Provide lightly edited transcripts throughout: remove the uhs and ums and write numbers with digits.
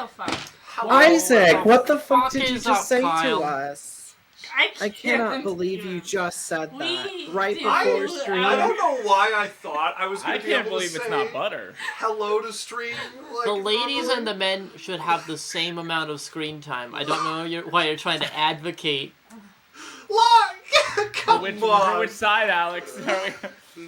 the fuck? Isaac, what the fuck did you is just up, say Kyle? to us? I can't cannot believe even. you just said that We right did. before stream. I don't know why I thought I was I going to be can't able believe to it's say not butter. hello to stream. Like, The ladies normally. and the men should have the same amount of screen time. I don't know why you're trying to advocate. Come on. Which side, Alex?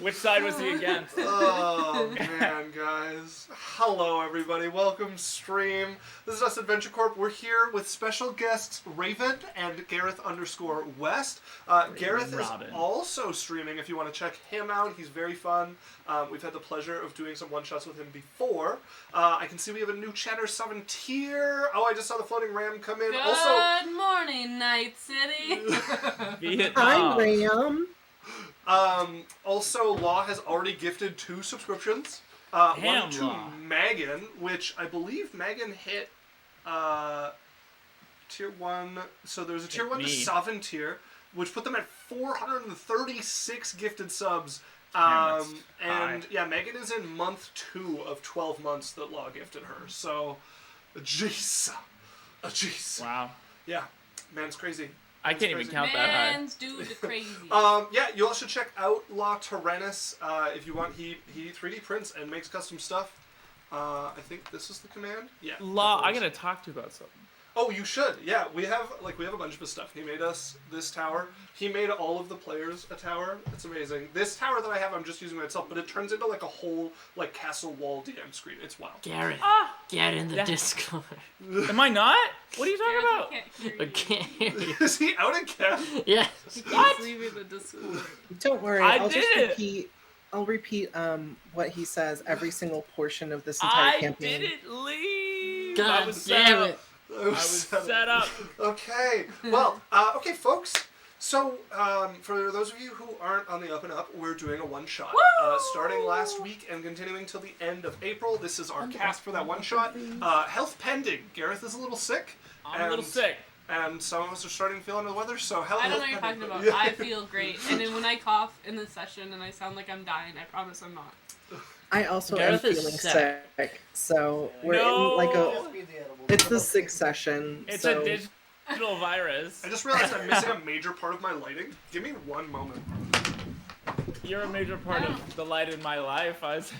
Which side was he against? Oh, man, guys. Hello, everybody. Welcome, stream. This is us, Adventure Corp. We're here with special guests Raven and Gareth_West. Gareth is also streaming if you want to check him out. He's very fun. We've had the pleasure of doing some one-shots with him before. I can see we have a new Chatter 7 tier. Oh, I just saw the floating ram come in. Good morning, Night City. Hi, Ram. Also, Law has already gifted 2 subscriptions. One to Law. Megan, which I believe Megan hit tier 1. So there's a tier 1 to Sovereign tier, which put them at 436 gifted subs. And yeah, Megan is in month 2 of 12 months that Law gifted her. So, jeez. Wow. Yeah, man's crazy. I can't even count that high. Man's dude crazy. Yeah, you all should check out La Tyrannus if you want. He 3D prints and makes custom stuff. I think this is the command. Yeah. Law, I gotta talk to you about something. Oh, you should. Yeah, we have a bunch of his stuff. He made us this tower. He made all of the players a tower. It's amazing. This tower that I have, I'm just using myself, but it turns into like a whole castle wall DM screen. It's wild. Gareth, get in the Discord. Am I not? What are you talking about? I can't hear you. Is he out again? Yes. What? Leaving the Discord. Don't worry, I I'll just did it. repeat. I'll repeat what he says every single portion of this entire I campaign. didn't leave. God I was damn it. I I was set up. Okay. Well, okay, folks. So, for those of you who aren't on the up and up, we're doing a one-shot. Starting last week and continuing till the end of April. This is our cast for that one-shot. Health pending. Gareth is a little sick. I'm a little sick. And some of us are starting to feel under the weather, so I don't know what you're talking about. Yeah. I feel great. And then when I cough in this session and I sound like I'm dying, I promise I'm not. I also Gareth am is feeling sick. sick, so we're in like a. It's the 6th session. It's so. a digital virus. I just realized I'm missing a major part of my lighting. Give me one moment. You're a major part of the light in my life, Isaac.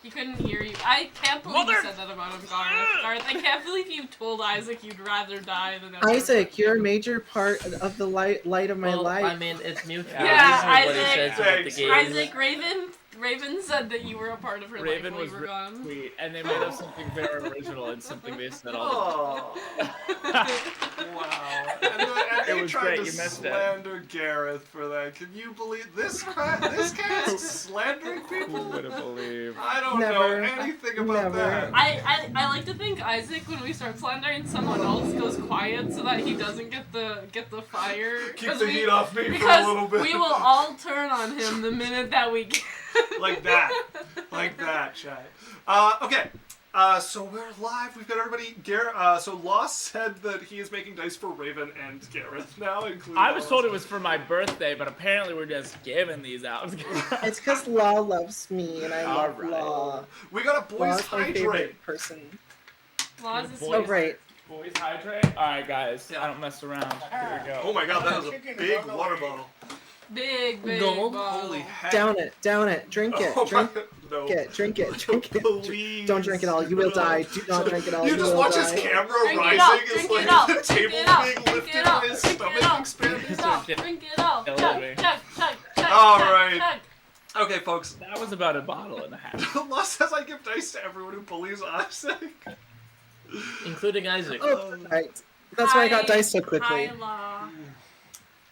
He couldn't hear you. I can't believe you said that about him, Gareth. Gareth, I can't believe you told Isaac you'd rather die than ever. Isaac, you're a major part of the light of my life. I mean, it's mutual. Yeah, This is what he Isaac. says about the game. Isaac, Raven said that you were a part of her Raven life was while you were gone. sweet, and they made up something very original and something they said all the time. Oh. Wow. And It they was tried great, to you missed it. slander Gareth for that. Can you believe this cast slandering Who people? would have believed? I don't Never. know anything about Never. that. I like to think Isaac, when we start slandering, someone else goes quiet so that he doesn't get the fire. Keep the heat off me for a Because little bit. we will all turn on him the minute that we get. Like that, chat. Okay. So we're live. We've got everybody. So Lost said that he is making dice for Raven and Gareth now, including. I was told it was for my birthday, but apparently we're just giving these out. It's because Law loves me, and I love Alright. Law. We got a boys Law's my hydrate. favorite person. Laws is Boys. Oh, right. Boys hydrate. All right, guys. Yeah. I don't mess around. Here we go. Oh my god, that was a big water bottle. big Gold? bottle. Holy heck. Down it, drink it, Oh my- drink no. it, drink it. Please. Don't drink it all, you will die. Do not drink it all, You you just will watch die. his camera Drink it rising up, as drink like it up, the drink table it up, being drink lifted it up, and his drink stomach it up, expanding. drink it up, drink it up. Kill Chug. All right. Okay, folks. That was about a bottle and a half. Lost says I give dice to everyone who bullies Isaac. Including Isaac. Oh, right. That's why I got dice so quickly. Hi, Law.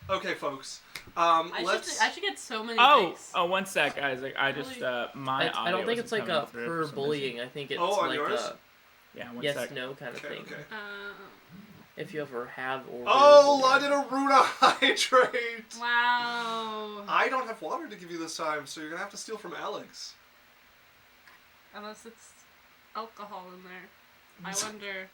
Okay, folks. I should get so many dice. Oh, one sec, Isaac. I just my I don't audio think it's wasn't like a coming through per for some bullying. reason. I think it's Oh, on like yours? a Yeah, one yes sec. no kind of thing. Okay. If you ever have or Oh, Law did a Runa hydrate. Wow. I don't have water to give you this time, so you're gonna have to steal from Alex. Unless it's alcohol in there. I wonder.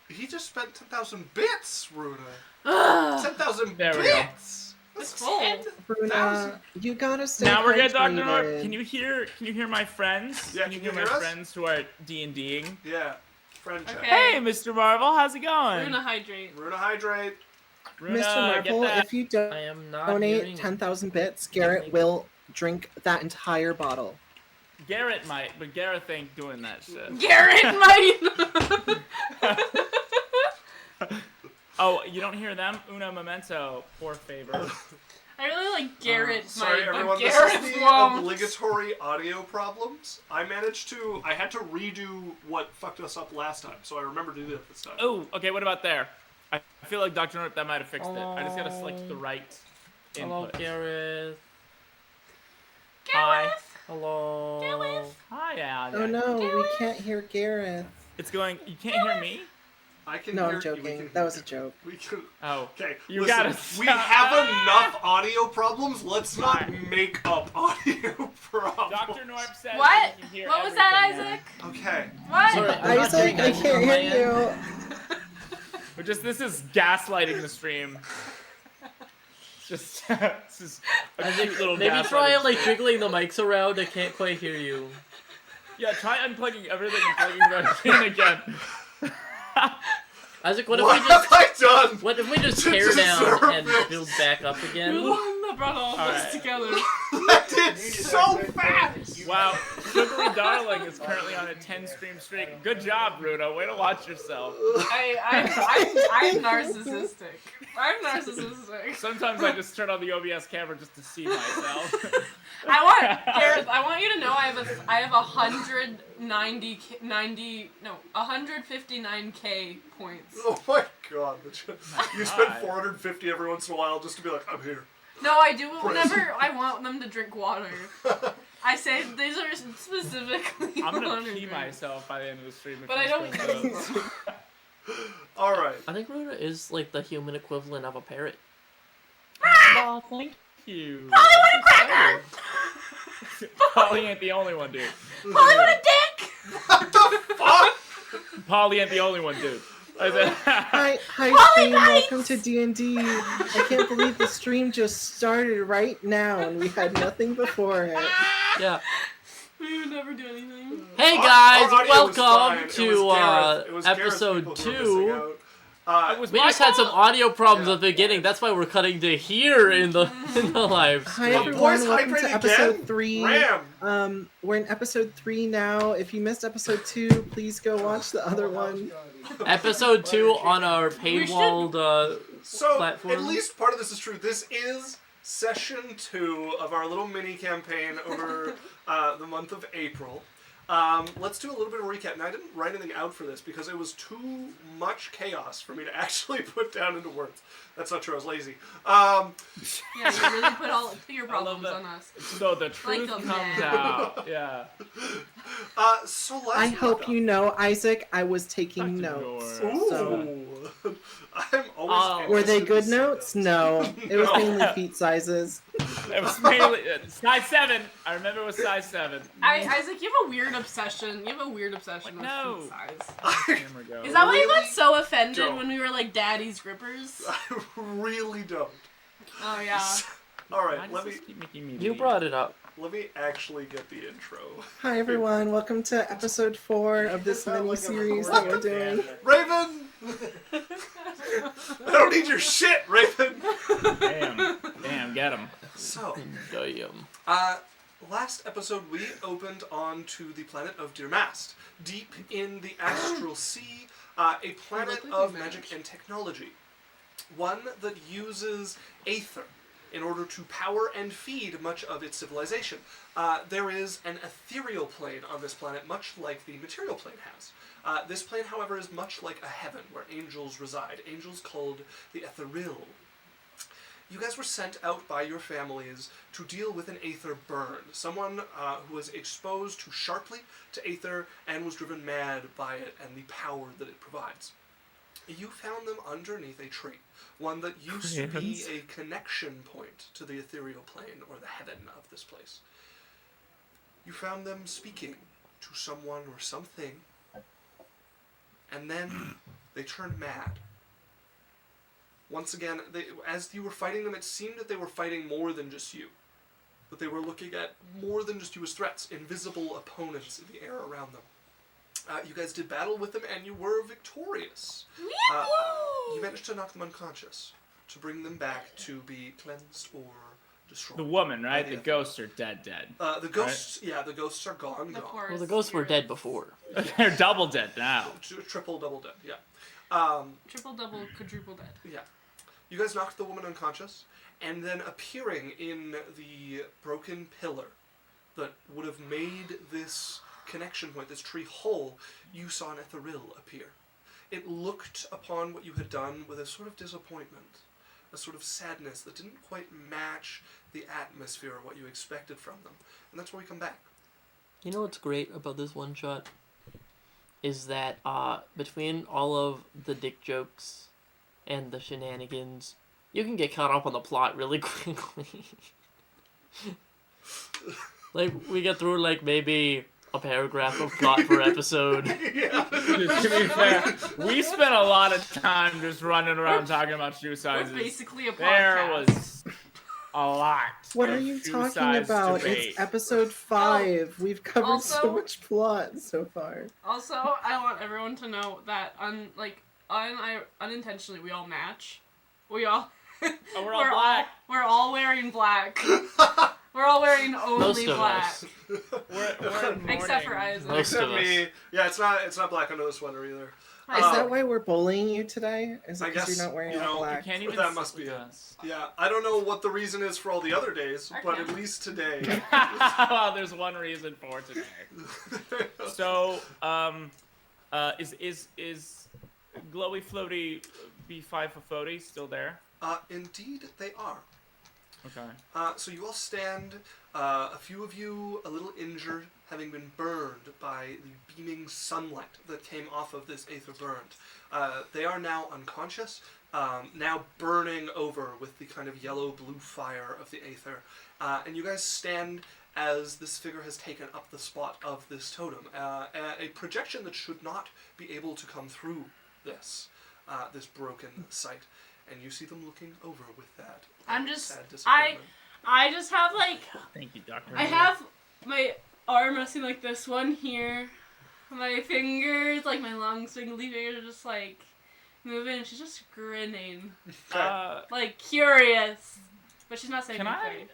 He just spent 10,000 bits, Runa. Ugh. 10,000 There we go. bits. It's full. Bruna, you gotta stay Now we're good, Dr. hydrated. Norp. Can you hear my friends? Yeah, can you can hear you my hear us? friends who are D&Ding? Yeah. Friend check. Okay. Hey, Mr. Marvel, how's it going? Runa hydrate. Runa hydrate. Runa, Mr. get Marvel, that. if you I am not donate hearing. 10,000 bits, Garrett will drink that entire bottle. Garrett might, but Garrett ain't doing that shit. Garrett might. Oh, you don't hear them? Una memento, por favor. I really like Garrett Sorry, might, everyone. but This Garrett is the won't. obligatory audio problems. I had to redo what fucked us up last time, so I remember to do that this time. Oh, okay, what about there? I feel like Dr. Norp, that might have fixed it. I just gotta select the right Hello, input. Gareth. Hi. Hello. Gareth. Hi, Al. Oh no, we can't hear Gareth. It's going, you can't hear me? I can No, hear I'm we joking. can That was a hear joke. We can. Oh. Okay, You listen, gotta we stop. have enough audio problems. Let's not Alright. make up audio problems. Dr. Norp says What? that he can hear What was that, everything now. Isaac? Okay. What? Sorry, I'm not Isaac, hearing I anything can't on my hear end. you. This is gaslighting the stream. It's just, this is a cute little Maybe gaslighting try like stream. jiggling the mics around. I can't quite hear you. Yeah, try unplugging everything and plugging it back in again. Isaac, what if What we have just I done? what if we just to tear deserve down and this? build back up You're the again? one that brought all of us Alright. together. I did so fast. Wow, Sugary Darling is currently on a 10-stream streak. Good job, Bruno. Way to watch yourself. I'm narcissistic. I'm narcissistic. Sometimes I just turn on the OBS camera just to see myself. Gareth, I want you to know I have 159k points. Oh my god. You spend 450 every once in a while just to be like, I'm here. No, I do it whenever I want them to drink water. I say these are specifically. I'm gonna water pee drinks. myself by the end of the stream. If But I don't. this goes Alright. I think Runa is like the human equivalent of a parrot. Oh, thank you. Polly, what a cracker! Polly ain't the only one, dude. Polly, what a dick! What the fuck? Polly ain't the only one, dude. I said, Hi, Polly stream. bites! Welcome to D&D. I can't believe the stream just started right now and we had nothing before it. Yeah. We would never do anything. Hey Our guys, audio was fine. welcome It was to Gareth. It was Gareth's episode people who were missing 2. out. it was We my just had some fault. audio problems Yeah. at the beginning. That's why we're cutting to here in the live Hi stream. everyone, Voice welcome to hydrate episode again? 3. Ram. We're in episode 3 now. If you missed episode 2, please go watch the other one. Episode 2 on our paywalled So, platform. at least part of this is true. This is session 2 of our little mini campaign over the month of April. Let's do a little bit of recap. Now, I didn't write anything out for this because it was too much chaos for me to actually put down into words. That's not true. I was lazy. Yeah, you really put your problems that. on us. So the truth Like a comes man. out. Yeah. So last I week, hope you know, Isaac, I was taking Dr. notes. Norp. Ooh. So, I'm always. were they interested good to see notes? those. No. It was No. mainly feet sizes. It was mainly size 7. I remember it was size 7. Isaac, you have a weird obsession. You have a weird obsession with No. food size. Camera go. Is that why you got Really so offended don't. when we were like daddy's grippers? I really don't. Oh yeah. All Why right, does let me this keep making me You leave? brought it up. actually get the intro. Hi everyone, welcome to episode 4 of this mini-series that we're doing. Raven! I don't need your shit, Raven! Damn, get him. So, Damn. last episode we opened on to the planet of Dirmast, deep in the astral sea, a planet Look like of they magic match. and technology. One that uses aether in order to power and feed much of its civilization. There is an ethereal plane on this planet, much like the material plane has. This plane, however, is much like a heaven where angels reside, angels called the ethereal. You guys were sent out by your families to deal with an aether burn, someone who was exposed too sharply to aether and was driven mad by it and the power that it provides. You found them underneath a tree, one that used to be a connection point to the ethereal plane, or the heaven of this place. You found them speaking to someone or something, and then they turned mad. Once again, as you were fighting them, it seemed that they were fighting more than just you. That they were looking at more than just you as threats, invisible opponents in the air around them. You guys did battle with them, and you were victorious. You managed to knock them unconscious, to bring them back to be cleansed or destroyed. The woman, right? The Ether. ghosts are dead. The ghosts, yeah, the ghosts are gone. Well, the ghosts were dead before. They're double dead now. Triple, double dead, yeah. Triple, double, quadruple dead. Yeah. You guys knocked the woman unconscious, and then appearing in the broken pillar that would have made this connection point, this tree whole, you saw an ethereal appear. It looked upon what you had done with a sort of disappointment, a sort of sadness that didn't quite match the atmosphere of what you expected from them. And that's where we come back. You know what's great about this one shot? Is that between all of the dick jokes and the shenanigans, you can get caught up on the plot really quickly. Like, we get through, like, maybe a paragraph of plot per episode. Yeah. To be fair, we spent a lot of time just running around talking about shoe sizes. We're basically a podcast. There was a lot. What of are you shoe talking size about? debate. It's episode 5. We've covered Also- so much plot so far. Also, I want everyone to know that unintentionally we all match. We all Oh, we're all black. We're all wearing black. We're all wearing only Most of black. us. We're in Except for mourning. Isaac. Most Except of us. me. Yeah, it's not black under the sweater either. Is that why we're bullying you today? Is I it because guess, you're not wearing you all know, black? Can't even That sit must be with it. us. Yeah, I don't know what the reason is for all the other days, but at least today. Well, there's one reason for today. So, is Glowy Floaty B5 for Floaty still there? Indeed, they are. Okay. So you all stand, a few of you a little injured, having been burned by the beaming sunlight that came off of this aether burned. They are now unconscious, now burning over with the kind of yellow-blue fire of the aether. And you guys stand as this figure has taken up the spot of this totem. A projection that should not be able to come through this broken site. And you see them looking over with that. I'm just sad disappointment. I just have like Thank you, Doctor. I have my arm resting like this one here. My fingers, like my long swingly fingers, are just like moving. And she's just grinning, like curious, but she's not saying Can anything.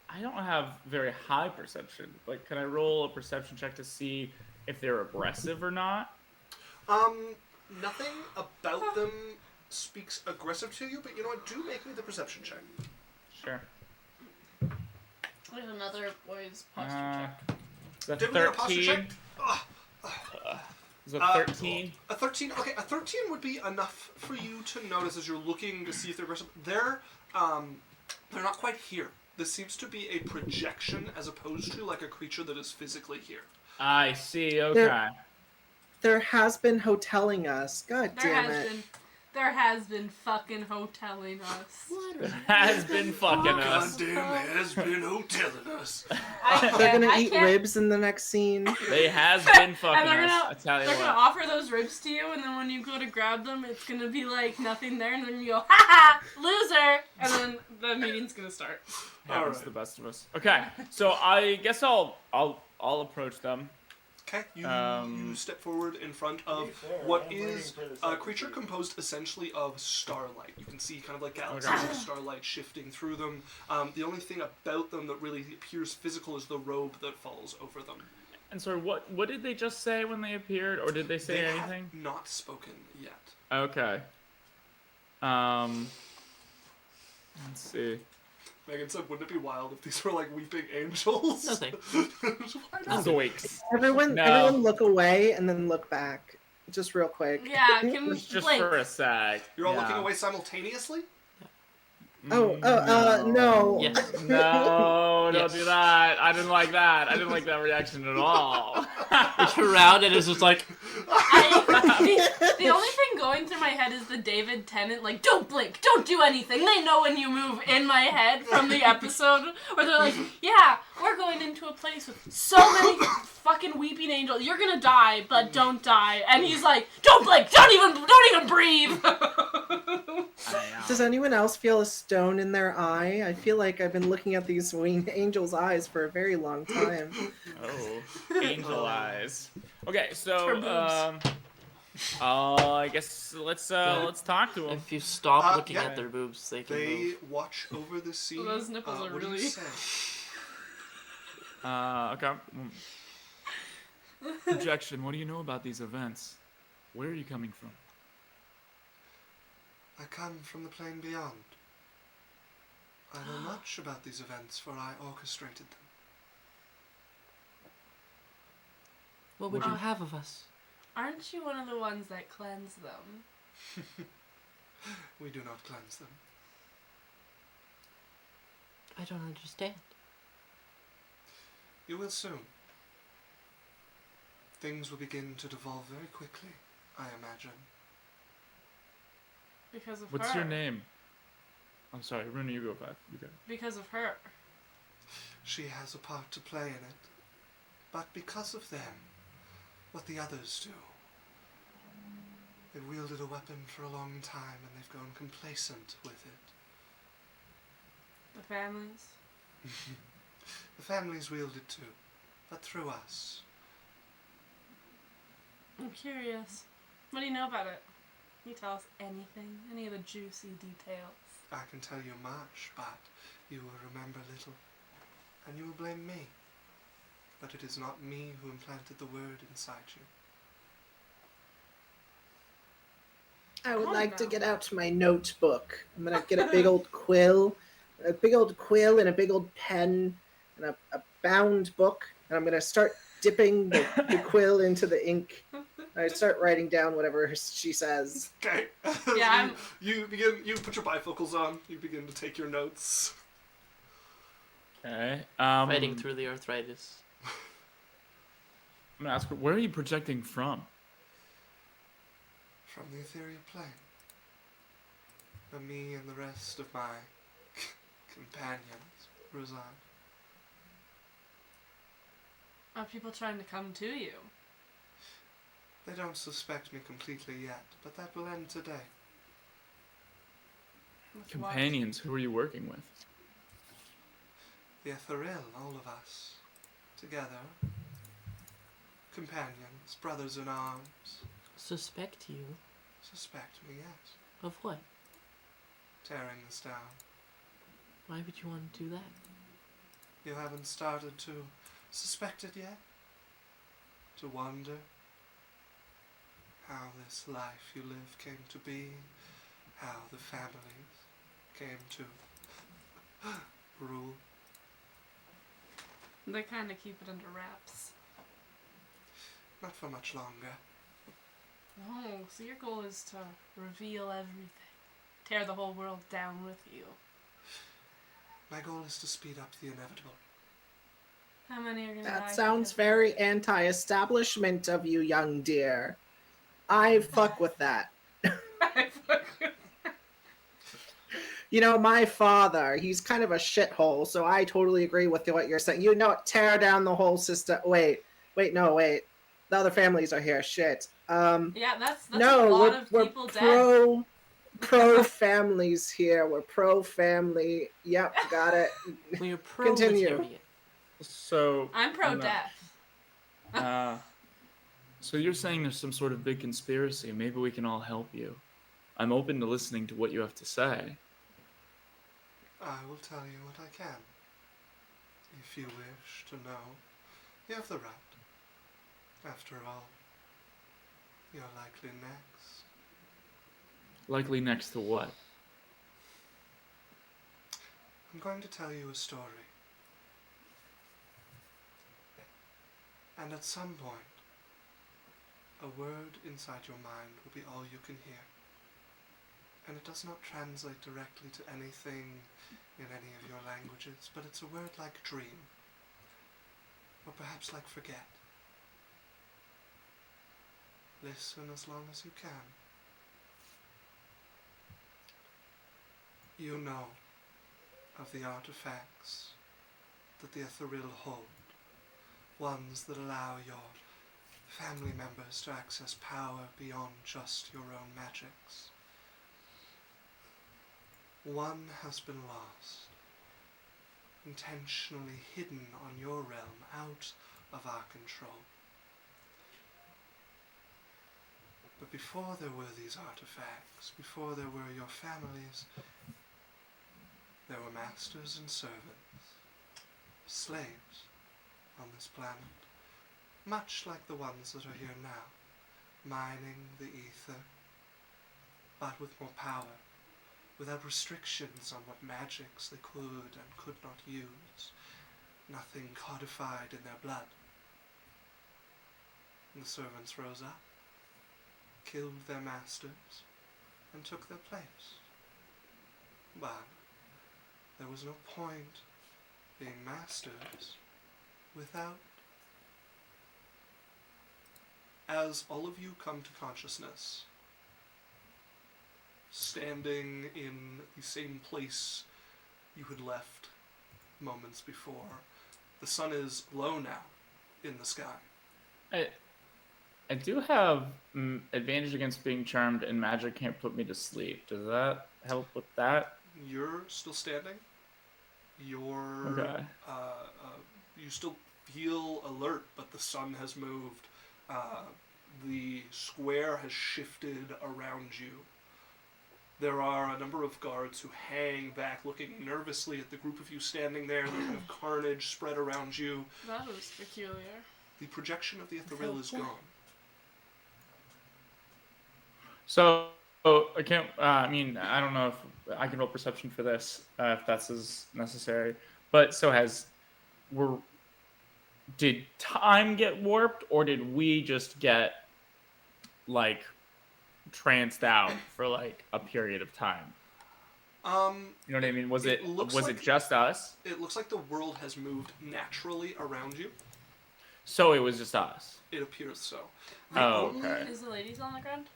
I don't have very high perception. Like, can I roll a perception check to see if they're aggressive or not? Nothing about them speaks aggressive to you, but you know what? Do make me the perception check. Sure. There's another boy's posture check. Is that Did we get a posture 13? check? Is it 13? A 13. Okay, a 13 would be enough for you to notice as you're looking to see if they're aggressive. They're not quite here. This seems to be a projection as opposed to like a creature that is physically here. I see, okay. There has been hoteling us. God damn it. There has been fucking hoteling us. Has been fucking us. Goddamn, has been hoteling us. They're gonna eat ribs in the next scene. They has been fucking And they're us. gonna, I tell you they're gonna what. offer those ribs to you, and then when you go to grab them, it's gonna be like nothing there, and then you go, ha ha, loser! And then the meeting's gonna start. Happens to Alright. the best of us. Okay, so I guess I'll approach them. Okay, you step forward in front of what is a creature composed essentially of starlight. You can see kind of like galaxies of starlight shifting through them. The only thing about them that really appears physical is the robe that falls over them. And so what did they just say when they appeared, or did they say They anything? have not spoken yet. Okay. Let's see. Megan said, wouldn't it be wild if these were like weeping angels? Nothing. Why not? Zoinks. Everyone look away and then look back. Just real quick. Yeah, can Just blink. for a sec. You're all yeah. looking away simultaneously? No. Yes. No, Yes. don't do that. I didn't like that. I didn't like that reaction at all. You turn around and it's just like, The only thing going through my head is the David Tennant, like, don't blink, don't do anything. They know when you move in my head from the episode where they're like, yeah, we're going into a place with so many fucking weeping angels. You're gonna die, but don't die. And he's like, don't blink, don't even breathe. Does anyone else feel a stone in their eye? I feel like I've been looking at these winged angel's eyes for a very long time. Oh, angel eyes. Okay, Her so boobs. I guess let's talk to him. If you stop looking yeah. at their boobs, they can They move. watch over the scene. Those nipples are what do really- you say? Okay. Objection. What do you know about these events? Where are you coming from? I come from the plane beyond. I know much about these events, for I orchestrated them. What would you have of us? Aren't you one of the ones that cleanse them? We do not cleanse them. I don't understand. You will soon. Things will begin to devolve very quickly, I imagine. Because of What's her. your name? I'm sorry, Runa, you go back. You go. Because of her. She has a part to play in it. But because of them, what the others do, they've wielded a weapon for a long time and they've grown complacent with it. The families. The families wield it too, but through us. I'm curious. What do you know about it? Can you tell us anything? Any of the juicy details? I can tell you much, but you will remember little, and you will blame me. But it is not me who implanted the word inside you. I would Come like to now. get out my notebook. I'm gonna get a big old quill, and a big old pen, and a bound book, and I'm gonna start dipping the quill into the ink. I start writing down whatever she says. Okay. Yeah, you put your bifocals on, you begin to take your notes. Okay. Fighting through the arthritis. I'm gonna ask her, where are you projecting from? From the ethereal plane. Where me and the rest of my companions reside. Are people trying to come to you? They don't suspect me completely yet, but that will end today. With what? Companions, who are you working with? The ethereal, all of us. Together. Companions, brothers in arms. Suspect you? Suspect me, yes. Of what? Tearing us down. Why would you want to do that? You haven't started to suspect it yet? To wonder how this life you live came to be, how the families came to rule. They kind of keep it under wraps. Not for much longer. Oh, so your goal is to reveal everything. Tear the whole world down with you. My goal is to speed up the inevitable. How many are gonna die? That sounds because- very anti-establishment of you, young dear. I fuck with that. You know, my father, he's kind of a shithole, so I totally agree with what you're saying. You know, tear down the whole system. Wait. The other families are here. Shit. Yeah, that's No, a lot of we're people dead. pro families here. We're pro family. Yep, got it. We're Continue. proletariat. So I'm pro-death. So you're saying there's some sort of big conspiracy. Maybe we can all help you. I'm open to listening to what you have to say. I will tell you what I can. If you wish to know, you have the right. After all, you're likely next. Likely next to what? I'm going to tell you a story. And at some point, a word inside your mind will be all you can hear. And it does not translate directly to anything in any of your languages, but it's a word like dream. Or perhaps like forget. Listen as long as you can. You know of the artifacts that the ethereal hold, ones that allow your family members to access power beyond just your own magics. One has been lost, intentionally hidden on your realm, out of our control. But before there were these artifacts, before there were your families, there were masters and servants, slaves on this planet, much like the ones that are here now, mining the ether, but with more power, without restrictions on what magics they could and could not use, nothing codified in their blood. And the servants rose up, killed their masters, and took their place. But there was no point being masters without. As all of you come to consciousness, standing in the same place you had left moments before, the sun is low now in the sky. I do have advantage against being charmed, and magic can't put me to sleep. Does that help with that? You're still standing. You're Okay. You still feel alert, but the sun has moved. The square has shifted around you. There are a number of guards who hang back, looking nervously at the group of you standing there. The kind of carnage spread around you. That was peculiar. The projection of the ethereal is gone. So I can't. I mean, I don't know if I can roll perception for this, if that's as necessary. But so did time get warped, or did we just get like tranced out for like a period of time? You know what I mean? Was it just us? It looks like the world has moved naturally around you. So it was just us. It appears so. Okay. Is the ladies on the ground?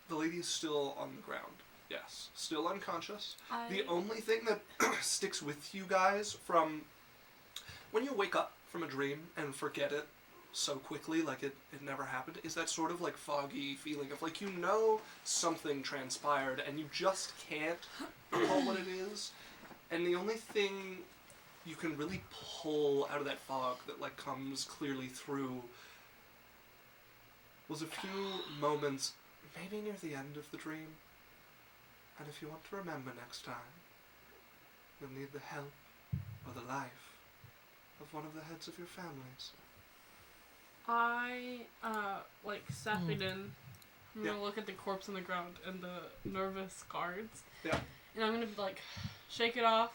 The lady is still on the ground. Yes, still unconscious. The only thing that sticks with you guys from when you wake up from a dream and forget it so quickly, like it never happened, is that sort of like foggy feeling of like, you know, something transpired and you just can't recall what it is. And the only thing you can really pull out of that fog that like comes clearly through was a few moments, maybe near the end of the dream. And if you want to remember next time, you'll need the help or the life of one of the heads of your families. I, stepping in, I'm gonna look at the corpse on the ground and the nervous guards. Yeah. And I'm gonna, shake it off,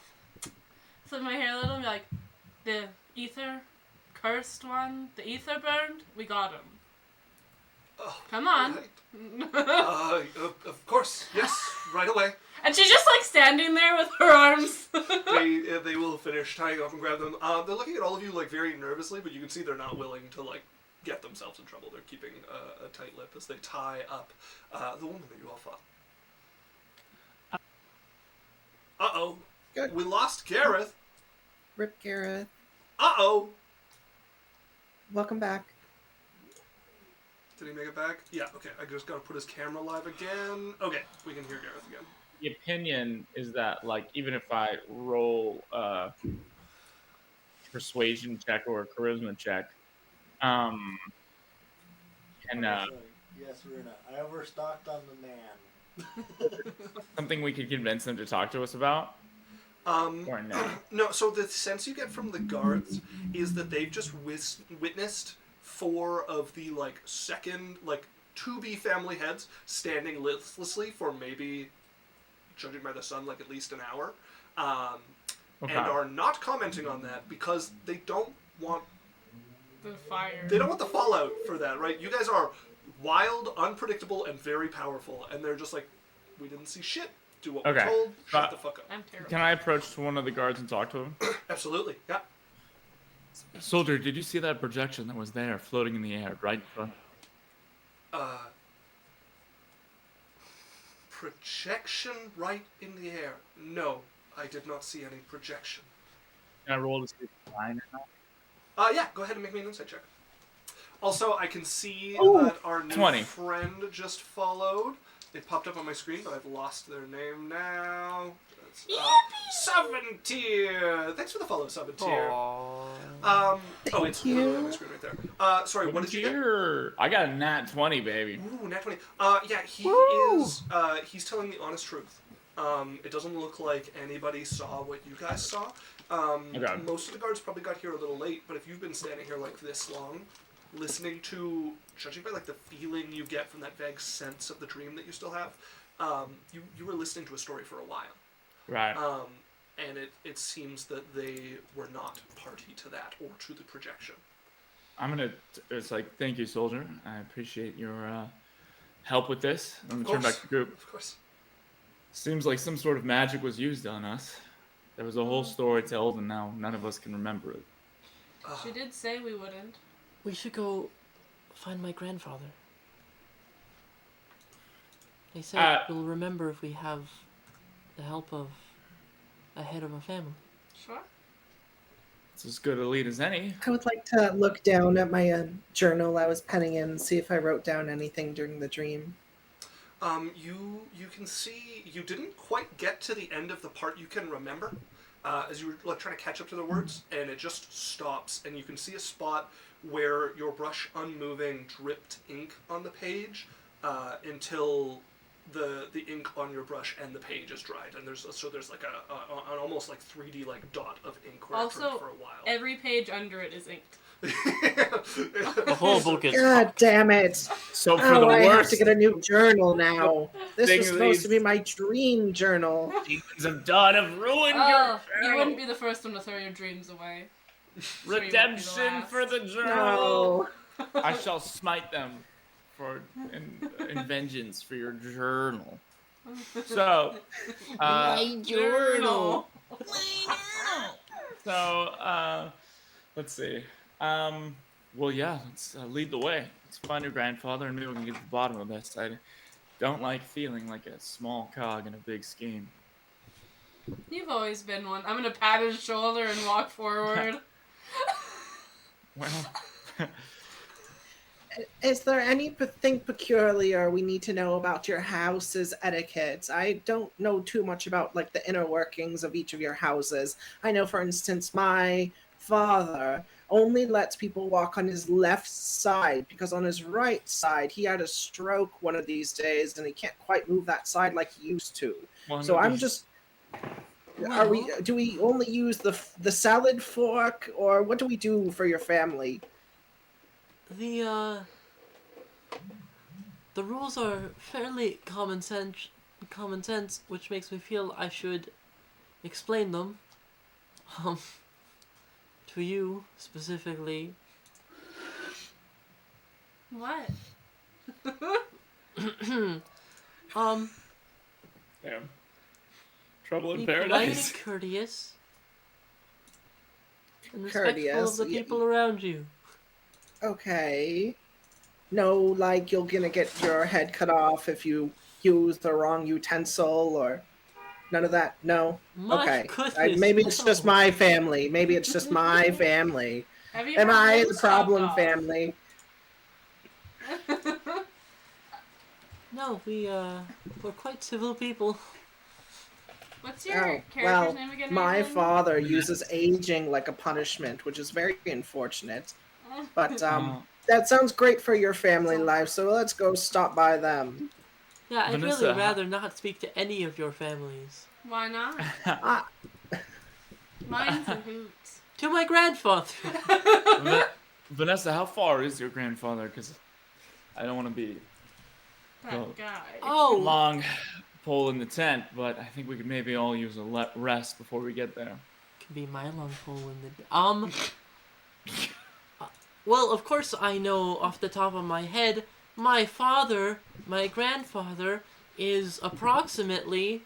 flip my hair a little, and be like, the ether, cursed one, the ether burned, we got him. Oh, Come on. Right. Of course, yes, right away. And she's just, standing there with her arms. They will finish tying up and grab them. They're looking at all of you, very nervously, but you can see they're not willing to, get themselves in trouble. They're keeping a tight lip as they tie up the woman that you all fought. Uh-oh. Good. We lost Gareth. Rip Gareth. Uh-oh. Welcome back. Did he make it back? Yeah, okay. I just gotta put his camera live again. Okay, we can hear Gareth again. The opinion is that, even if I roll a persuasion check or a charisma check, Yes, Runa. I overstocked on the man. something we could convince them to talk to us about? Or no? No, so the sense you get from the guards is that they've just witnessed 4 of the, second, to-be family heads standing listlessly for maybe, judging by the sun, at least an hour, Okay. and are not commenting on that because they don't want The fire. They don't want the fallout for that, right? You guys are wild, unpredictable, and very powerful, and they're just like, we didn't see shit. Do what we're Okay. told. Shut the fuck up. I'm terrible. Can I approach one of the guards and talk to him? Absolutely, yeah. Soldier, did you see that projection that was there floating in the air right in front? Projection right in the air. No, I did not see any projection. Can I roll to see if it's fine or not? Yeah, go ahead and make me an insight check. Also, I can see Ooh, that our new 20. friend just followed. It popped up on my screen, but I've lost their name now. Savantier! Thanks for the follow, Savantier. It's literally on my screen right there. Sorry, what did you get? I got a nat 20, baby. Ooh, nat 20. He's telling the honest truth. It doesn't look like anybody saw what you guys saw. Okay. Most of the guards probably got here a little late, but if you've been standing here like this long, listening to, judging by like the feeling you get from that vague sense of the dream that you still have, you were listening to a story for a while. Right. And it seems that they were not party to that or to the projection. It's like, thank you, soldier. I appreciate your help with this. I'm gonna turn back to the group. Of course. Seems like some sort of magic was used on us. There was a whole story told, and now none of us can remember it. She did say we wouldn't. We should go find my grandfather. They said we'll remember if we have the help of a head of a family. Sure. It's as good a lead as any. I would like to look down at my journal I was penning in and see if I wrote down anything during the dream. You can see you didn't quite get to the end of the part you can remember, as you were like trying to catch up to the words, and it just stops, and you can see a spot where your brush unmoving dripped ink on the page until the ink on your brush and the page is dried, and there's like an almost like 3D like dot of ink where it dripped for a while. Every page under it is inked. The whole book is. God damn it! So for the I have worst, to get a new journal now. This was supposed these- to be my dream journal. demons of dawn have ruined your You journal. wouldn't be the first one to throw your dreams away. Redemption for the journal. No. I shall smite them in vengeance for your journal. So, My journal. So, let's see. Well, yeah, let's lead the way. Let's find your grandfather, and maybe we can get to the bottom of this. I don't like feeling like a small cog in a big scheme. You've always been one. I'm gonna pat his shoulder and walk forward. Well, Is there anything peculiar we need to know about your house's etiquette? I don't know too much about like the inner workings of each of your houses. I know, for instance, my father only lets people walk on his left side because on his right side he had a stroke one of these days and he can't quite move that side like he used to. So I'm just. Do we only use the salad fork, or what do we do for your family? The rules are fairly common sense, which makes me feel I should explain them. To you specifically. What? damn. Trouble in Be polite paradise. and courteous. And Courteous, respectful of the yeah. people around you. Okay. No, like you're gonna get your head cut off if you use the wrong utensil, or none of that? No? My Okay. goodness, Maybe it's no. just my family. Maybe it's just my family. Have you Am ever I been the problem stopped family? off? No, we're quite civil people. What's your Oh, character's well, name again? my Nathan? father uses aging like a punishment, which is very unfortunate. But that sounds great for your family life, so let's go stop by them. Yeah, I'd Vanessa, really rather not speak to any of your families. Why not? Ah, Mine's a hoot. To my grandfather. Vanessa, how far is your grandfather? Because I don't want to be That guy. Oh, long pole in the tent, but I think we could maybe all use a rest before we get there. could be my long pole in the. Well, of course I know off the top of my head. My grandfather, is approximately.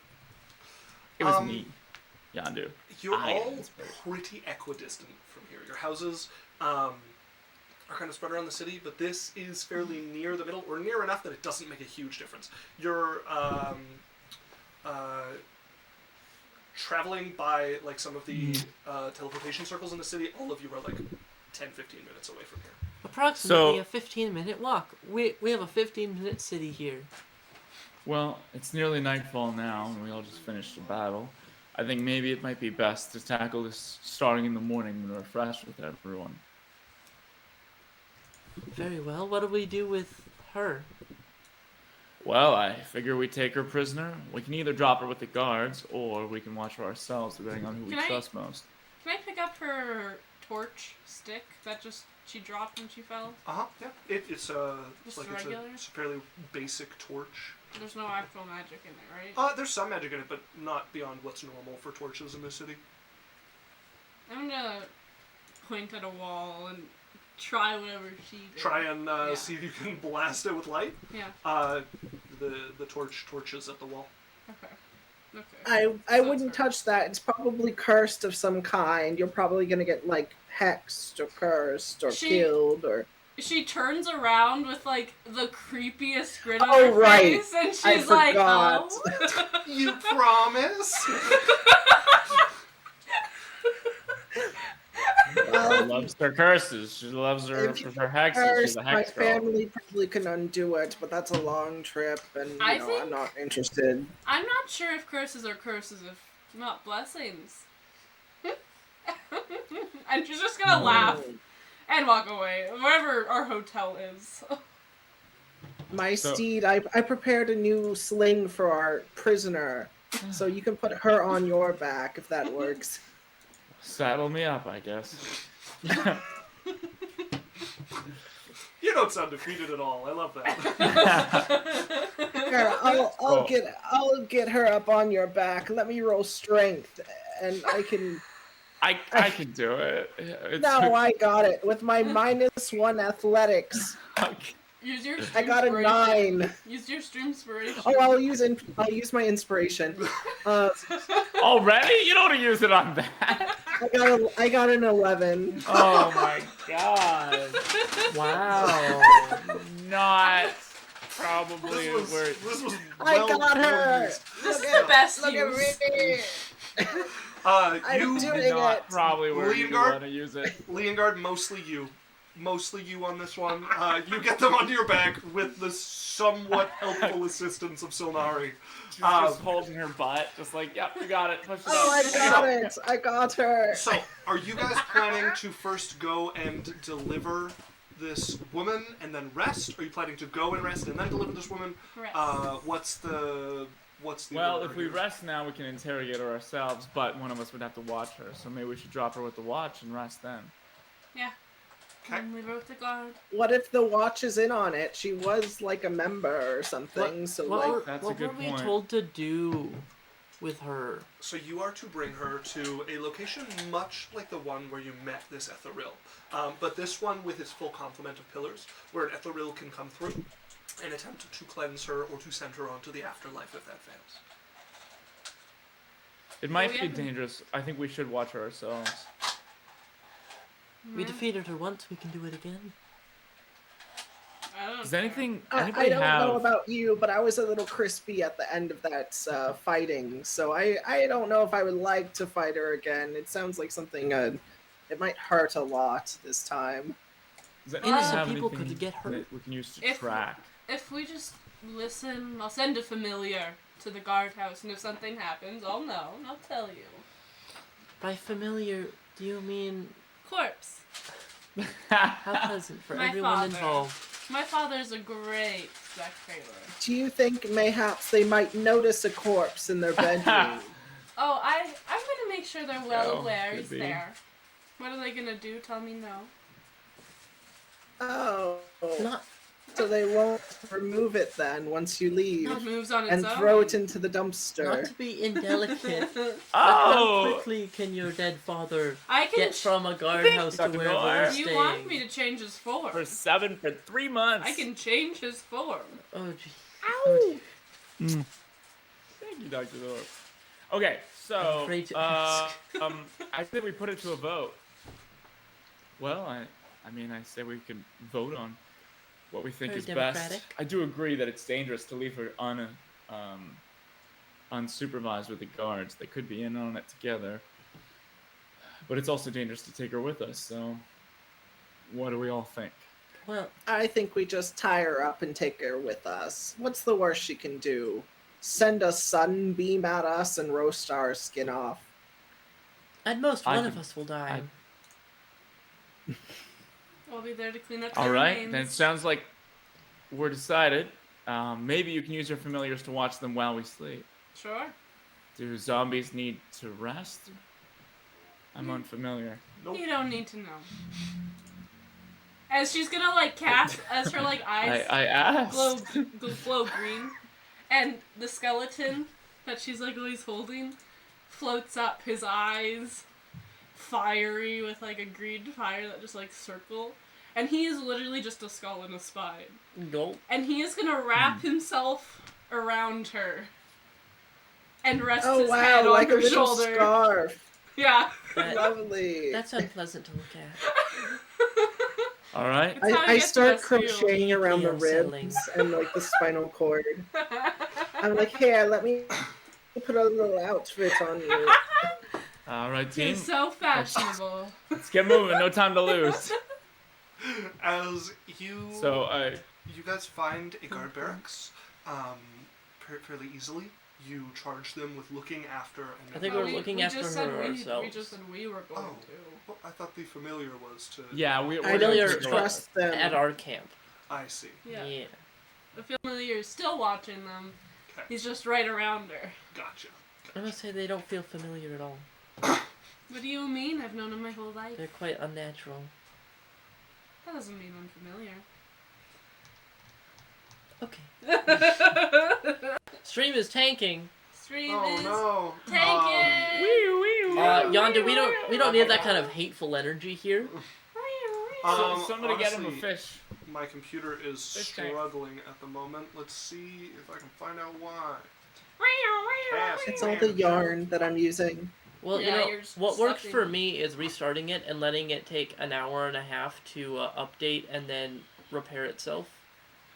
It was me, Yandu. You're all pretty equidistant from here. Your houses are kind of spread around the city, but this is fairly near the middle, or near enough that it doesn't make a huge difference. You're traveling by like some of the teleportation circles in the city. All of you are like 10, 15 minutes away from here. Approximately a 15-minute walk. We have a 15-minute city here. Well, it's nearly nightfall now, and we all just finished a battle. I think maybe it might be best to tackle this starting in the morning when we're fresh with everyone. Very well. What do we do with her? Well, I figure we take her prisoner. We can either drop her with the guards, or we can watch her ourselves, depending on who we trust most. Can I pick up her torch stick that she dropped when she fell? Yeah. It's a regular? it's a fairly basic torch. There's no actual magic in it, right? There's some magic in it, but not beyond what's normal for torches in this city. I'm gonna point at a wall and try whatever she did. Try and see if you can blast it with light. Yeah. The torches at the wall. Okay. I wouldn't touch that. It's probably cursed of some kind. You're probably gonna get like hexed or cursed or killed or. She turns around with like the creepiest grin on Oh, her right. face, and she's like, "Oh, You promise?" She loves her curses. She loves her hexes. She's a hex my girl. family probably can undo it, but that's a long trip, and I'm not interested. I'm not sure if curses are curses, if not blessings." And she's just gonna laugh and walk away, wherever our hotel is. My steed, I prepared a new sling for our prisoner, so you can put her on your back if that works. Saddle me up, I guess. You don't sound defeated at all. I love that. Here, I'll get her up on your back. Let me roll strength, and I can. I can do it. I got it with my -1 athletics. Use your I got a 9. Use your stream inspiration. Oh, I'll use my inspiration. Already? You don't want to use it on that. I got an 11. Oh my god! Wow. Not probably where. This was I got her. This is the best Look at use. me. You doing not it. probably where you want to use it. Leongard, mostly you on this one. You get them onto your back with the somewhat helpful assistance of Silnari. She's just holding her butt, just like, yep, you got it. Push it Oh, up. I got it. I got her. So, are you guys planning to first go and deliver this woman and then rest? Or are you planning to go and rest and then deliver this woman? Rest. What's the Well, order if we here? rest now, we can interrogate her ourselves, but one of us would have to watch her, so maybe we should drop her with the watch and rest then. Yeah. Okay. And leave her with the guard. What if the watch is in on it? She was like a member or something. That's a good what were we point. told to do with her? So you are to bring her to a location much like the one where you met this Etheril. But this one with its full complement of pillars, where an Etheril can come through and attempt to cleanse her or to send her on to the afterlife if that fails. It might be dangerous. I think we should watch her ourselves. We defeated her once, we can do it again. Does anybody I don't have... know about you, but I was a little crispy at the end of that fighting, so I don't know if I would like to fight her again. It sounds like something it might hurt a lot this time. Does anyone Innocent have people anything could get hurt. that we can use to track? If we just listen, I'll send a familiar to the guardhouse, and if something happens, I'll know, and I'll tell you. By familiar, do you mean Corpse. how pleasant for My everyone father. involved? My father's a great spectator. Do you think mayhaps they might notice a corpse in their bedroom? Oh, I'm gonna make sure they're well Oh, aware could he's be. there. What are they gonna do? Tell me no. Oh, Not so they won't remove it then once you leave It moves on its and own. throw it into the not dumpster. to be indelicate. But Oh! how quickly can your dead father I can. get from a guardhouse to Dr. wherever Noir. we're Do you staying? want me to change his form? For 3 months. I can change his form. Oh, gee. Ow! Thank you, Dr. Noir. Okay, I'm so afraid to ask. I think we put it to a vote. Well, I mean, I say we could vote on what we think Very is democratic. best. I do agree that it's dangerous to leave her unsupervised with the guards. They could be in on it together. But it's also dangerous to take her with us, so what do we all think? Well, I think we just tie her up and take her with us. What's the worst she can do? Send a sunbeam at us and roast our skin off. at most, one of us will die. I'll be there to clean up All the right, remains. then it sounds like we're decided. Maybe you can use your familiars to watch them while we sleep. Sure. Do zombies need to rest? I'm unfamiliar. Nope. You don't need to know. As she's gonna like cast, as her like eyes I asked. glow green, and the skeleton that she's like always holding floats up. His eyes fiery with like a green fire that just like circle, and he is literally just a skull and a spine. Nope. And he is gonna wrap himself around her and rest his wow, head on like her a little shoulder. scarf. Yeah. Lovely. That's unpleasant to look at. All right. It's how I it gets start best for you. crocheting around the Unsettling. ribs and like the spinal cord. I'm like, here, let me put a little outfit on you. All right, team. He's so fashionable. Let's get moving. No time to lose. As you So, you guys find a guard barracks fairly easily. You charge them with looking after an I think Oh, we're looking after just her said we ourselves. just said we were going to. Well, I thought the familiar was to... yeah, we're I going don't to trust them. At our camp. I see. Yeah. The familiar is still watching them. Okay. He's just right around her. Gotcha. I must say they don't feel familiar at all. What do you mean? I've known him my whole life. They're quite unnatural. That doesn't mean unfamiliar. Okay. Stream is tanking. Stream Oh is no. tanking. Yonder, we don't need that kind of hateful energy here. Somebody get him a honestly, fish. My computer is Fish tank. struggling at the moment. Let's see if I can find out why. It's all the yarn that I'm using. Well, Yeah, you know, you're just what works sucking. for me is restarting it and letting it take an hour and a half to update and then repair itself.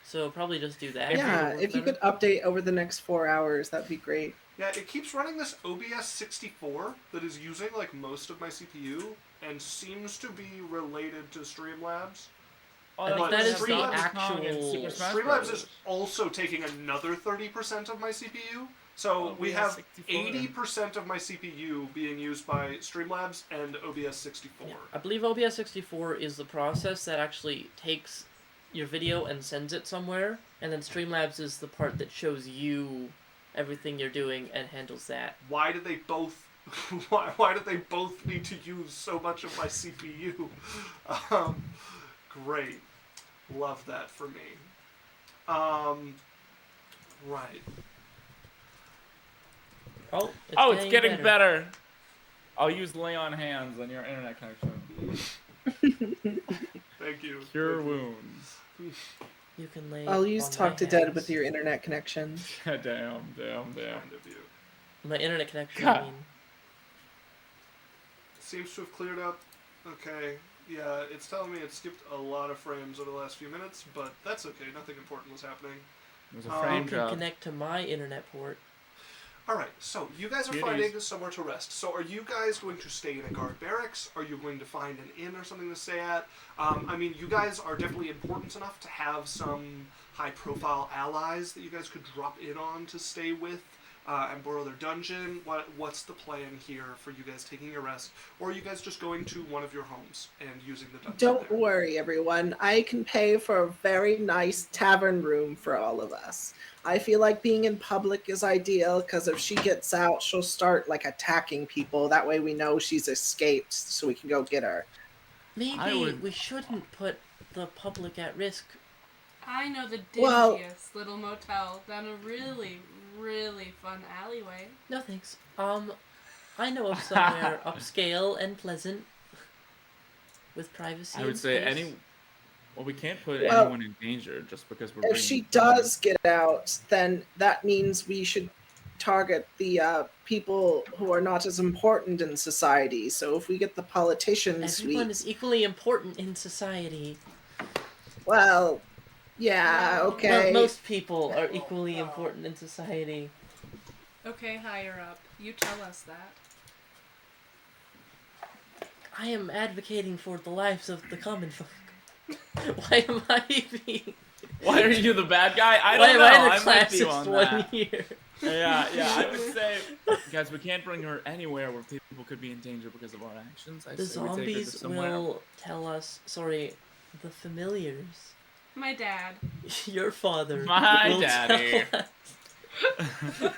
So probably just do that. Yeah, if you could update over the next 4 hours, that'd be great. Yeah, it keeps running this OBS 64 that is using like most of my CPU and seems to be related to Streamlabs. I think But that is the Streamlabs- actual... Streamlabs is also taking another 30% of my CPU. So we have 80% of my CPU being used by Streamlabs and OBS 64. Yeah, I believe OBS 64 is the process that actually takes your video and sends it somewhere, and then Streamlabs is the part that shows you everything you're doing and handles that. Why did they both? Why did they both need to use so much of my CPU? Great, love that for me. Right. Oh, It's getting better. I'll use lay on hands on your internet connection. Thank you. Cure Thank you. wounds. You can lay I'll use on Talk my to Dead hands. with your internet connection. damn. Kind of you. My internet connection, Ha. I mean. Seems to have cleared up. Okay. Yeah, it's telling me it skipped a lot of frames over the last few minutes, but that's okay. Nothing important was happening. It was a You frame You can job. connect to my internet port. Alright, so you guys are Beauties. finding somewhere to rest. So are you guys going to stay in a guard barracks? Are you going to find an inn or something to stay at? I mean, you guys are definitely important enough to have some high-profile allies that you guys could drop in on to stay with and borrow their dungeon. What's the plan here for you guys taking a rest? Or are you guys just going to one of your homes and using the dungeon Don't there? worry, everyone. I can pay for a very nice tavern room for all of us. I feel like being in public is ideal because if she gets out, she'll start like attacking people. That way we know she's escaped so we can go get her. Maybe we shouldn't put the public at risk. I know the Well- dingiest little motel down a really, really fun alleyway. No thanks. I know of somewhere upscale and pleasant with privacy. I would and say space. Well, we can't put Well, anyone in danger just because we're. If bringing she them. does get out, then that means we should target the people who are not as important in society. So if we get the politicians, Everyone is equally important in society. well, yeah, okay. Well, most people are equally important in society. Okay, higher up. You tell us that. I am advocating for the lives of the common folk. Why am I being... Why are you the bad guy? I don't know. Why am I I'm the with you classist on one that. here? Yeah, I would say, guys, we can't bring her anywhere where people could be in danger because of our actions. I The say we take her to zombies somewhere. will tell us... Sorry, the familiars. My dad. Your father. My will daddy. tell us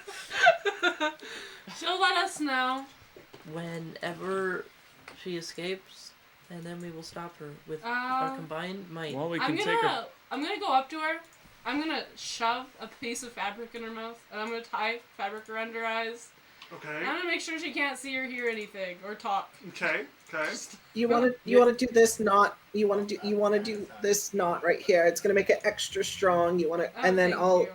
She'll let us know. whenever she escapes, and then we will stop her with our combined might. Well, we can take her. I'm gonna go up to her. I'm gonna shove a piece of fabric in her mouth, and I'm gonna tie fabric around her eyes. Okay. And I'm gonna make sure she can't see or hear anything or talk. Okay. You want to do this knot. You want to do this knot right here. It's gonna make it extra strong. You want to, and then I'll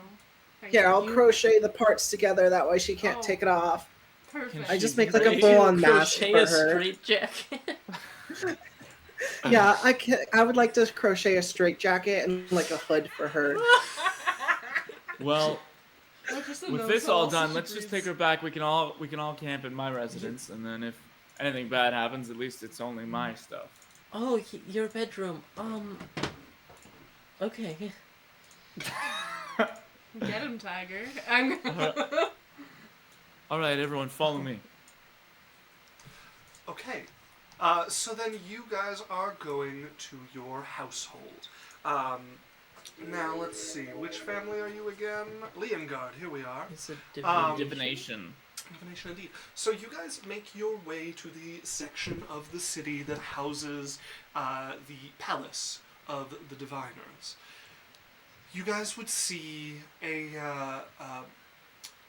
crochet the parts together. That way she can't take it off. Perfect. I just make like a full-on mask crochet for a her. straight jacket. Yeah, I would like to crochet a straight jacket and like a hood for her. Well, with this all done, let's just take her back. We can all camp in my residence, and then if anything bad happens, at least it's only my stuff. Oh, your bedroom. Okay. Get him, Tiger. All right, everyone, follow me. Okay. So then you guys are going to your household. Now let's see. Which family are you again? Leongard. Here we are. It's a divination. Divination. Divination indeed. So you guys make your way to the section of the city that houses the palace of the diviners. You guys would see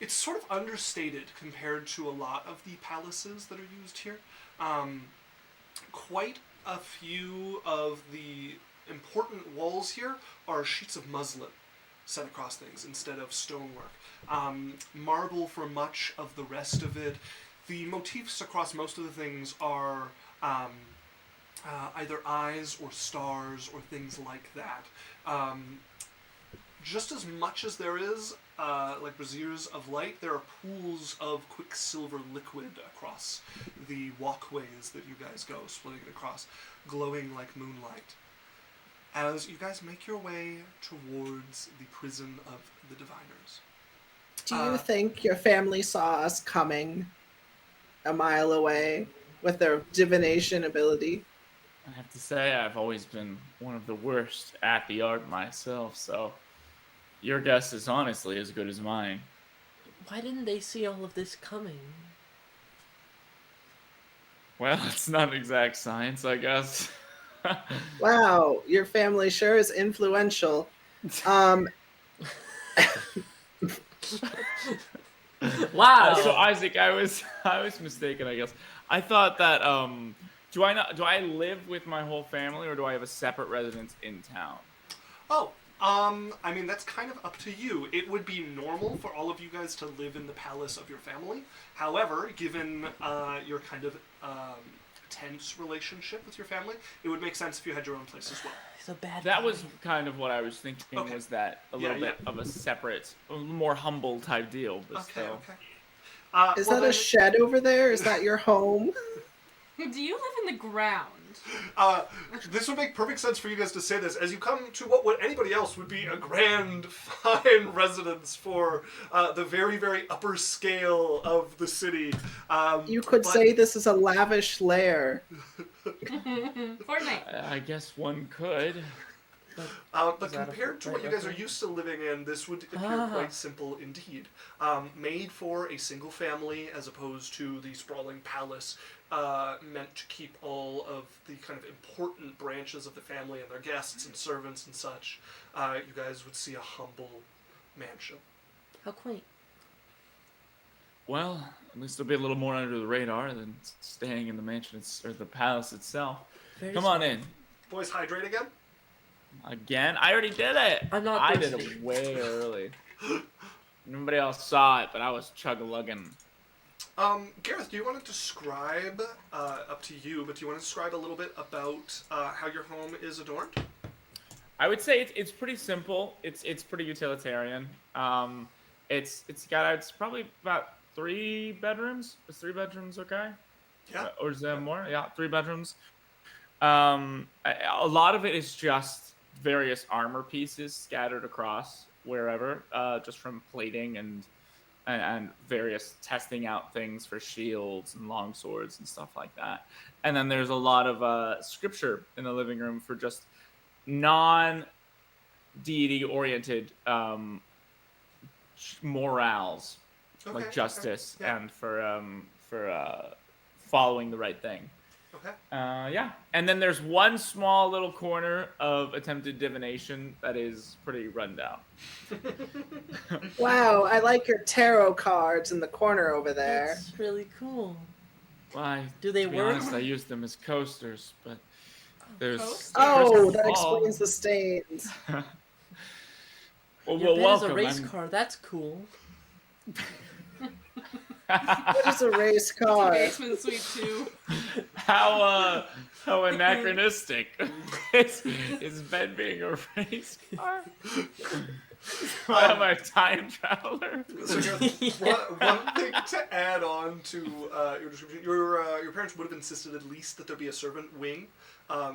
it's sort of understated compared to a lot of the palaces that are used here. Quite a few of the important walls here are sheets of muslin set across things instead of stonework. Marble for much of the rest of it. The motifs across most of the things are either eyes or stars or things like that. Just as much as there is like braziers of light, there are pools of quicksilver liquid across the walkways that you guys go, splitting it across, glowing like moonlight. As you guys make your way towards the prison of the diviners. Do you think your family saw us coming a mile away with their divination ability? I have to say, I've always been one of the worst at the art myself, so your guess is honestly as good as mine. Why didn't they see all of this coming? Well, it's not exact science, I guess. Wow, your family sure is influential. Wow. So Isaac, I was mistaken, I guess. I thought that do I live with my whole family, or do I have a separate residence in town? Oh, I mean, that's kind of up to you. It would be normal for all of you guys to live in the palace of your family. However, given your kind of tense relationship with your family, it would make sense if you had your own place as well. He's a bad That guy. was kind of what I was thinking, was that a little bit of a separate, a more humble type deal. But still. Is that a shed over there? Is that your home? Do you live in the ground? This would make perfect sense for you guys to say this as you come to what anybody else would be a grand, fine residence for the very, very upper scale of the city. You could say this is a lavish lair. Fortnite. I guess one could. But compared to what you guys are used to living in, this would appear quite simple indeed. Made for a single family as opposed to the sprawling palace, meant to keep all of the kind of important branches of the family and their guests and servants and such. You guys would see a humble mansion. How quaint. Well, at least it'll be a little more under the radar than staying in the mansion or the palace itself. Come on in. Boys, hydrate again? Again? I already did it. I'm not I thirsty. did it way early. Nobody else saw it, but I was chug-a-lugging. Gareth, do you want to describe, up to you, but do you want to describe a little bit about how your home is adorned? I would say it's pretty simple. It's pretty utilitarian. It's probably about 3 bedrooms. Is 3 bedrooms okay? Yeah. Or is there more? Yeah, 3 bedrooms. A lot of it is just various armor pieces scattered across wherever, just from plating and various testing out things for shields and long swords and stuff like that. And then there's a lot of scripture in the living room for just non-deity oriented morals, like justice and for following the right thing. Okay. Yeah. And then there's one small little corner of attempted divination that is pretty rundown. Wow, I like your tarot cards in the corner over there. That's really cool. Why? Do they to be work? honest, I use them as coasters, but there's... Coasters? Oh, that explains the stains. Well, Your bed welcome. is a race car. That's cool. What is a race car? Basement Suite 2. How anachronistic is Ben being a race car? Am I a time traveler? So one thing to add on to your description, your parents would have insisted at least that there be a servant wing.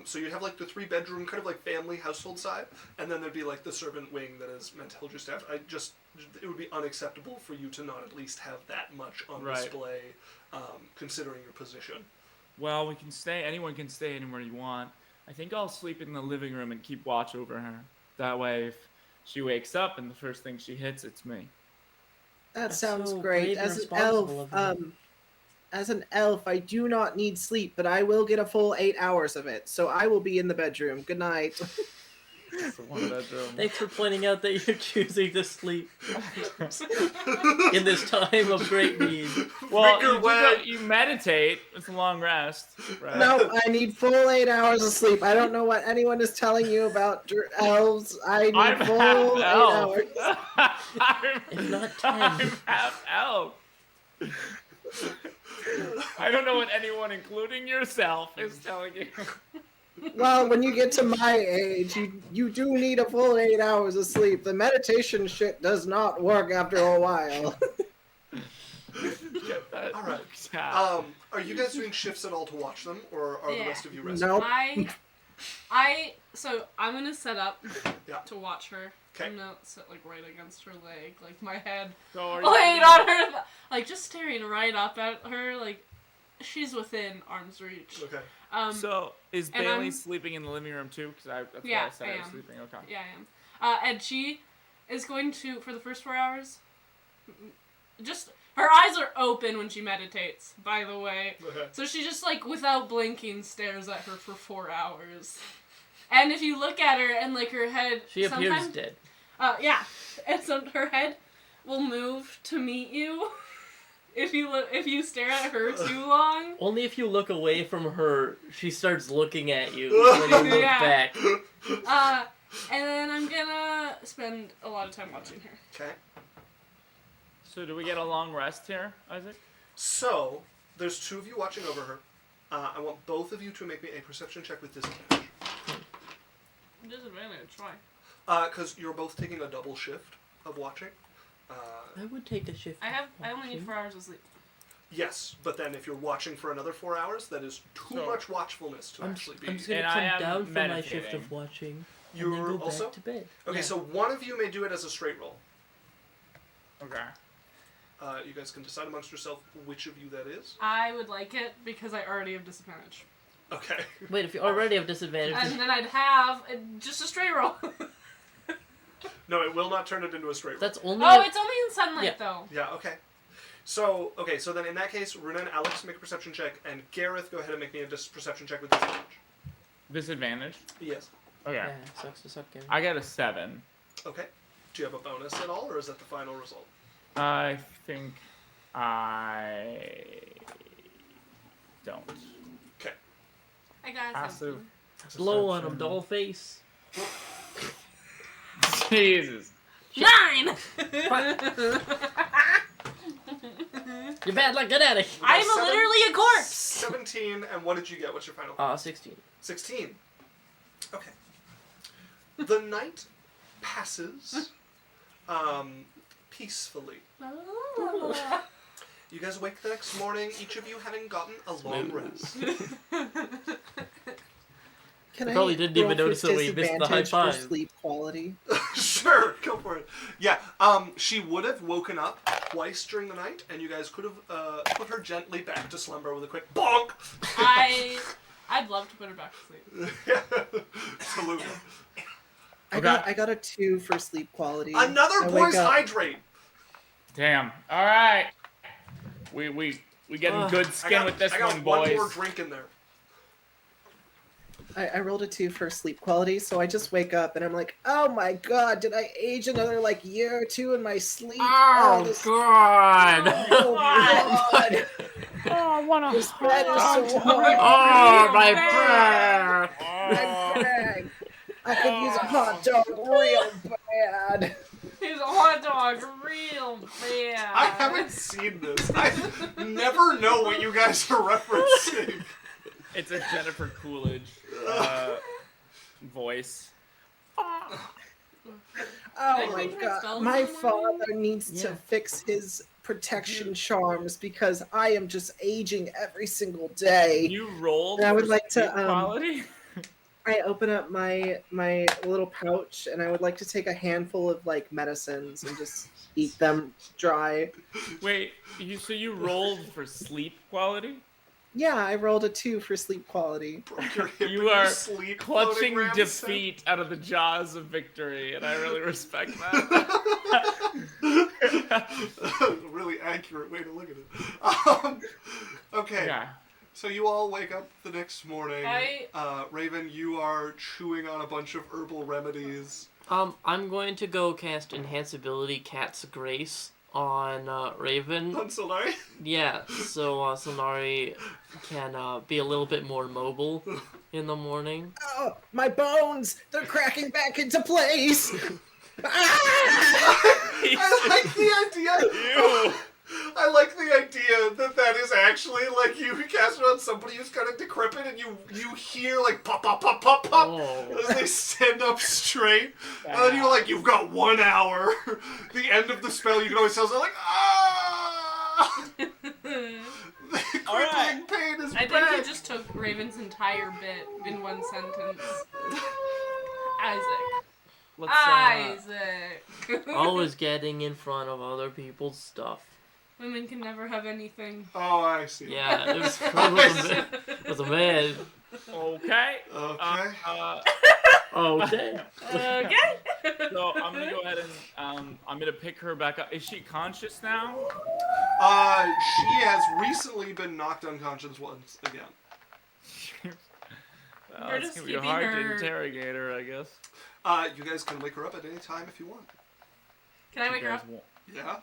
So you'd have like the 3-bedroom kind of like family household side, and then there'd be like the servant wing that is meant to hold your staff. It would be unacceptable for you to not at least have that much on display, considering your position. Well, we can stay. Anyone can stay anywhere you want. I think I'll sleep in the living room and keep watch over her. That way, if she wakes up and the first thing she hits, it's me. That sounds so great. brave and As an responsible elf, of you. as an elf, I do not need sleep, but I will get a full 8 hours of it. So I will be in the bedroom. Good night. It's the 1-bedroom. Thanks for pointing out that you're choosing to sleep in this time of great need. Well, you meditate. It's a long rest, right? No, I need full 8 hours of sleep. I don't know what anyone is telling you about elves. I need full 8 hours. If not 10. I'm half elf. I don't know what anyone, including yourself, is telling you. Well, when you get to my age, you do need a full 8 hours of sleep. The meditation shit does not work after a while. All right. Are you guys doing shifts at all to watch them, or are the rest of you resting? Nope. So I'm gonna set up Yeah. to watch her. Okay. I'm gonna sit like right against her leg, like my head So laid on her, like just staring right up at her, like she's within arm's reach. Okay. So is and Bailey I'm- sleeping in the living room too? Because that's Yeah, why I said I I was am. sleeping. Okay. Yeah, I am. And she is going to, for the first 4 hours, just, her eyes are open when she meditates, by the way. Okay. So she just, like, without blinking, stares at her for 4 hours. And if you look at her and, like, her head... She appears dead. Yeah. And so her head will move to meet you if you stare at her too long. Only if you look away from her, she starts looking at you when you look back. And then I'm gonna spend a lot of time watching her. Okay. So do we get a long rest here, Isaac? So there's 2 of you watching over her. I want both of you to make me a perception check with disadvantage. Disadvantage, why? Because you're both taking a double shift of watching. I would take a shift. I only need 4 hours of sleep. Yes, but then if you're watching for another 4 hours, that is too much watchfulness to actually be. I'm just gonna And I come am down from my meditating. shift of watching and You're then go also? back to bed. Okay, Yeah. so one of you may do it as a straight roll. Okay. You guys can decide amongst yourself which of you that is. I would like it because I already have disadvantage. Okay. Wait, if you already have disadvantage, And then I'd have just a straight roll. No, it will not turn it into a straight roll. that's only. Oh, it's only in sunlight Yeah. though. Yeah, okay. So then in that case, Runa and Alex make a perception check, and Gareth, go ahead and make me a perception check with disadvantage. Disadvantage? Yes. Okay. Yeah, sucks to suck, Gary. I got a 7. Okay. Do you have a bonus at all, or is that the final result? I think I don't. Okay. I got Passive. Blow on perception. him, doll face. Jesus. 9! You're bad luck, get out of here. I'm Seven- literally a corpse! 17, and what did you get? What's your final? 16. 16. Okay. The night passes peacefully. You guys wake the next morning, each of you having gotten a long rest. Can I probably didn't even roll for notice it when you missed the high disadvantage five. for sleep quality? Sure, go for it. Yeah, she would have woken up twice during the night, and you guys could have put her gently back to slumber with a quick bonk. I'd love to put her back to sleep. Yeah, absolutely. I got a 2 for sleep quality. Another boys hydrate. Damn. All right. We getting good skin with this I got one, boys. one more drink in there. I rolled a 2 for sleep quality, so I just wake up and I'm like, oh my god, did I age another year or 2 in my sleep? Oh, God! Oh god! Oh, I want This bed is so hard. Oh, my back! My back. I could use a hot dog real bad. He's a hot dog real bad. I haven't seen this. I never know what you guys are referencing. It's a Jennifer Coolidge voice. Oh my god. My father needs to fix his protection charms because I am just aging every single day. You rolled. And I would like to quality. I open up my little pouch and I would like to take a handful of medicines and just eat them dry. Wait, so you rolled for sleep quality? Yeah, I rolled a 2 for sleep quality. You are clutching defeat out of the jaws of victory, and I really respect that. Really accurate way to look at it. Okay. Yeah. So you all wake up the next morning. Raven, you are chewing on a bunch of herbal remedies. I'm going to go cast Enhance Ability Cat's Grace on Raven. On Solari? Yeah, so Solari can be a little bit more mobile in the morning. Oh, my bones! They're cracking back into place! I like the idea. I like the idea that is actually you cast it on somebody who's kind of decrepit, and you hear pop pop pop pop pop as they stand up straight, and then you've got 1 hour. The end of the spell, you can always tell something ah. The crippling pain is I back. think you just took Raven's entire bit in one sentence. Isaac. Isaac. Always getting in front of other people's stuff. Women can never have anything. Oh, I see. Yeah, it was a man. Okay. Okay. Okay. Okay. So I'm gonna go ahead and I'm gonna pick her back up. Is she conscious now? She has recently been knocked unconscious once again. We're It's just gonna be keeping hard her- to interrogate her, I guess. You guys can wake her up at any time if you want. Can I wake her up? Yeah.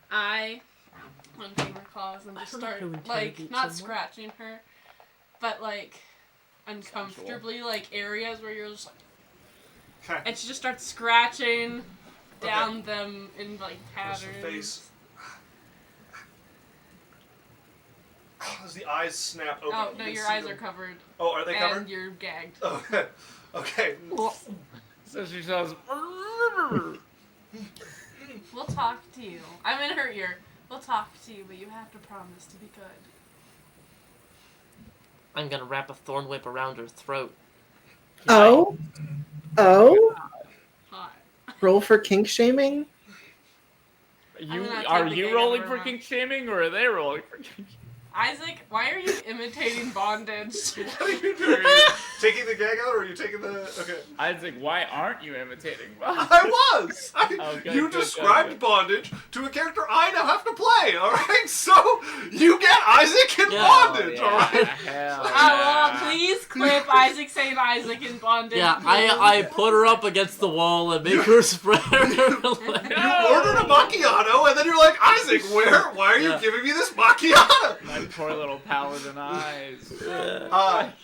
I unclean her claws and just start not scratching her, but uncomfortably areas where you're just Okay. and she just starts scratching down them in patterns. Her face. As the eyes snap open. Oh no, your eyes are covered. Oh, are they covered? And you're gagged. Okay. Okay. So she says, We'll talk to you. I'm in her ear. We'll talk to you, but you have to promise to be good. I'm gonna wrap a thorn whip around her throat. Oh? Hot. Roll for kink shaming? Are you rolling for kink shaming, or are they rolling for kink shaming? Isaac, why are you imitating bondage? What are you doing? Are you taking the gag out, or are you taking the... Okay. Isaac, why aren't you imitating bondage? I was! You good, described good. bondage to a character I now have to play, alright? So, you get Isaac in bondage, alright? Hell Well, please clip Isaac saying Isaac in bondage. Yeah, I put her up against the wall and make her spread her legs. You ordered a macchiato, and then you're like, Isaac, why are you giving me this macchiato? My poor little paladin eyes.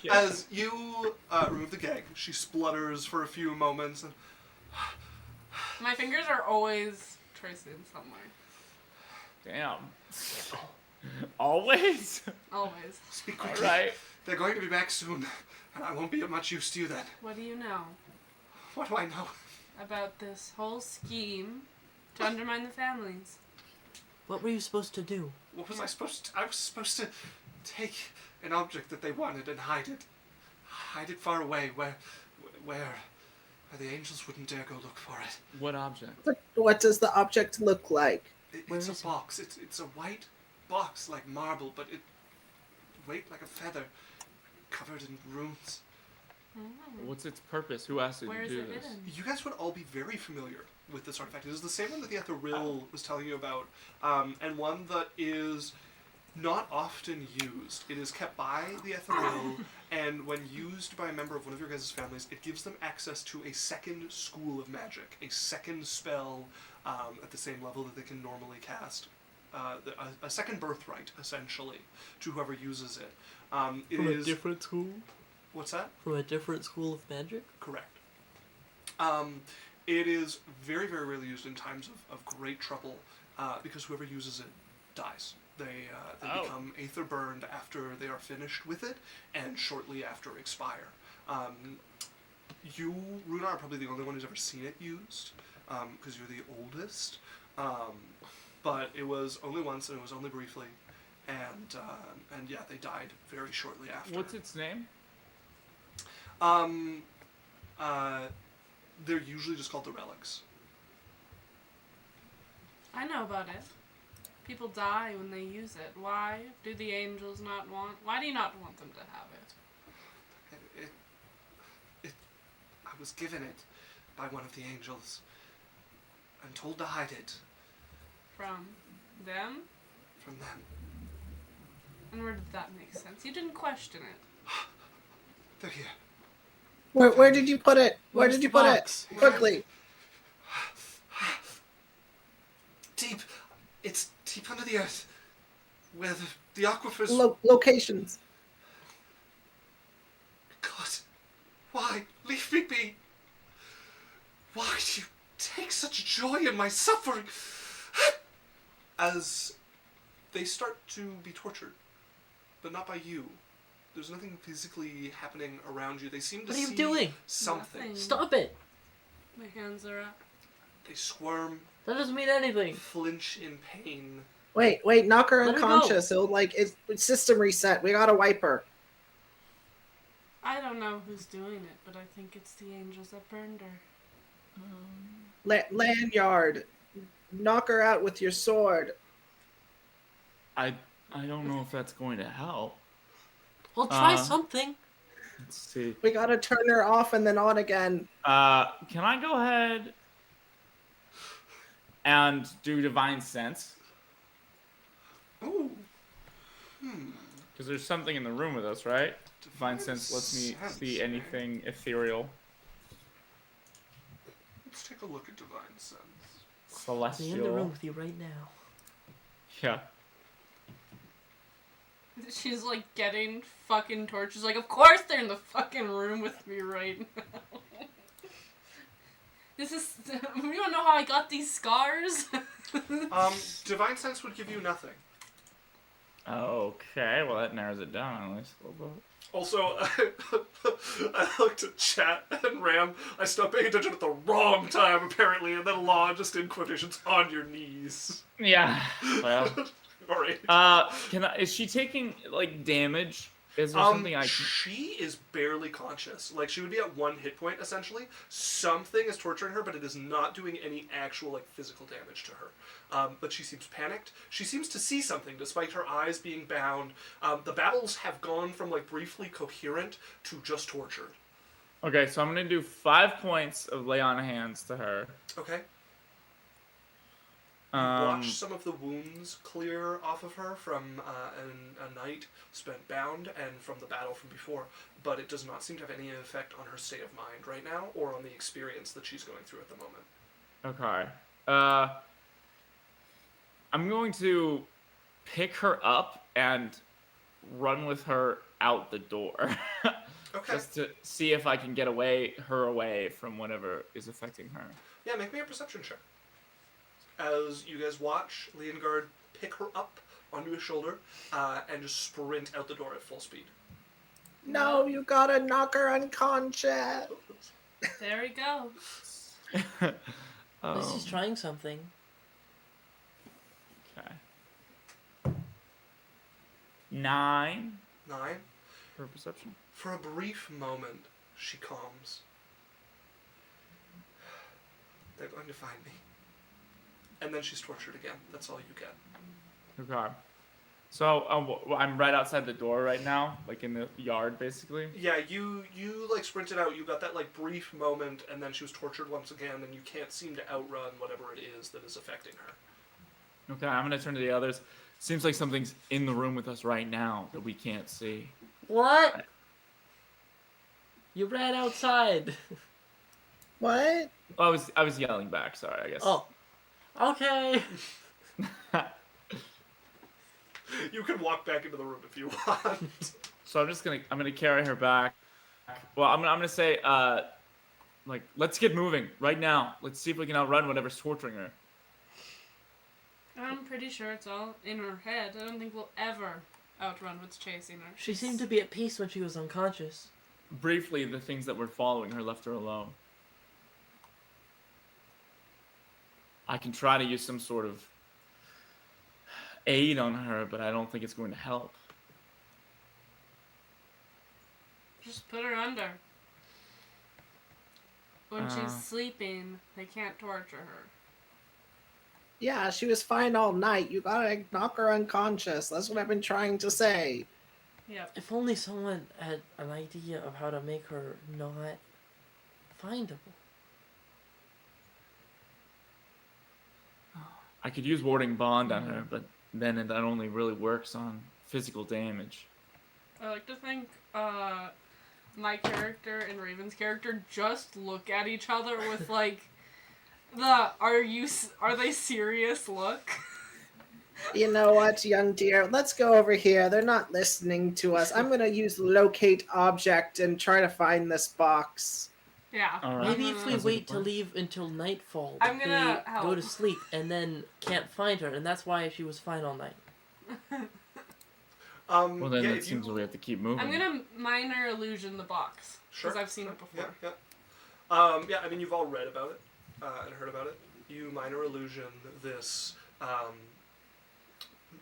As you remove the gag, she splutters for a few moments. And My fingers are always tracing somewhere. Damn. Always? Always. speak quickly. Alright. They're going to be back soon, and I won't be of much use to you then. What do you know What do I know? about this whole scheme to undermine the families? What were you supposed to do? What was I supposed to... I was supposed to take an object that they wanted and hide it. hide it far away, where the angels wouldn't dare go look for it. What object? What does the object look like? It's a box. It's a white box like marble, but it weight like a feather, covered in runes. What's its purpose? Who asked you to do this? Hidden? You guys would all be very familiar with this artifact. It is the same one that the Ethereal was telling you about, and one that is not often used. It is kept by the Ethereal, and when used by a member of one of your guys' families, it gives them access to a second school of magic, a second spell at the same level that they can normally cast. A second birthright, essentially, to whoever uses it. From a different school? What's that? From a different school of magic? Correct. It is very, very rarely used in times of great trouble, because whoever uses it dies. They become aether burned after they are finished with it, and shortly after expire. You, Runar, are probably the only one who's ever seen it used, because you're the oldest. But it was only once, and it was only briefly, and yeah, they died very shortly after. What's its name? They're usually just called the relics. I know about it. People die when they use it. Why do the angels not want... Why do you not want them to have it? I was given it by one of the angels and told to hide it. From them? From them. And where did that make sense? You didn't question it. They're here. Where did you put it? Where Where's did you the put box? it? Quickly. Deep. It's deep under the earth. Where the aquifers... Locations. God. Why? Leave me be. Why do you take such joy in my suffering? As they start to be tortured. But not by you. There's nothing physically happening around you. They seem to see What are you doing? something. Nothing. Stop it! My hands are up. They squirm, That doesn't mean anything. flinch in pain. Wait, knock her Let her unconscious. It'll it's system reset. We gotta wipe her. I don't know who's doing it, but I think it's the angels that burned her. Lanyard, knock her out with your sword. I don't know if that's going to help. Well, try something. Let's see. We gotta turn her off and then on again. Can I go ahead and do Divine Sense? Ooh. Because there's something in the room with us, right? Divine Sense lets me see anything ethereal. Let's take a look at Divine Sense. Celestial. I'm in the room with you right now. Yeah. She's like getting fucking tortured. She's like, of course they're in the fucking room with me right now. This is... You don't know how I got these scars? Divine Sense would give you nothing. Okay, well that narrows it down at least a little bit. Also, I looked at chat and Ram. I stopped paying attention at the wrong time, apparently, and then Law just in quotations on your knees. Yeah. Well. Alright. Is she taking like damage? Is there something I can... She is barely conscious. Like, she would be at 1 hit point, essentially. Something is torturing her, but it is not doing any actual, like, physical damage to her. But she seems panicked. She seems to see something, despite her eyes being bound. The battles have gone from, like, briefly coherent to just tortured. Okay, so I'm gonna do 5 points of lay on hands to her. Okay. Watch some of the wounds clear off of her from a night spent bound and from the battle from before, but it does not seem to have any effect on her state of mind right now or on the experience that she's going through at the moment. Okay. I'm going to pick her up and run with her out the door. Okay. Just to see if I can get her away from whatever is affecting her. Yeah, make me a perception check. As you guys watch Leongard pick her up onto his shoulder and just sprint out the door at full speed. No, you gotta knock her unconscious. There we go. At least she's trying something. Okay. 9. 9. For perception. For a brief moment, she calms. They're going to find me. And then she's tortured again. That's all you get. Okay. So I'm right outside the door right now, like in the yard, basically. Yeah, you like sprinted out. You got that like brief moment, and then she was tortured once again, and you can't seem to outrun whatever it is that is affecting her. Okay, I'm gonna turn to the others. Seems like something's in the room with us right now that we can't see. What? You ran outside. What? Oh, I was yelling back. Sorry, I guess. Oh. Okay. You can walk back into the room if you want. So I'm gonna carry her back. Well, I'm gonna say, like, let's get moving right now. Let's see if we can outrun whatever's torturing her. I'm pretty sure it's all in her head. I don't think we'll ever outrun what's chasing her. She seemed to be at peace when she was unconscious. Briefly, the things that were following her left her alone. I can try to use some sort of aid on her, but I don't think it's going to help. Just put her under. When she's sleeping, they can't torture her. Yeah, she was fine all night. You gotta knock her unconscious. That's what I've been trying to say. Yep. If only someone had an idea of how to make her not findable. I could use warding bond on her, but then that only really works on physical damage. I like to think my character and Raven's character just look at each other with like the are they serious look. You know what, young dear? Let's go over here. They're not listening to us. I'm gonna use locate object and try to find this box. Yeah. All right. Maybe if we wait to leave until nightfall, I'm gonna they help. go to sleep and then can't find her, and that's why she was fine all night. Well, then it seems we have to keep moving. I'm gonna minor illusion the box because I've seen it before. Yeah. I mean, you've all read about it and heard about it. You minor illusion this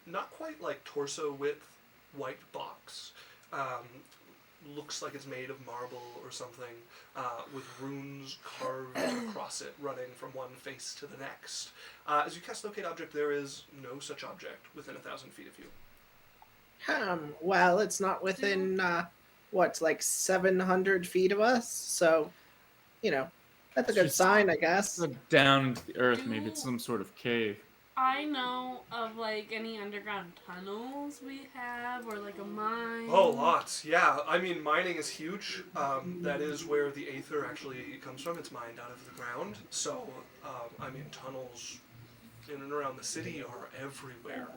not quite like torso width white box. Looks like it's made of marble or something, with runes carved across it, running from one face to the next. As you cast locate object, there is no such object within 1,000 feet of you. Well, it's not within, like 700 feet of us, so, that's a good sign, I guess. Down into the earth, maybe it's some sort of cave. I know of like any underground tunnels we have or like a mine. Oh, lots. Yeah. I mean, mining is huge. That is where the aether actually comes from. It's mined out of the ground. So, I mean, tunnels in and around the city are everywhere.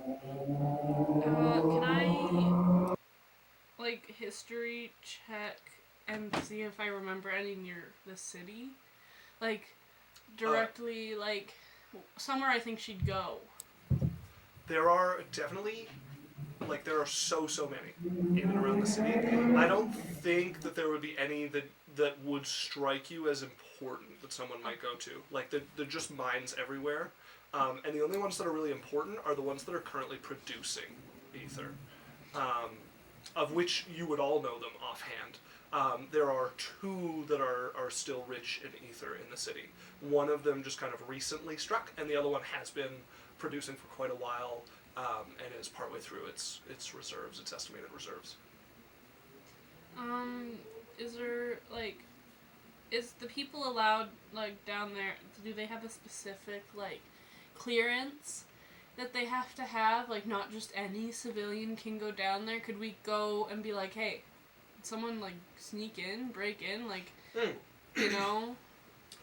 Can I like history check and see if I remember any near the city? Like directly like somewhere I think she'd go. There are definitely, there are so many in and around the city. I don't think that there would be any that would strike you as important that someone might go to. Like, they're just mines everywhere. And the only ones that are really important are the ones that are currently producing ether, of which you would all know them offhand. There are two that are still rich in ether in the city. One of them just kind of recently struck, and the other one has been producing for quite a while, and is partway through its reserves, its estimated reserves. Is there is the people allowed down there? Do they have a specific clearance that they have to have? Not just any civilian can go down there. Could we go and be like, hey, someone sneak in, break in, you know?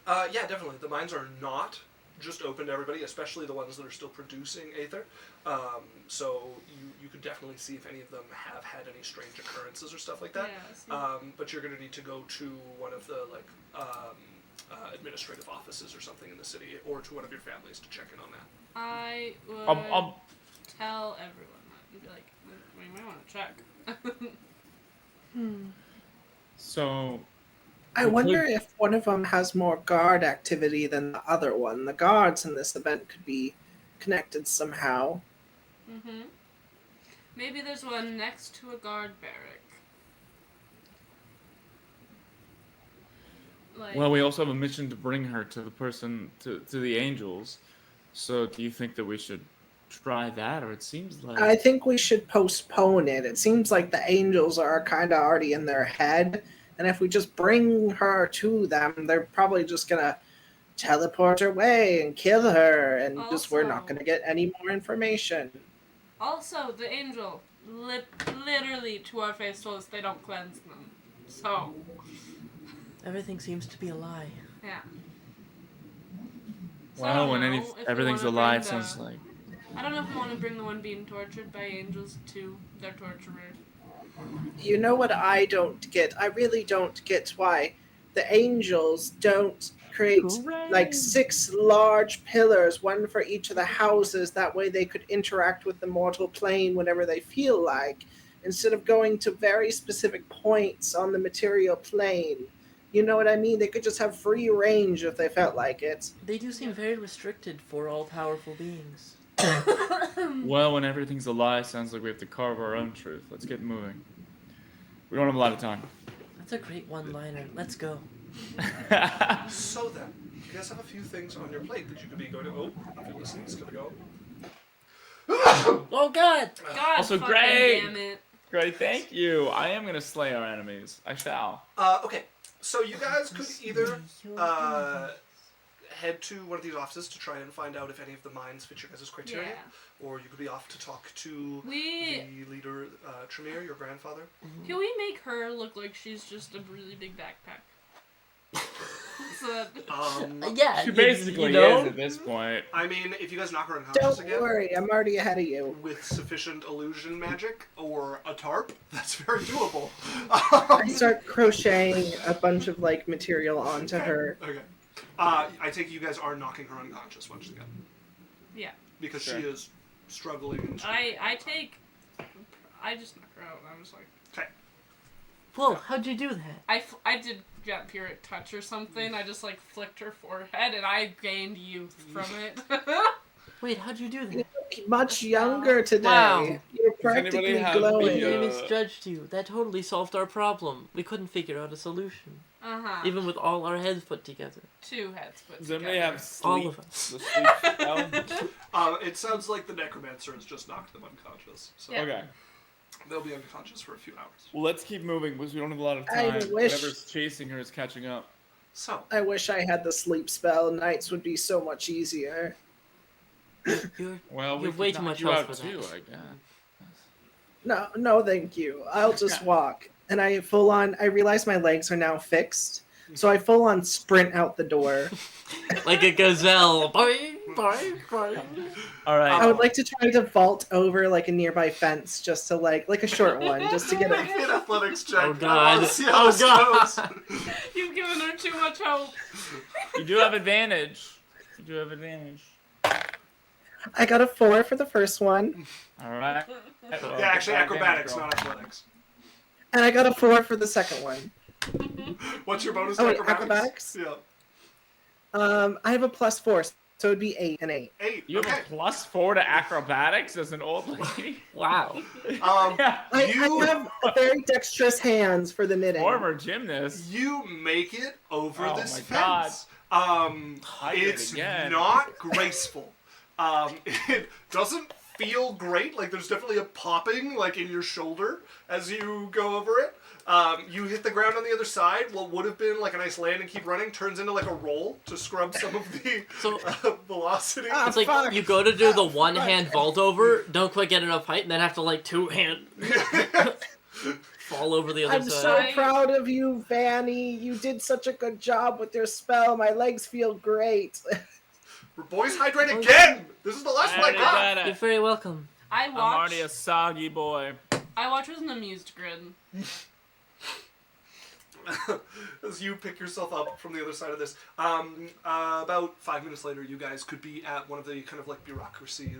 Yeah, definitely. The mines are not just open to everybody, especially the ones that are still producing aether. So you could definitely see if any of them have had any strange occurrences or stuff like that. Yeah, but you're going to need to go to one of the administrative offices or something in the city, or to one of your families to check in on that. I would tell everyone that and be like, we might want to check. So I wonder if one of them has more guard activity than the other one. The guards in this event could be connected somehow. Mm-hmm. Maybe there's one next to a guard barrack. Like, Well, we also have a mission to bring her to the angels. So do you think that we should try that, or it seems like... I think we should postpone it. It seems like the angels are kind of already in their head, and if we just bring her to them, they're probably just gonna teleport her away and kill her, and just we're not gonna get any more information. Also, the angel literally to our face told us they don't cleanse them. So Everything seems to be a lie. yeah. So Well, when everything's a lie, it sounds like... I don't know if we want to bring the one being tortured by angels to their torturer. You know what I don't get? I really don't get why the angels don't create like 6 large pillars, one for each of the houses. That way they could interact with the mortal plane whenever they feel like, instead of going to very specific points on the material plane. You know what I mean? They could just have free range if they felt like it. They do seem very restricted for all-powerful beings. Well, when everything's a lie, it sounds like we have to carve our own truth. Let's get moving. We don't have a lot of time. That's a great one-liner. Let's go. So then, you guys have a few things on your plate that you could be going to... Oh, if you're listening, it's going to go. Oh, God! God Also, fucking great! damn it. Great, thank you. I am going to slay our enemies. I shall. Okay, so you guys could either head to one of these offices to try and find out if any of the mines fit your guys' criteria, or you could be off to talk to the leader, Tremere, your grandfather. Can we make her look like she's just a really big backpack? So yeah, She basically is at this point. I mean, if you guys knock her unconscious Don't again... worry, I'm already ahead of you. With sufficient illusion magic or a tarp, that's very doable. I start crocheting a bunch of like material onto her. Okay. I take it you guys are knocking her unconscious once again. yeah. Because she is struggling. And I just knock her out and I'm just like... Okay. Whoa, how'd you do that? I did vampiric touch or something. I just like flicked her forehead and I gained youth from it. Wait, how'd you do You that? look much younger today. Wow. You're practically have glowing. Maybe I misjudged you. That totally solved our problem. We couldn't figure out a solution. Even with all our heads put together. 2 heads put Does together. anybody have sleep? All of us. The sleep spell? it sounds like the necromancer has just knocked them unconscious. So Yeah. Okay. they'll be unconscious for a few hours. Well, let's keep moving because we don't have a lot of I time. wish- Whatever's chasing her is catching up. So, I wish I had the sleep spell. Nights would be so much easier. Well, we You're way could too knock much you health out for that. too, I guess. No, thank you. I'll just walk. And I realize my legs are now fixed. So I full on sprint out the door. Like a gazelle. Boing, boing, boing. All right. I would like to try to vault over like a nearby fence just to like a short one, just to get make it. an athletics check. Oh, God. Let's see how this goes. You've given her too much hope. You do have advantage. I got a 4 for the first one. All right. Yeah, actually, acrobatics, not athletics. And I got a 4 for the second one. What's your bonus? Oh, wait, acrobatics? Yeah. I have a +4, so it'd be 8 and 8. 8. You have a +4 to acrobatics as an old lady? Wow. I have very dexterous hands for the knitting. Former gymnast. You make it over Oh this my God. fence. I did it It's again. not graceful. It doesn't feel great. Like there's definitely a popping like in your shoulder as you go over it. You hit the ground on the other side. What would have been like a nice land and keep running turns into like a roll to scrub some of the velocity. It's like you go to do the one-hand vault over, don't quite get enough height, and then have to like 2-hand fall over the other I'm side. so proud of you, Vanny. You did such a good job with your spell. My legs feel great. Boys hydrate again! This is the last one I got! You're very welcome. I'm already a soggy boy. I watch with an amused grin. As you pick yourself up from the other side of this, about 5 minutes later, you guys could be at one of the kind of like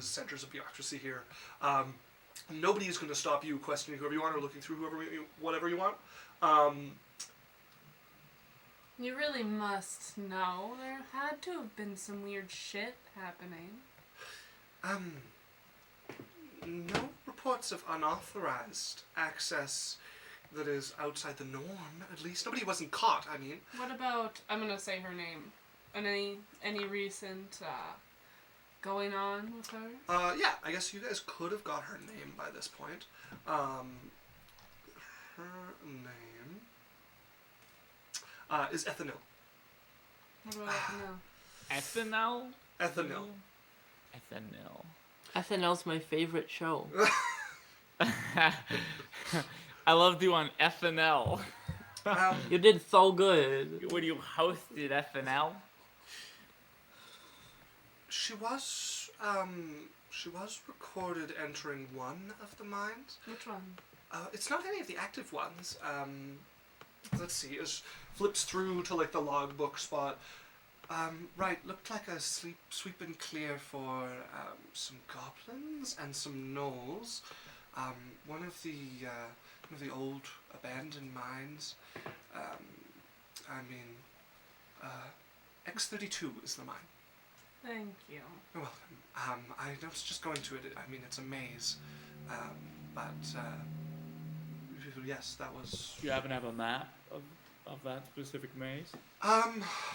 centers of bureaucracy here. Nobody is going to stop you questioning whoever you want or looking through whatever you want. You really must know. There had to have been some weird shit happening. No reports of unauthorized access that is outside the norm. At least nobody wasn't caught. I mean. What about? I'm gonna say her name. And any recent going on with her? Yeah. I guess you guys could have got her name by this point. Her name is Ethanil. What about Ethanol? Ethanil. Ethanol. SNL's my favorite show. I loved you on FNL. You did so good. When you hosted FNL. She was recorded entering one of the mines. Which one? It's not any of the active ones. Let's see. It flips through to like the logbook spot. Right, looked like a sweep and clear for some goblins and some gnolls. One of the old abandoned mines. X32 is the mine. Thank you. You're welcome. I was just going to it. I mean, it's a maze. Yes, that was. Do you happen to have a map of that specific maze?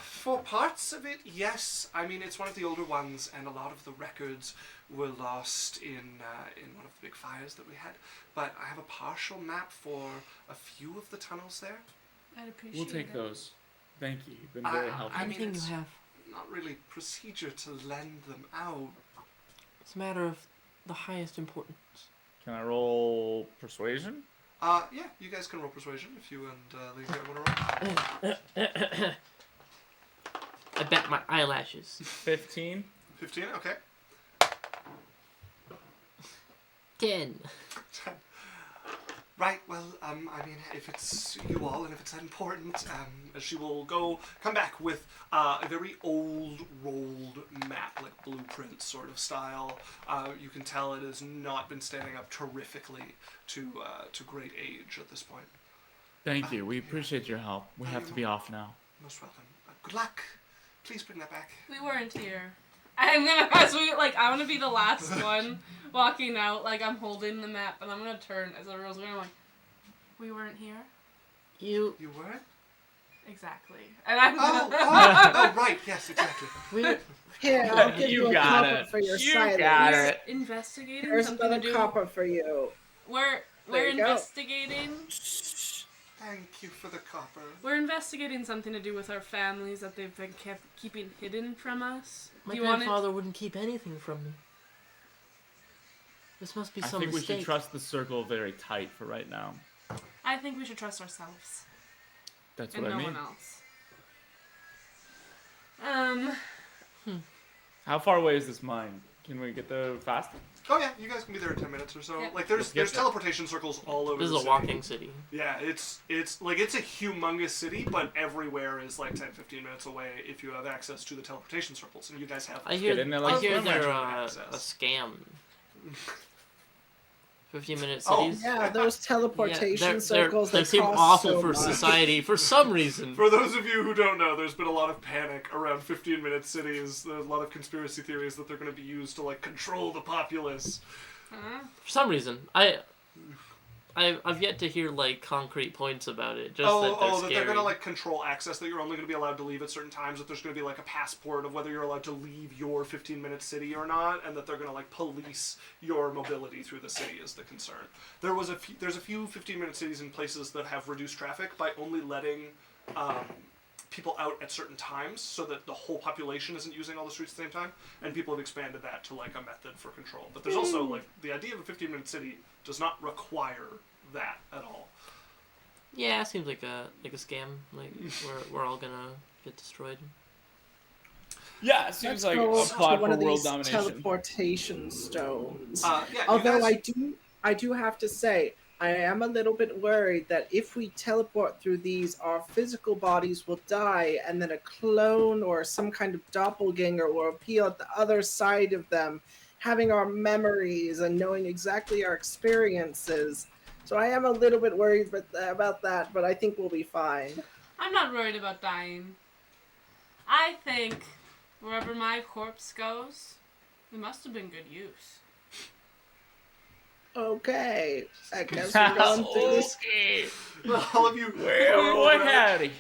For parts of it, yes. I mean, it's one of the older ones, and a lot of the records were lost in one of the big fires that we had. But I have a partial map for a few of the tunnels there. I'd appreciate We'll take it. those. Thank you. You've been very helpful. Anything you have. Not really procedure to lend them out. It's a matter of the highest importance. Can I roll persuasion? Yeah, you guys can roll persuasion if you and Lee want to roll. I bet my eyelashes. 15. 15, okay. 10. Right, well, I mean, if it's you all and if it's important, she will come back with a very old, rolled map, like blueprint sort of style. You can tell it has not been standing up terrifically to great age at this point. Thank you. We appreciate your help. We have to be off now. Most welcome. Good luck. Please bring that back. We weren't here. I want to be the last one walking out, like I'm holding the map, and I'm gonna turn as everyone's going, like, we weren't here? You weren't? Exactly. And I'm oh, right, yes, exactly. Here, I'll give You you a got copper it. for your You silence. got We're it. investigating There's something to another do. copper for you. We're There you go. investigating. Thank you for the copper. We're investigating something to do with our families that they've been keeping hidden from us. My Do you want grandfather wouldn't keep anything from me. This must be I some think mistake. we should trust the circle very tight for right now. I think we should trust ourselves That's and what no I mean. one else. How far away is this mine? Can we get there fast? Oh yeah, you guys can be there in 10 minutes or so. Yeah. Like Let's there's get there. teleportation circles all over This the is a city. walking city. Yeah, it's like it's a humongous city, but everywhere is like 10-15 minutes away if you have access to the teleportation circles, and you guys have. I hear get in there like I hear swim they're lanes. a scam. 15-minute Oh, cities. Yeah, those teleportation circles. They seem cost awful so for much. society for some reason. For those of you who don't know, there's been a lot of panic around 15-minute cities. There's a lot of conspiracy theories that they're going to be used to like control the populace. For some reason, I've yet to hear like concrete points about it. Just that they're that scary. they're going to like control access, that you're only going to be allowed to leave at certain times, that there's going to be like a passport of whether you're allowed to leave your 15-minute city or not, and that they're going to like police your mobility through the city is the concern. There's a few 15-minute cities in places that have reduced traffic by only letting people out at certain times so that the whole population isn't using all the streets at the same time, and people have expanded that to like a method for control. But there's also like the idea of a 15-minute city does not require that at all. Yeah, it seems like a scam. Like we're all gonna get destroyed. Yeah, it seems Let's like go a to plot one for of world these domination. teleportation stones. Yeah, you Although guys- I do have to say, I am a little bit worried that if we teleport through these, our physical bodies will die, and then a clone or some kind of doppelganger will appear at the other side of them, having our memories and knowing exactly our experiences. So I am a little bit worried about that, but I think we'll be fine. I'm not worried about dying. I think wherever my corpse goes, it must have been good use. Okay, I guess we're going through this. Okay. All of you. Well, howdy.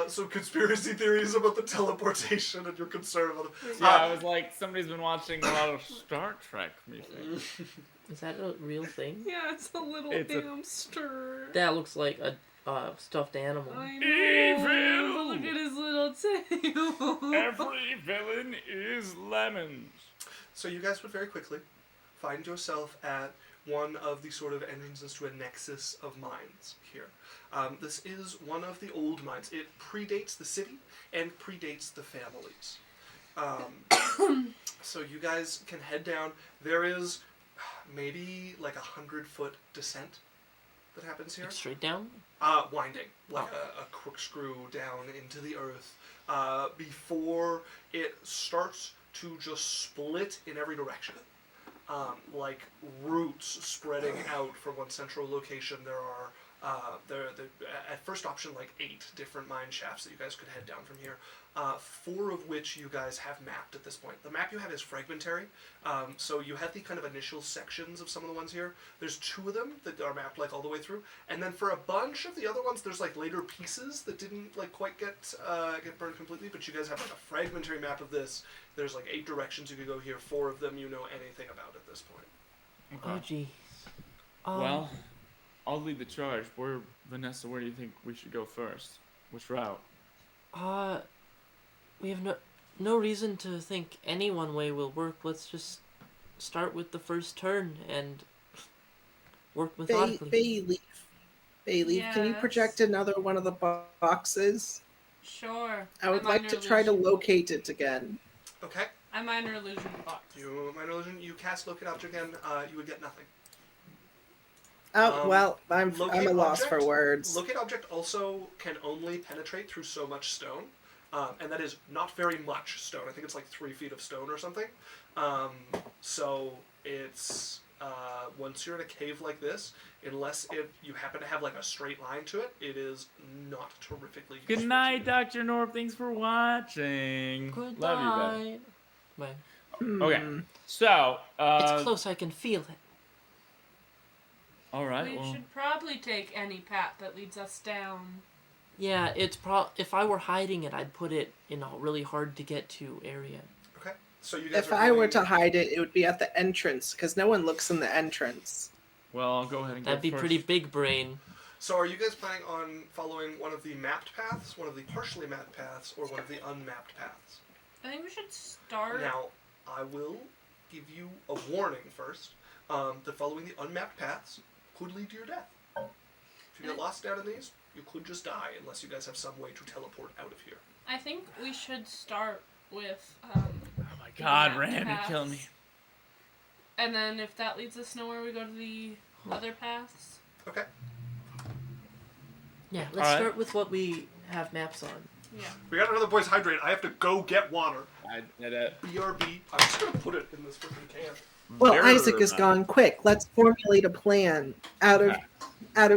Some conspiracy theories about the teleportation and your concern about it. Yeah, I was like, somebody's been watching a lot of Star Trek, methinks. Is that a real thing? Yeah, it's a little It's a- hamster. That looks like a stuffed animal. I know. Evil! Look at his little tail. Every villain is lemons. So you guys would very quickly find yourself at one of the sort of entrances to a nexus of mines here. This is one of the old mines. It predates the city and predates the families. So you guys can head down. There is maybe like 100-foot descent that happens here. Like straight down? Winding, like a corkscrew down into the earth before it starts to just split in every direction. Like roots spreading out from one central location. There are, at first option, like 8 different mine shafts that you guys could head down from here. 4 of which you guys have mapped at this point. The map you have is fragmentary, so you have the kind of initial sections of some of the ones here. There's 2 of them that are mapped like all the way through, and then for a bunch of the other ones, there's like later pieces that didn't like quite get burned completely. But you guys have like a fragmentary map of this. There's like 8 directions you could go here. 4 of them you know anything about at this point. Oh, geez. Well, I'll lead the charge. Vanessa, where do you think we should go first? Which route? We have no reason to think any one way will work. Let's just start with the first turn and work methodically. Bayleaf, can you project another one of the boxes? Sure. I would like to try to locate it again. Okay. I minor illusion the box. You minor illusion. You cast locate object again. You would get nothing. Oh, well, I'm a loss for words. Locate object also can only penetrate through so much stone. And that is not very much stone. I think it's like 3 feet of stone or something. So it's once you're in a cave like this, unless you happen to have like a straight line to it, it is not terrifically useful. Good night, Dr. Norb. Thanks for watching. Good Love night. you, Bye. Okay, so It's close. I can feel it. All right. We should probably take any path that leads us down. Yeah, it's if I were hiding it, I'd put it in a really hard to get to area. Okay. So you guys if I were to hide it, it would be at the entrance because no one looks in the entrance. Well, I'll go ahead and That'd be first. pretty big brain. So are you guys planning on following one of the mapped paths, one of the partially mapped paths, or one of the unmapped paths? I think we should start. Now, I will give you a warning first. That following the unmapped paths could lead to your death. If you get lost down in these, you could just die unless you guys have some way to teleport out of here. I think we should start with. Oh my God, mapped Randy, paths. kill me. And then if that leads us nowhere, we go to the other paths. Okay. Yeah, let's start with what we have maps on. Yeah. We got another boy's hydrate. I have to go get water. I did it. BRB. I'm just gonna put it in this freaking can. Well, Isaac is gone. Quick, let's formulate a plan out of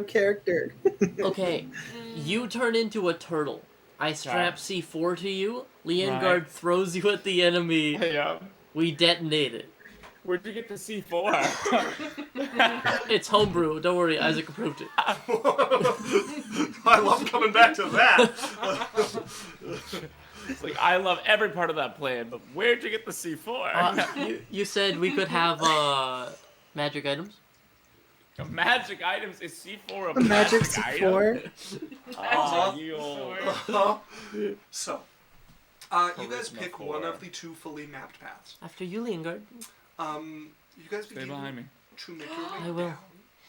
character. Okay, you turn into a turtle. I strap C4 to you. Leongard throws you at the enemy. Yeah. We detonate it. Where'd you get the C4? It's homebrew. Don't worry, Isaac approved it. I love coming back to that. It's like, I love every part of that plan, but where'd you get the C4? You said we could have magic items? Magic items? Is C4 A magic C4? So, you guys pick one of the 2 fully mapped paths. After you, Leongard. You guys Stay begin behind me. to make your way I will. down.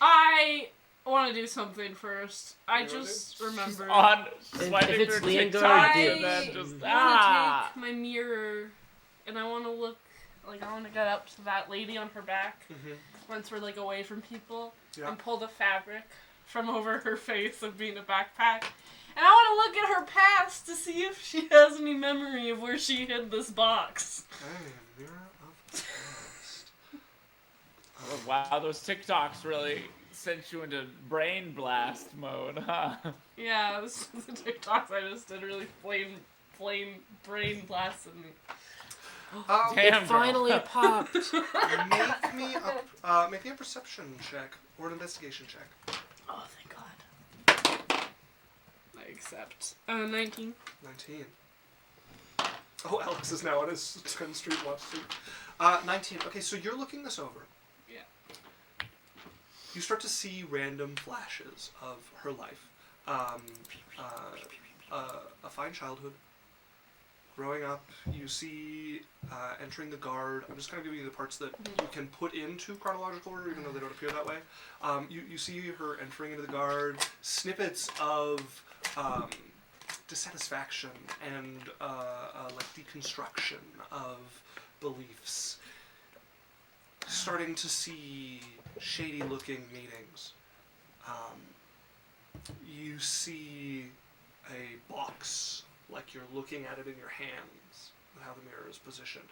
I want to do something first. I just remembered. On If swiping it's through Leongard, TikTok, do and then I just want to take my mirror, and I want to look, like I want to get up to that lady on her back, once we're like away from people, and pull the fabric from over her face of being a backpack. And I want to look at her past to see if she has any memory of where she hid this box. Hey, mirror of the past. Oh, wow, those TikToks really sent you into brain blast mode, huh? Yeah, the TikToks I just did really plain brain blasted me. Damn, It finally girl. popped. Make me a perception check or an investigation check. Oh, thank God. I accept. 19. 19. Oh, Alex is now on his 10 Street watch too. 19. Okay, so you're looking this over. Yeah. You start to see random flashes of her life. A fine childhood. Growing up, you see entering the guard. I'm just kind of giving you the parts that you can put into chronological order, even though they don't appear that way. You see her entering into the guard, snippets of dissatisfaction and like deconstruction of beliefs. Starting to see shady-looking meetings. You see a box, like you're looking at it in your hands, with how the mirror is positioned.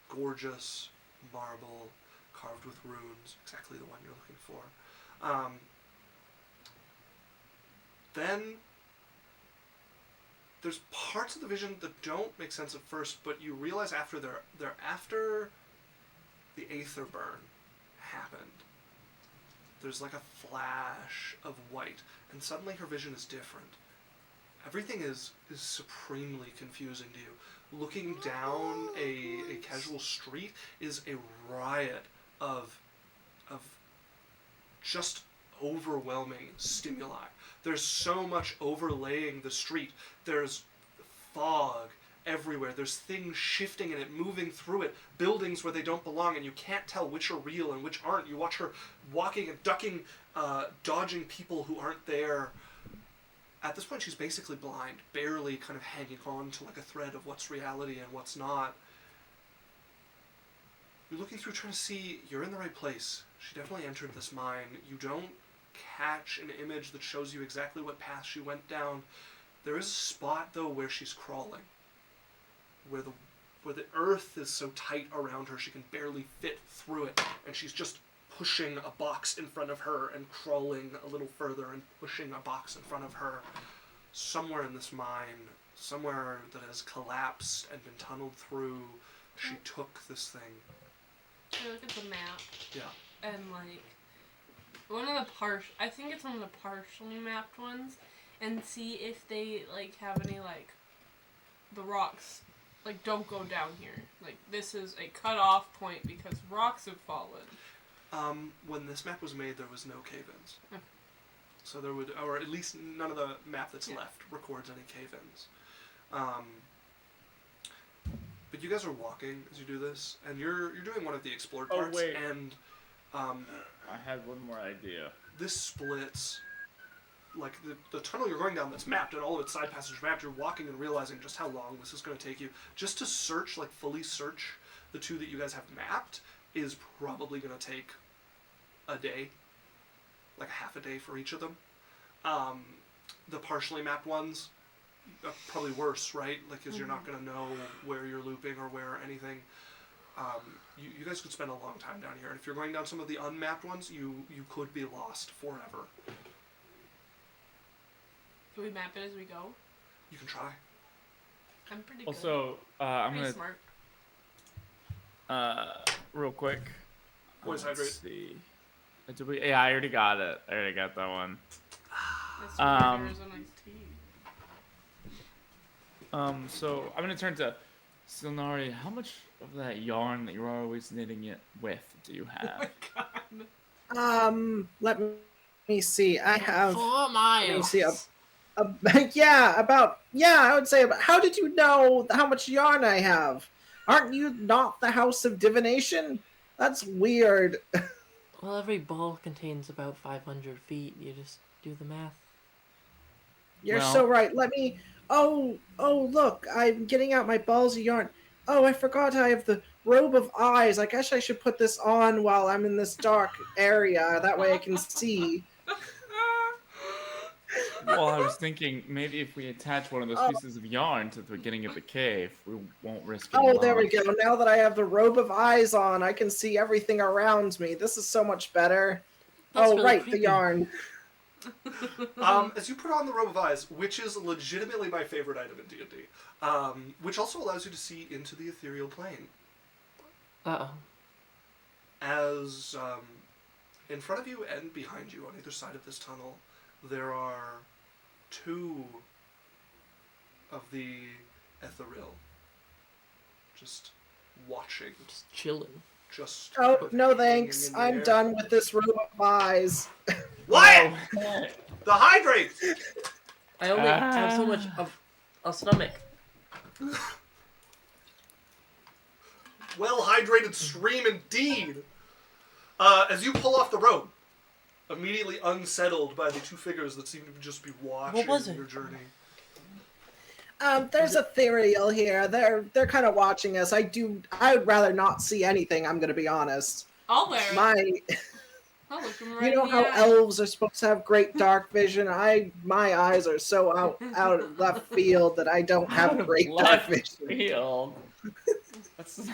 Gorgeous marble, carved with runes, exactly the one you're looking for. Then there's parts of the vision that don't make sense at first, but you realize after they're after the Aether burn happened. There's like a flash of white, and suddenly her vision is different. Everything is supremely confusing to you. Looking down a casual street is a riot of just overwhelming stimuli. There's so much overlaying the street. There's fog everywhere. There's things shifting in it, moving through it, buildings where they don't belong, and you can't tell which are real and which aren't. You watch her walking and ducking, dodging people who aren't there. At this point, she's basically blind, barely kind of hanging on to like a thread of what's reality and what's not. You're looking through trying to see, you're in the right place. She definitely entered this mine. You don't catch an image that shows you exactly what path she went down. There is a spot, though, where she's crawling. Where the earth is so tight around her she can barely fit through it. And she's just pushing a box in front of her and crawling a little further and pushing a box in front of her. Somewhere in this mine, somewhere that has collapsed and been tunneled through, she took this thing. I look at the map. Yeah. And like, I think it's one of the partially mapped ones, and see if they like have any like, the rocks, like don't go down here. Like this is a cut-off point because rocks have fallen. When this map was made, there was no cave-ins. Okay. So there would, or at least none of the map that's left records any cave-ins. But you guys are walking as you do this, and you're doing one of the explored parts. Wait. And I had one more idea. this splits, like the tunnel you're going down that's mapped and all of its side passages mapped. You're walking and realizing just how long this is going to take you. Just to search, like fully search the two that you guys have mapped is probably going to take a day, like half a day for each of them. The partially mapped ones, probably worse, right? Like, because you're not going to know where you're looping or where anything. You guys could spend a long time down here. And if you're going down some of the unmapped ones, you could be lost forever. Do we map it as we go? You can try. I'm pretty good. Also, I'm Pretty gonna smart. real quick. Boys Let's hydrate. see. Did we? Yeah, I already got it. I already got that one. That's Arizona tea. So I'm gonna turn to Silnari. How much of that yarn that you're always knitting it with do you have? Oh my god. Let me see. I have. 4 miles. Let me see. I would say about. How did you know how much yarn I have? Aren't you not the House of Divination? That's weird. Well, every ball contains about 500 feet. You just do the math. You're so right. Let me. Oh, look. I'm getting out my balls of yarn. Oh, I forgot I have the robe of eyes. I guess I should put this on while I'm in this dark area. That way I can see. Well, I was thinking maybe if we attach one of those pieces of yarn to the beginning of the cave, we won't risk it. Oh, there we go. Now that I have the robe of eyes on, I can see everything around me. This is so much better. That's really right, creepy. the yarn. As you put on the robe of eyes, which is legitimately my favorite item in D&D, which also allows you to see into the ethereal plane. Uh-oh. As in front of you and behind you on either side of this tunnel, there are 2 of the ethereal just watching. Just chilling. Just Oh, no hanging thanks. in the I'm air. done with this room of eyes. What? No. The hydrate! I only have so much of a stomach. Well hydrated stream indeed. As you pull off the rope, immediately unsettled by the 2 figures that seem to just be watching your journey. There's ethereal here. They're kind of watching us. I would rather not see anything. I'm gonna be honest. I'll wear it. I'll look him right You know in the how eye. elves are supposed to have great dark vision. My eyes are so out of left field that I don't have great dark vision. Field. That's...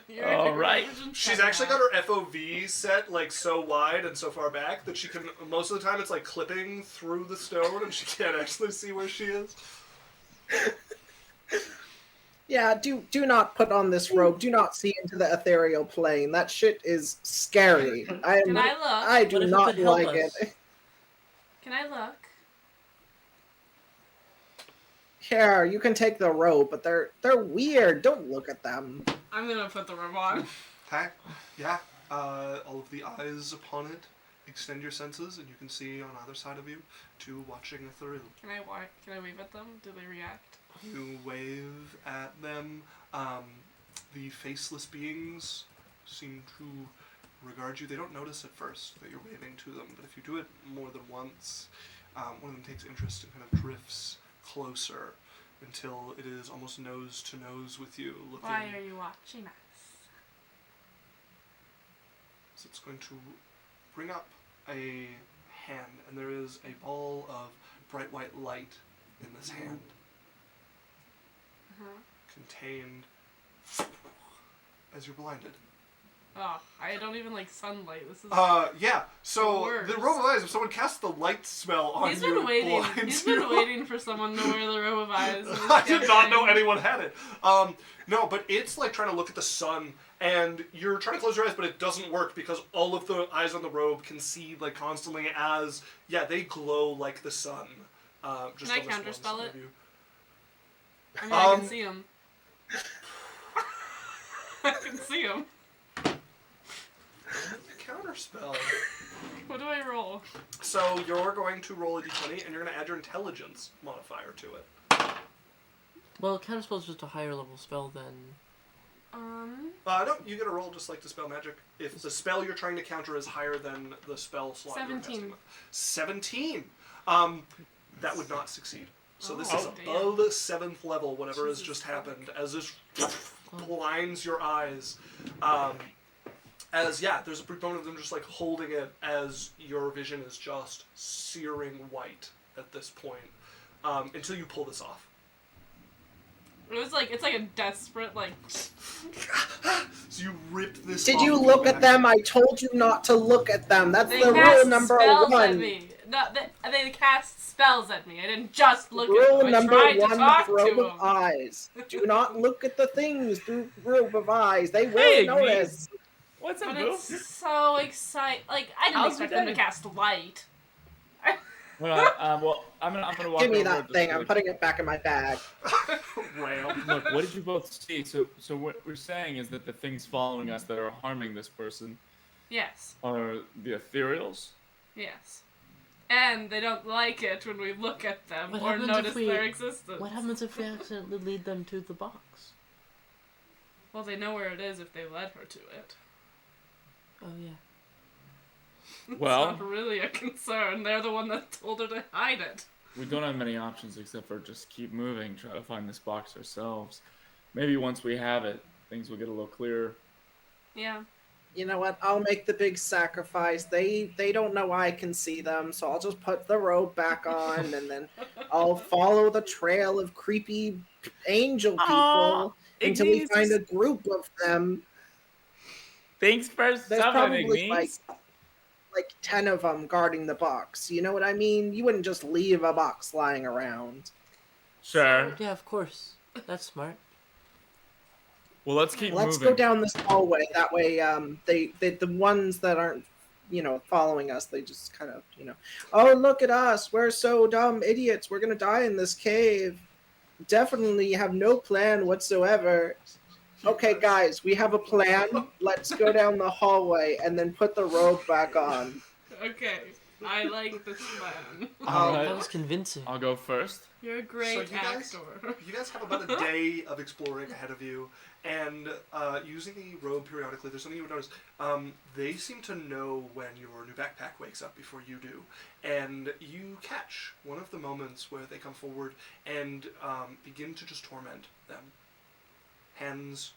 You're All right. She's actually got her FOV set like so wide and so far back that she can, most of the time it's like clipping through the stone and she can't actually see where she is. Yeah, do not put on this robe. Do not see into the ethereal plane. That shit is scary. Can I look? I do What if it not could help like us? it. Can I look? Here, you can take the robe, but they're weird. Don't look at them. I'm gonna put the robe on. Okay, yeah. All of the eyes upon it. Extend your senses, and you can see on either side of you 2 watching ethereal. Can I wave at them? Do they react? You wave at them. The faceless beings seem to regard you. They don't notice at first that you're waving to them, but if you do it more than once, one of them takes interest and kind of drifts closer until it is almost nose to nose with you, looking. Why are you watching us? So it's going to bring up a hand, and there is a ball of bright white light in this hand. Contained as you're blinded. Oh, I don't even like sunlight. This is. Yeah. So worst. the robe of eyes. If someone casts the light spell on He's you, been waiting. blinds He's you. been waiting for someone to wear the robe of eyes. I did not know anyone had it. No, but it's like trying to look at the sun, and you're trying to close your eyes, but it doesn't work because all of the eyes on the robe can see like constantly as they glow like the sun. Just Can I on this one counterspell side it? of you. I mean, I can see him. I can see him. Counterspell. What do I roll? So you're going to roll a d20, and you're going to add your intelligence modifier to it. Well, counterspell is just a higher level spell than... No, you get a roll just like Dispel Magic. If the spell you're trying to counter is higher than the spell slot you're 17. casting. 17! That would not succeed. So this is damn. above the 7th level, whatever has just happened, as this blinds your eyes. There's a brief moment of them just like holding it as your vision is just searing white at this point, until you pull this off. It's like a desperate like. So you rip this Did off you of look your at them? I told you not to look at them. That's They the rule cast number spells at 1. me. No, they cast spells at me. I didn't just look Rule at them. I number tried 1 to talk with robe to of them. eyes. Do not look at the things through robe of eyes. They will Hey, notice. What's up, But boo? it's so exciting. Like I didn't How's expect your them to day? cast light. Well, I'm gonna walk Give me over that to thing. the- I'm putting it back in my bag. Ram. Look, what did you both see? So what we're saying is that the things following us that are harming this person Yes. are the ethereals. Yes. And they don't like it when we look at them What or happens notice if we- their existence. What happens if we accidentally lead them to the box? Well, they know where it is if they led her to it. Oh, yeah. It's Well- not really a concern. They're the one that told her to hide it. We don't have many options except for just keep moving, try to find this box ourselves. Maybe once we have it, things will get a little clearer. Yeah. You know what? I'll make the big sacrifice. They don't know I can see them, so I'll just put the robe back on, and then I'll follow the trail of creepy angel people Aw, until we Ignis. find a group of them. Thanks for There's summoning probably me. like 10 of them guarding the box. You know what I mean? You wouldn't just leave a box lying around. Sure. Yeah, of course. That's smart. Well, let's keep Let's moving. go down this hallway. That way, the ones that aren't, following us, they just kind of, oh, look at us. We're so dumb idiots. We're going to die in this cave. Definitely have no plan whatsoever. Okay, guys, we have a plan. Let's go down the hallway and then put the robe back on. Okay, I like this plan. Alright. That was convincing. I'll go first. You're a great So actor. you guys have about a day of exploring ahead of you, and using the robe periodically, there's something you would notice. They seem to know when your new backpack wakes up before you do, and you catch one of the moments where they come forward and begin to just torment them. Hands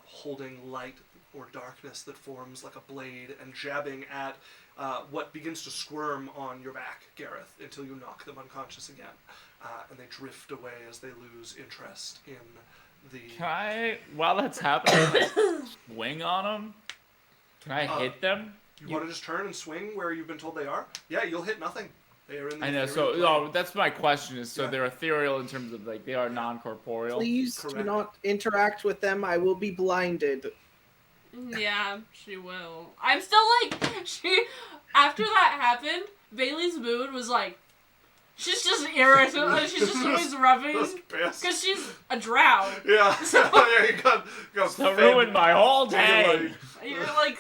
holding light or darkness that forms like a blade and jabbing at what begins to squirm on your back, Gareth, until you knock them unconscious again. And they drift away as they lose interest in the... Can I, while that's happening, like, swing on them? Can I hit them? You want to just turn and swing where you've been told they are? Yeah, you'll hit nothing. They are in the I know, ethereal so plane. that's my question, is so Yeah. they're ethereal in terms of, like, they are non-corporeal? Please Correct. do not interact with them. I will be blinded. Yeah, she will. I'm still like, after that happened, Bailey's mood was like, she's just irritable. Like, she's just always rubbing. Just pissed. Because she's a drow. Yeah, yeah, you got That ruined my whole day! You're like,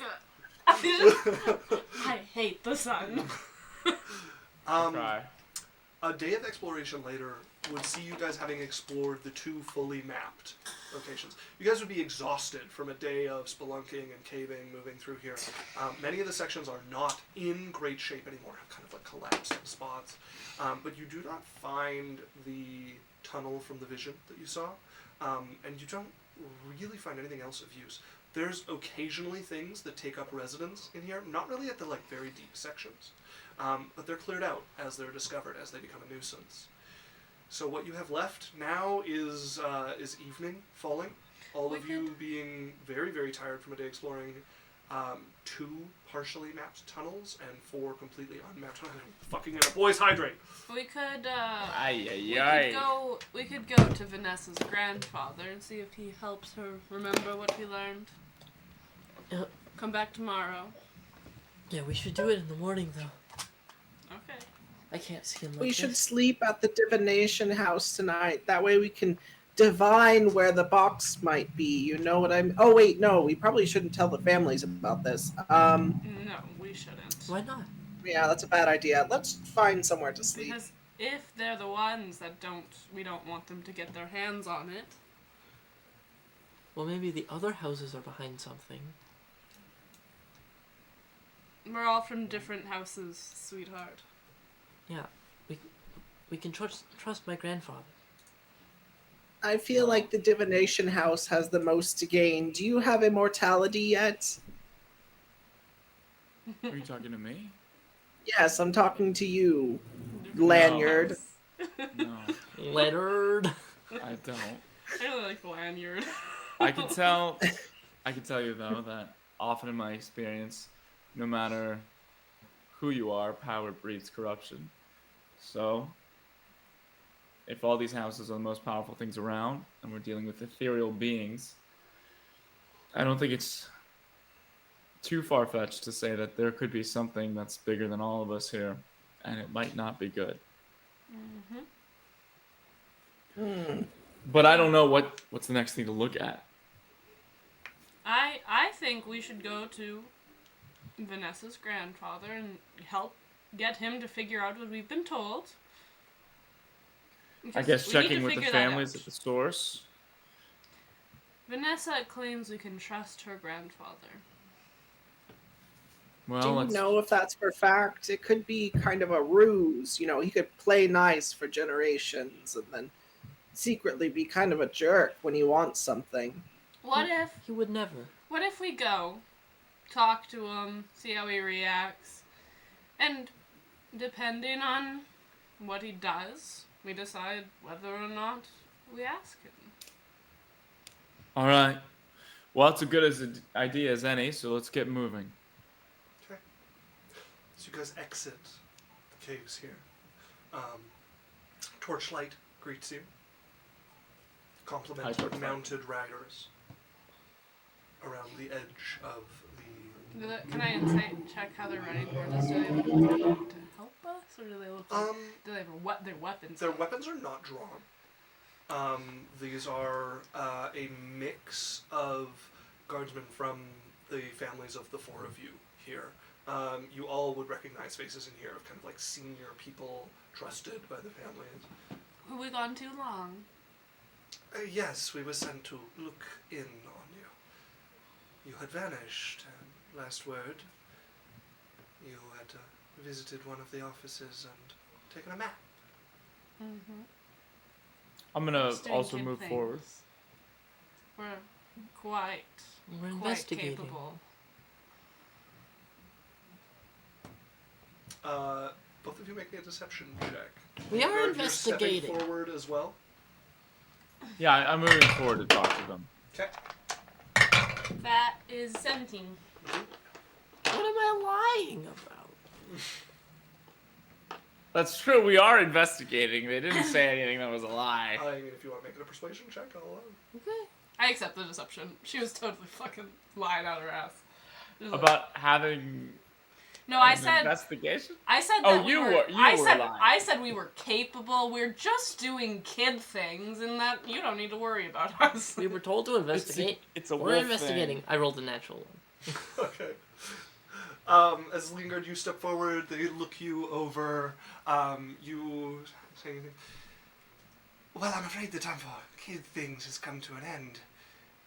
I hate the sun. Try. A day of exploration later would see you guys having explored the 2 fully mapped locations. You guys would be exhausted from a day of spelunking and caving, moving through here. Many of the sections are not in great shape anymore, have kind of like collapsed in spots. But you do not find the tunnel from the vision that you saw, and you don't really find anything else of use. There's occasionally things that take up residence in here, not really at the like very deep sections, but they're cleared out as they're discovered, as they become a nuisance. So what you have left now is evening falling. All of you being very, very tired from a day exploring 2 partially mapped tunnels and 4 completely unmapped tunnels. Fucking it up. Boys, hydrate! We could, we could go to Vanessa's grandfather and see if he helps her remember what we learned. Come back tomorrow. Yeah, we should do it in the morning, though. Okay. I can't skin like We this. should sleep at the divination house tonight. That way we can divine where the box might be. You know what I'm... Oh, wait, no. We probably shouldn't tell the families about this. No, we shouldn't. Why not? Yeah, that's a bad idea. Let's find somewhere to sleep. Because if they're the ones that we don't want them to get their hands on it. Well, maybe the other houses are behind something. We're all from different houses, sweetheart. Yeah, we can trust my grandfather. I feel like the divination house has the most to gain. Do you have immortality yet? Are you talking to me? Yes, I'm talking to you, lanyard. No, Leonard. I don't. I really like lanyard. I can tell you though that often in my experience, no matter who you are, power breeds corruption. So, if all these houses are the most powerful things around, and we're dealing with ethereal beings, I don't think it's too far-fetched to say that there could be something that's bigger than all of us here, and it might not be good. But I don't know what's the next thing to look at. I think we should go to Vanessa's grandfather and help get him to figure out what we've been told. I Because guess we need to checking with the figure that families out. at the source. Vanessa claims we can trust her grandfather. Well, Do you let's know if that's for fact? It could be kind of a ruse. You know, he could play nice for generations and then secretly be kind of a jerk when he wants something. What if He would never. What if we go, talk to him, see how he reacts, and depending on what he does, we decide whether or not we ask him. All right. Well, that's as good as an idea as any, so let's get moving. Okay. So you guys exit the caves here. Torchlight greets you. Complement Hi, Torchlight. mounted riders. around the edge of the... Can I insight check how they're running towards us? Do they look to help us, or do they look like do they have their weapons? Their weapons are not drawn. These are a mix of guardsmen from the families of the four of you here. You all would recognize faces in here of kind of like senior people trusted by the families. Have we gone too long? Yes, we were sent to look in on you. You had vanished, and last word, you had visited one of the offices and taken a map. Mm-hmm. I'm gonna also move forward. We're quite investigating. capable. Both of you make a deception check. We are You're investigating. stepping forward as well. Yeah, I'm moving forward to talk to them. Okay. That is 17. What am I lying about? That's true. We are investigating. They didn't say anything that was a lie. I mean, if you want to make it a persuasion check, I'll allow it. Okay. I accept the deception. She was totally fucking lying out her ass. About having No, I an said. investigation. I said Oh, that you we were lying. I said we were capable. We're just doing kid things, and that you don't need to worry about us. We were told to investigate. It's a We're wolf investigating. thing. I rolled a natural one. Okay. As Lingard, you step forward, they look you over, you say anything. Well, I'm afraid the time for kid things has come to an end.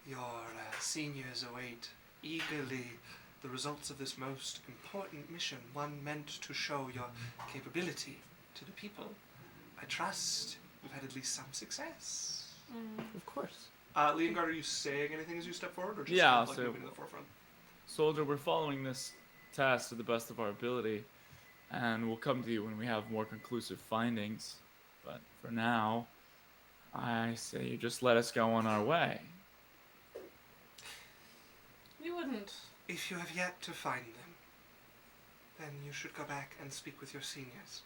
Your seniors await eagerly the results of this most important mission, one meant to show your capability to the people. I trust you've had at least some success. Of course. Leongard, are you saying anything as you step forward, or just Yeah, kind of, like, so- moving to the forefront? Soldier, we're following this task to the best of our ability, and we'll come to you when we have more conclusive findings. But for now, I say you just let us go on our way. You wouldn't. If you have yet to find them, then you should go back and speak with your seniors.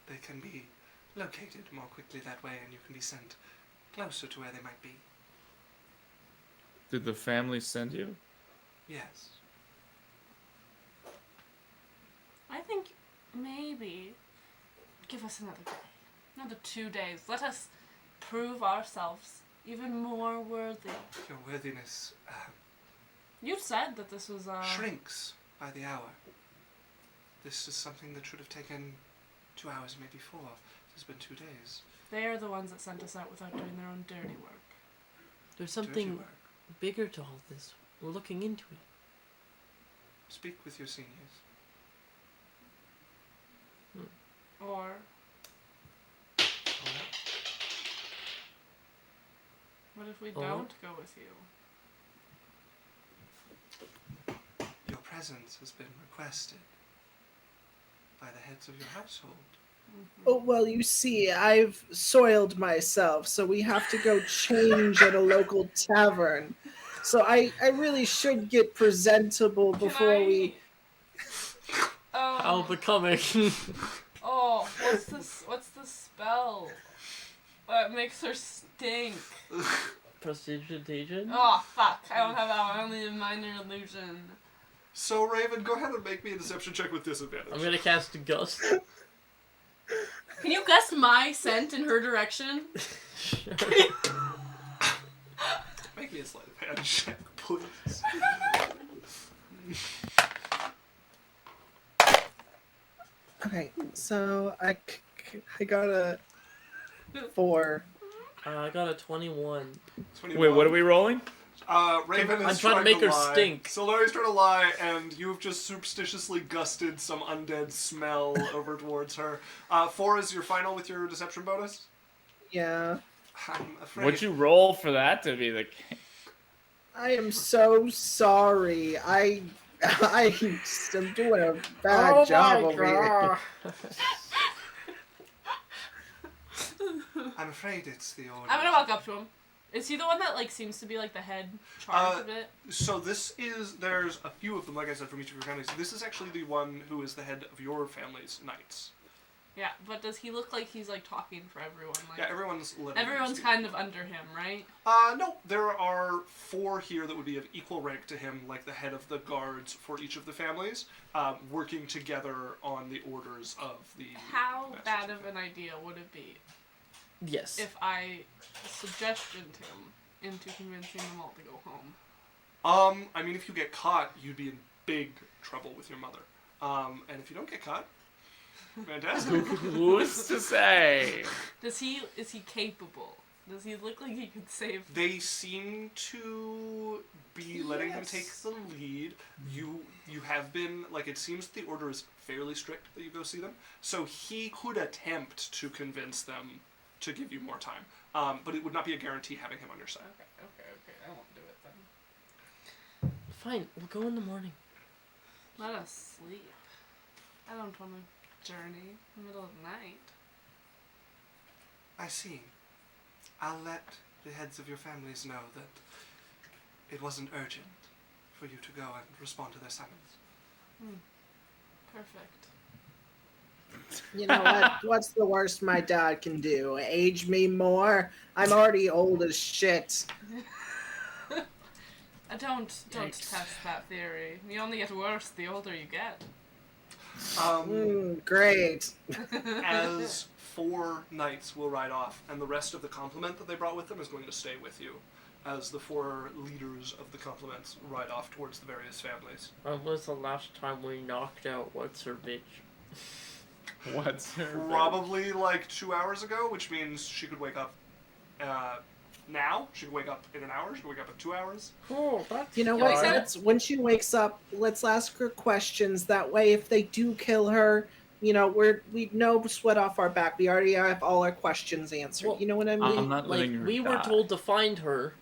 They can be located more quickly that way, and you can be sent closer to where they might be. Did the family send you? Yes. I think maybe give us another day, another 2 days. Let us prove ourselves even more worthy. Your worthiness You said that this was shrinks by the hour. This is something that should have taken 2 hours, maybe 4. It has been 2 days. They are the ones that sent us out without doing their own dirty work. There's Dirty something work. bigger to all this. We're looking into it. Speak with your seniors. Or what if we don't go with you? Your presence has been requested by the heads of your household. Oh, well, you see, I've soiled myself, so we have to go change at a local tavern. So I really should get presentable before we... How becoming. Oh, what's the spell? That makes her stink. Prestidigitation? Oh, fuck. I don't have that one. I only have minor illusion. So, Raven, go ahead and make me a deception check with disadvantage. I'm gonna cast a gust. Can you guess my scent in her direction? Sure. Make me a sleight of hand check, please. Okay, so I got a 4. I got a 21. 21. Wait, what are we rolling? Raven is I'm trying to make her lie. stink. Solari's trying to lie, and you've just superstitiously gusted some undead smell over towards her. 4 is your final with your deception bonus? Yeah. I'm afraid. What'd you roll for that to be the case? I am so sorry. I'm doing a bad job over here. I'm afraid it's the order. I'm gonna walk up to him. Is he the one that seems to be the head charge of it? So there's a few of them, like I said, from each of your families. This is actually the one who is the head of your family's knights. Yeah, but does he look like he's, like, talking for everyone? Like, Yeah, everyone's kind of under him, right? No, there are 4 here that would be of equal rank to him, like the head of the guards for each of the families, working together on the orders of the... How bad of an idea would it be if I suggested him into convincing them all to go home? I mean, if you get caught, you'd be in big trouble with your mother. And if you don't get caught, fantastic. Who's to say? Is he capable? Does he look like he could save? They seem to be letting him take the lead. You have been, like, it seems the order is fairly strict that you go see them. So he could attempt to convince them to give you more time. But it would not be a guarantee having him on your side. Okay. I won't do it then. Fine, we'll go in the morning. Let us sleep. I don't want to journey in the middle of the night. I see. I'll let the heads of your families know that it wasn't urgent for you to go and respond to their summons. Perfect. You know what? What's the worst my dad can do? Age me more? I'm already old as shit. Don't test that theory. You only get worse the older you get. Great. As 4 knights will ride off, and the rest of the complement that they brought with them is going to stay with you, as the 4 leaders of the complements ride off towards the various families. When was the last time we knocked out what's her bitch? What's her? Probably like 2 hours ago, which means she could wake up now. She could wake up in an hour. She could wake up in 2 hours. Cool, that's You know what? When she wakes up, let's ask her questions. That way, if they do kill her, you know, we no sweat off our back. We already have all our questions answered. Well, you know what I mean? I'm not letting her we were die. told to find her.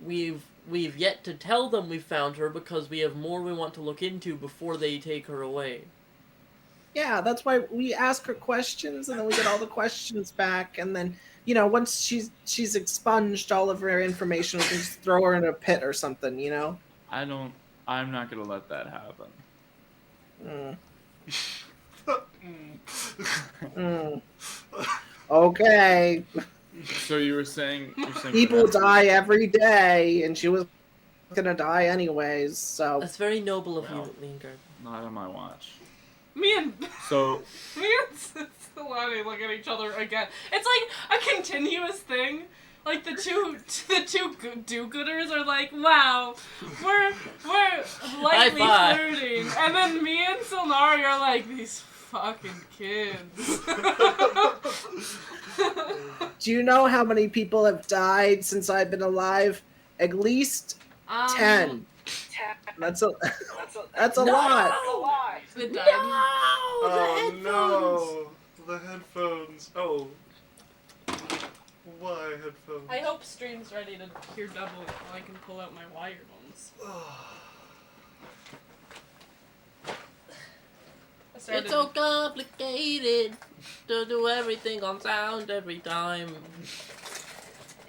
We've yet to tell them we found her because we have more we want to look into before they take her away. Yeah, that's why we ask her questions, and then we get all the questions back, and then, you know, once she's expunged all of her information, we can just throw her in a pit or something, you know? I'm not gonna let that happen. Okay. So you were saying People die every day, and she was gonna die anyways, so... That's very noble of you, Lingard. Not on my watch. Me and So Solani look at each other again. It's like a continuous thing. Like the two do-gooders are like, wow, we're lightly flirting, and then me and Solnari are like, these fucking kids. Do you know how many people have died since I've been alive? At least 10. That's a lot. The No, the headphones. Oh, why headphones? I hope stream's ready to hear double so I can pull out my wired ones. It's so complicated to do everything on sound every time.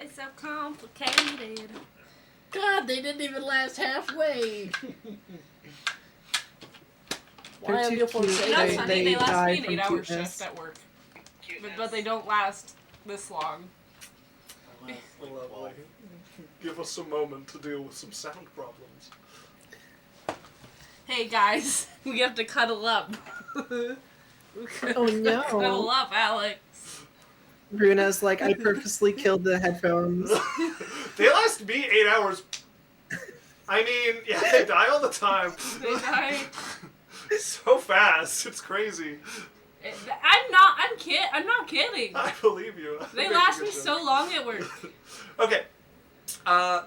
It's so complicated. God, they didn't even last halfway. Why are you forsaken? Not Sunday, they last me an from 8-hour cuteness. shift at work. But they don't last this long. Lovely. Give us a moment to deal with some sound problems. Hey guys, we have to cuddle up. Oh no. Cuddle up, Alex. Bruna's like, I purposely killed the headphones. They last me 8 hours. I mean, yeah, they die all the time. They die. So fast. It's crazy. I'm not kidding. I believe you. They last me so long at work. Okay. Yeah.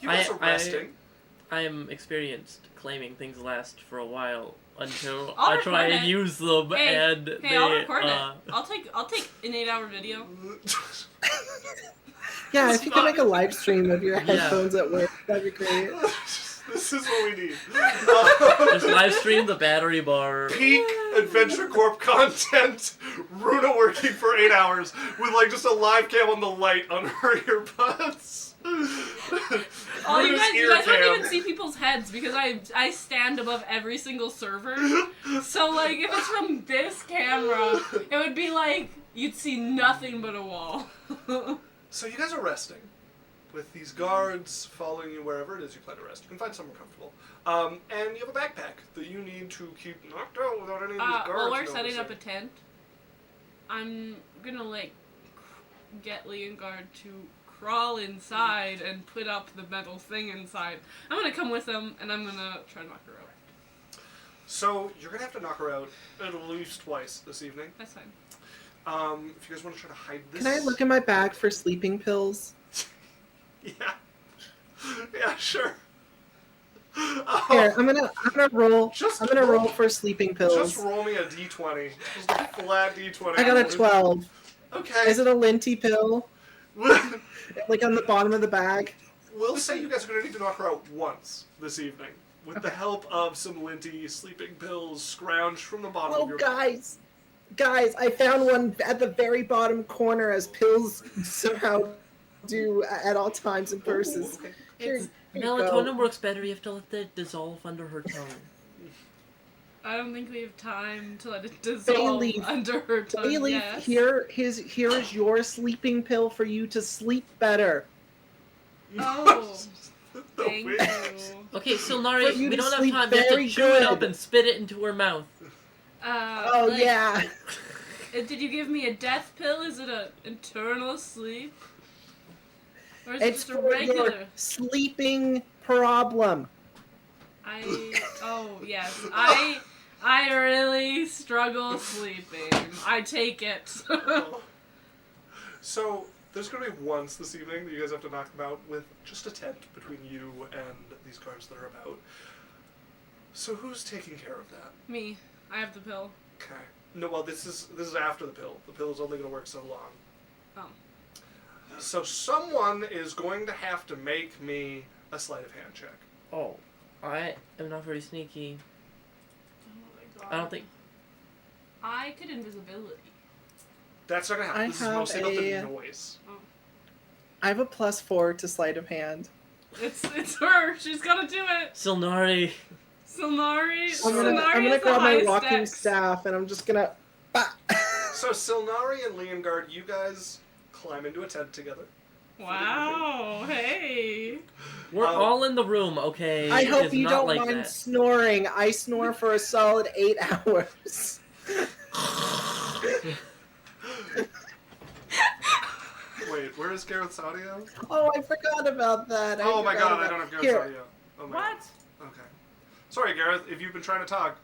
You guys are resting. I am experienced claiming things last for a while until I'll I try record and it. use them and Hey, I'll record it. I'll take an 8-hour video. Yeah, if you can make a live stream of your headphones at work, that'd be great. This is what we need. Just live stream the battery bar. Peak Adventure Corp content. Runa working for 8 hours with like just a live cam on the light on her earbuds. Oh, you Bruce guys wouldn't Earcam. even see people's heads because I stand above every single server. So, like, if it's from this camera, it would be like you'd see nothing but a wall. So you guys are resting, with these guards following you wherever it is you plan to rest. You can find somewhere comfortable. And you have a backpack that you need to keep knocked out without any of these guards While we're noticing. setting up a tent, I'm gonna, like, get Leongard to crawl inside and put up the metal thing inside. I'm gonna come with him, and I'm gonna try to knock her out. So you're gonna have to knock her out at least twice this evening. That's fine. If you guys want to try to hide this... Can I look in my bag for sleeping pills? Yeah. Yeah, sure. Here, I'm gonna roll. I'm gonna roll for sleeping pills. Just roll me a d20. Just a flat d20. I got a 12. Okay. Is it a linty pill? Like on the bottom of the bag? We'll say you guys are going to need to knock her out once this evening. With the help of some linty sleeping pills scrounged from the bottom of your guys, I found one at the very bottom corner, as pills somehow do at all times in purses. Okay. Here you Melatonin go. works better. You have to let it dissolve under her tongue. I don't think we have time to let it dissolve Bailey, under her tongue. Bailey, Yes. here is your sleeping pill for you to sleep better. Oh, The thank wind. you. Okay, For Silnari, you we to don't have sleep time. You have to very chew it good. up and spit it into her mouth. Oh Like, yeah. Did you give me a death pill? Is it an eternal sleep? Or is it It's just a for regular? your sleeping problem. Oh yes. I really struggle sleeping. I take it. So, there's going to be once this evening that you guys have to knock them out with just a tent between you and these guards that are about. So who's taking care of that? Me. I have the pill. Okay. No, well, this is after the pill. The pill is only going to work so long. Oh. So someone is going to have to make me a sleight of hand check. Oh, I am not very sneaky. Oh my god. I don't think. I could invisibility. That's not going to happen. I This is have mostly about the a- noise. I have a +4 to sleight of hand. It's her. She's gotta do it. Silnari. Silnari. I'm Silnari gonna is the grab my highest walking dex. staff and I'm just gonna. Bah! So Silnari and Leongard, you guys climb into a tent together. Wow. Hey. We're all in the room, okay? I hope It's you not don't like mind that. snoring. I snore for a solid 8 hours. Wait, where is Gareth's audio? Oh, I forgot about that. Oh my forgot god, I about- don't have Gareth's Here. audio. Oh my What? God. Okay. Sorry, Gareth, if you've been trying to talk.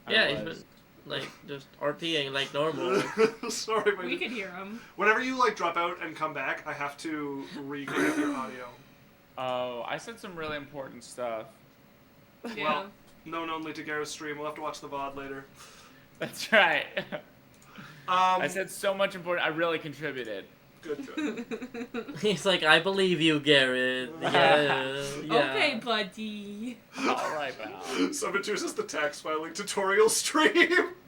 Yeah, I he's was. been, like, just RPing like normal. Sorry, but We could hear him. whenever you like drop out and come back, I have to reconnect your audio. Oh, I said some really important stuff. Yeah. Well, known only to Gareth's stream. We'll have to watch the VOD later. That's right. I Um, said so much important. I really contributed. good. He's like, I believe you, Garrett. Yeah. Yeah. Okay, buddy. All right, pal. Someone chooses the tax filing tutorial stream.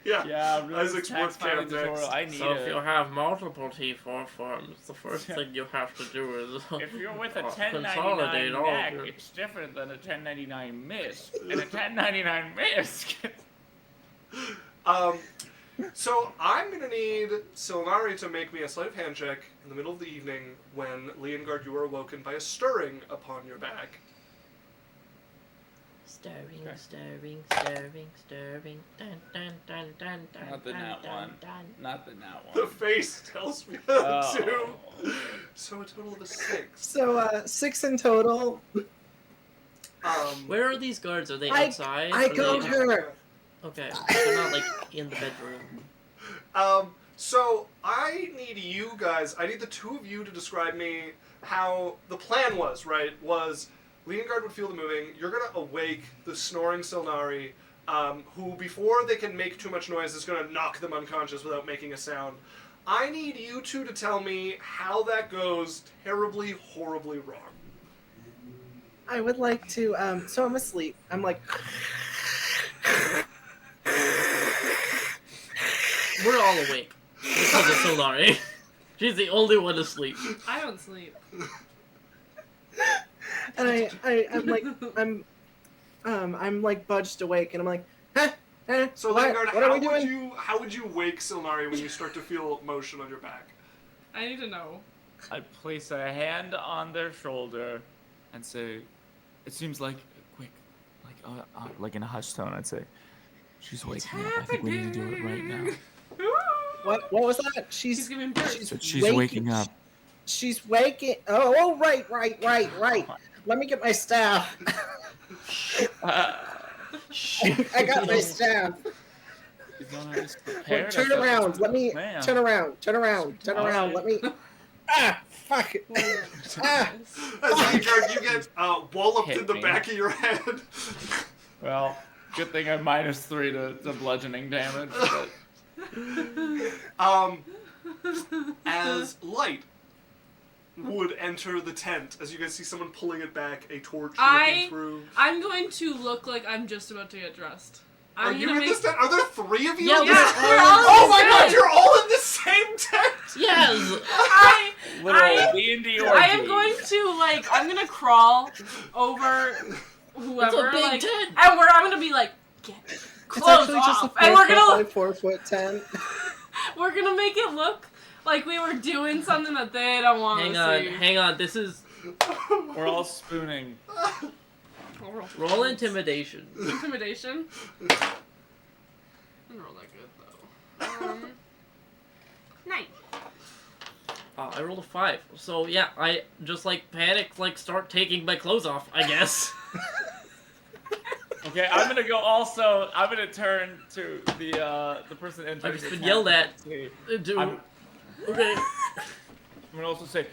Yeah. Yeah, really. Isaac's tax work camp filing tutorial. next. I need So if it. you have multiple T4 forms, the first thing you have to do is If you're with a consolidate 1099 all neck, of your... it's different than a 1099 misc. And a 1099 misc. So I'm gonna need Silnari to make me a sleight of hand check in the middle of the evening when Leongard, you are awoken by a stirring upon your back. Stirring, Okay. stirring, stirring, stirring. Dun, dun, dun, dun, dun, Not the dun, nat dun, one. dun. Not the nat The one. face tells me Oh. to. So a total of a 6. So, 6 in total. Where are these guards? Are they I- outside? I Are got they... her. Okay, they're not like in the bedroom. So I need you guys, I need the two of you to describe me how the plan was, right? Was Leongard would feel the moving, you're gonna awake the snoring Silnari, who before they can make too much noise is gonna knock them unconscious without making a sound. I need you two to tell me how that goes terribly, horribly wrong. I would like to, so I'm asleep. I'm like, We're all awake. Because of Solari. She's the only one asleep. I don't sleep. And I'm like budged awake, and I'm like, huh? So, what? Leonard, What are we doing? how would you wake Silnari when you start to feel motion on your back? I need to know. I'd place a hand on their shoulder and say, "It seems like quick, like in a hushed tone." I'd say, "She's waking up. I think we need to do it right now." What was that? She's giving birth. She's waking up. She's waking. Oh, right. Let me get my staff. I got my staff. Wait, turn around. Let me turn around. Let me. Fuck. As you get walloped in the back of your head. Well, good thing I'm -3 to bludgeoning damage. But... As light would enter the tent, as you guys see someone pulling it back, a torch looking through. I'm going to look like I'm just about to get dressed. Are you in this tent? Are there 3 of you? Yeah, we're all oh my god, you're all in the same tent! Yes! I am going to, I'm gonna crawl over whoever, It's a big tent. and I'm gonna be like, get clothes off, and we're gonna 4 foot 10. We're gonna make it look like we were doing something that they don't want to see. Hang on, this is... We're all spooning. Roll intimidation. Intimidation? I didn't roll that good, though. 9. I rolled a 5. So, yeah, I just, panic, start taking my clothes off, I guess. Okay, I'm gonna turn to the person entering. I've just been yelled at. Okay. I'm gonna also say,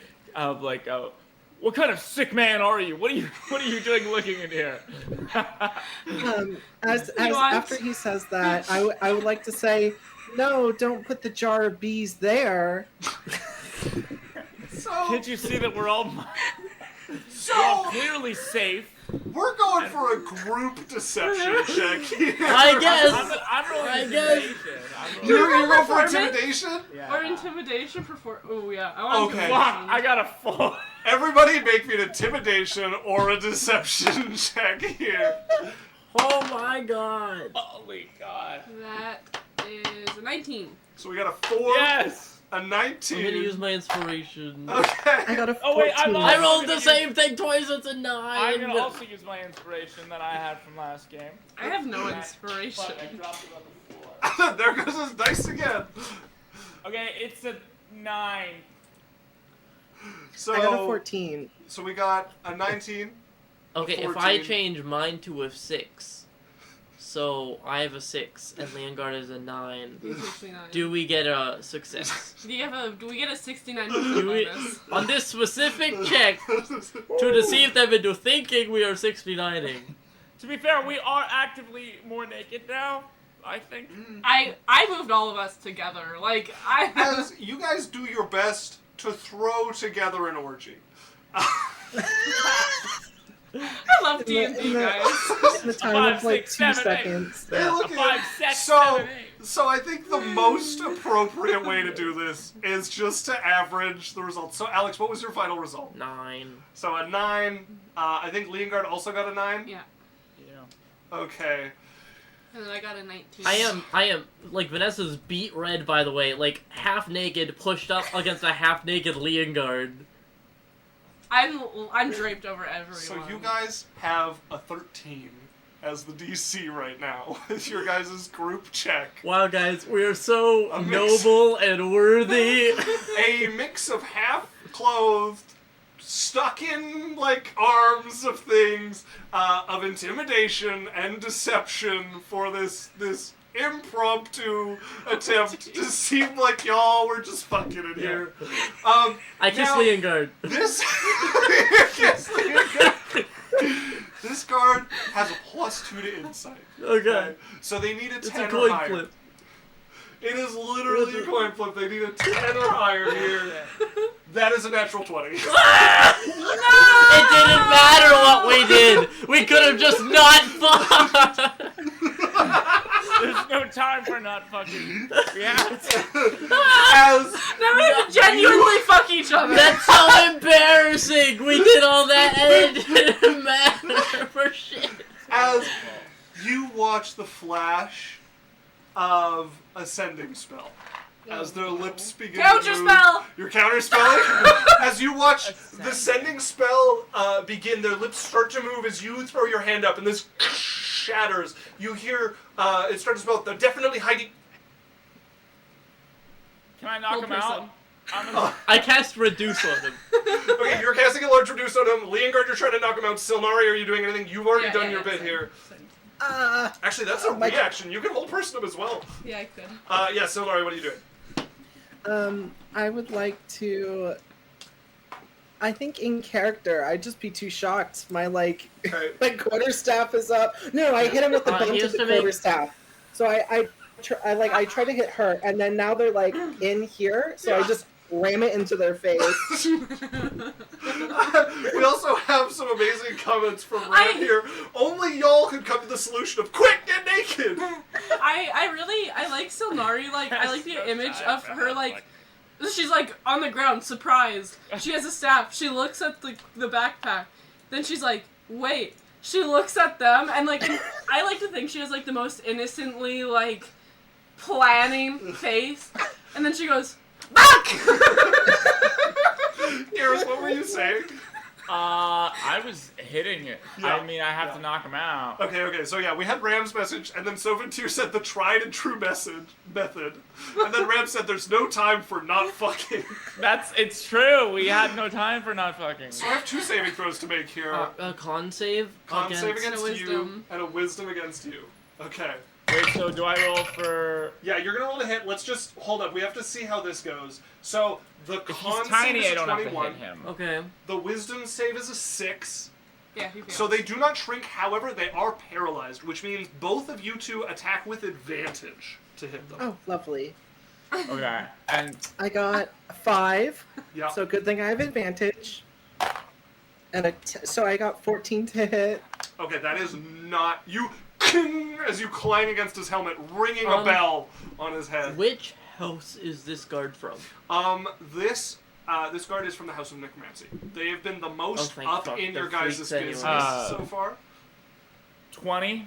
what kind of sick man are you? What are you doing looking in here? After he says that, I would like to say, no, don't put the jar of bees there. Can't you see that we're all clearly safe? We're going for a group deception check here. I guess. I'm rolling intimidation. You're going for intimidation? Yeah. Or intimidation for 4. Oh, yeah. Okay. Wow, I got a 4. Everybody make me an intimidation or a deception check here. Oh my god. Holy god. That is a 19. So we got a 4. Yes. A 19. I'm gonna use my inspiration. Okay. I got a 14. Oh wait, I rolled the same thing twice, it's a 9. I'm gonna also use my inspiration that I had from last game. I have no inspiration. But I dropped it on the floor. There goes his dice again. Okay, it's a 9. So I got a 14. So we got a 19. Okay, 14. if I change mine to a 6, so I have a 6 and Leongard is a 9. 69. Do we get a success? Do we get a 69% Do we, bonus? on this specific check to deceive them into thinking we are 69ing? To be fair, we are actively more naked now, I think. I moved all of us together. As you guys do your best to throw together an orgy. I love D&D, guys. In the time of 2 7, 8. seconds. Hey, look A at 5, 6, So, 7, 8. so I think the most appropriate way to do this is just to average the results. So, Alex, what was your final result? 9. So, a 9. I think Leongard also got a 9? Yeah. Okay. And then I got a 19. I am, Vanessa's beat red, by the way, half naked, pushed up against a half naked Leongard. I'm draped over everyone. So you guys have a 13 as the DC right now with your guys' group check. Wow, guys, we are so A mix. noble and worthy. A mix of half-clothed, stuck in, arms of things, of intimidation and deception for this impromptu attempt to seem like y'all were just fucking in here. I kiss Leongard. This this guard has a +2 to insight. Okay. So they need a 10 It's a or coin higher. flip. It is literally a coin flip. They need a 10 or higher here. That is a natural 20. It didn't matter what we did. We could have just not fought. There's no have time for not fucking. Yeah. As Now we have to genuinely fuck each other. That's so embarrassing. We did all that and it didn't matter for shit. as you watch the flash of ascending spell. As their lips begin Counter to move. spell! You're counterspelling? As you watch the sending spell begin, their lips start to move as you throw your hand up, and this shatters. You hear it start to spell, they're definitely hiding. Can I knock him out? I cast Reduce on him. Okay, you're casting a large reduce on him. Leongard, you're trying to knock him out. Silnari, are you doing anything? You've already done your bit here. Actually, that's a reaction. You can hold person him as well. Yeah, I could. Yeah, Silnari, what are you doing? I would like to. I think in character, I'd just be too shocked. My my quarterstaff is up. No, I hit him with the butt of the quarterstaff. So I try to hit her, and then now they're like in here, so I just ram it into their face. We also have some amazing comments from Ram here. Only y'all could come to the solution of quick, get naked. I like Silnari. Like I like the image of her like. She's like on the ground, surprised. She has a staff. She looks at the backpack. Then she's like, wait. She looks at them and like I like to think she has like the most innocently like planning face. And then she goes, back! Garrus, what were you saying? I was hitting it. Yeah. I mean, I have to knock him out. Okay, so yeah, we had Ram's message, and then Sovantir said the tried and true method, and then Ram said there's no time for not fucking. It's true. We had no time for not fucking. So I have 2 saving throws to make here. A con save? Con save against you, wisdom. and a wisdom against you. Okay. Wait, so do I roll for... Yeah, you're gonna roll to hit. Let's just hold up. We have to see how this goes. So the If con he's tiny, save I is a don't have to 21. hit him. Okay. The wisdom save is a 6. Yeah, he So they do not shrink. However, they are paralyzed, which means both of you two attack with advantage to hit them. Oh, lovely. Okay, and... I got 5. Yeah. So good thing I have advantage. And so I got 14 to hit. Okay, that is not you. As you clang against his helmet, ringing a bell on his head. Which house is this guard from? This guard is from the House of Necromancy. They have been the most up in your guys' business anyway. so far. 20?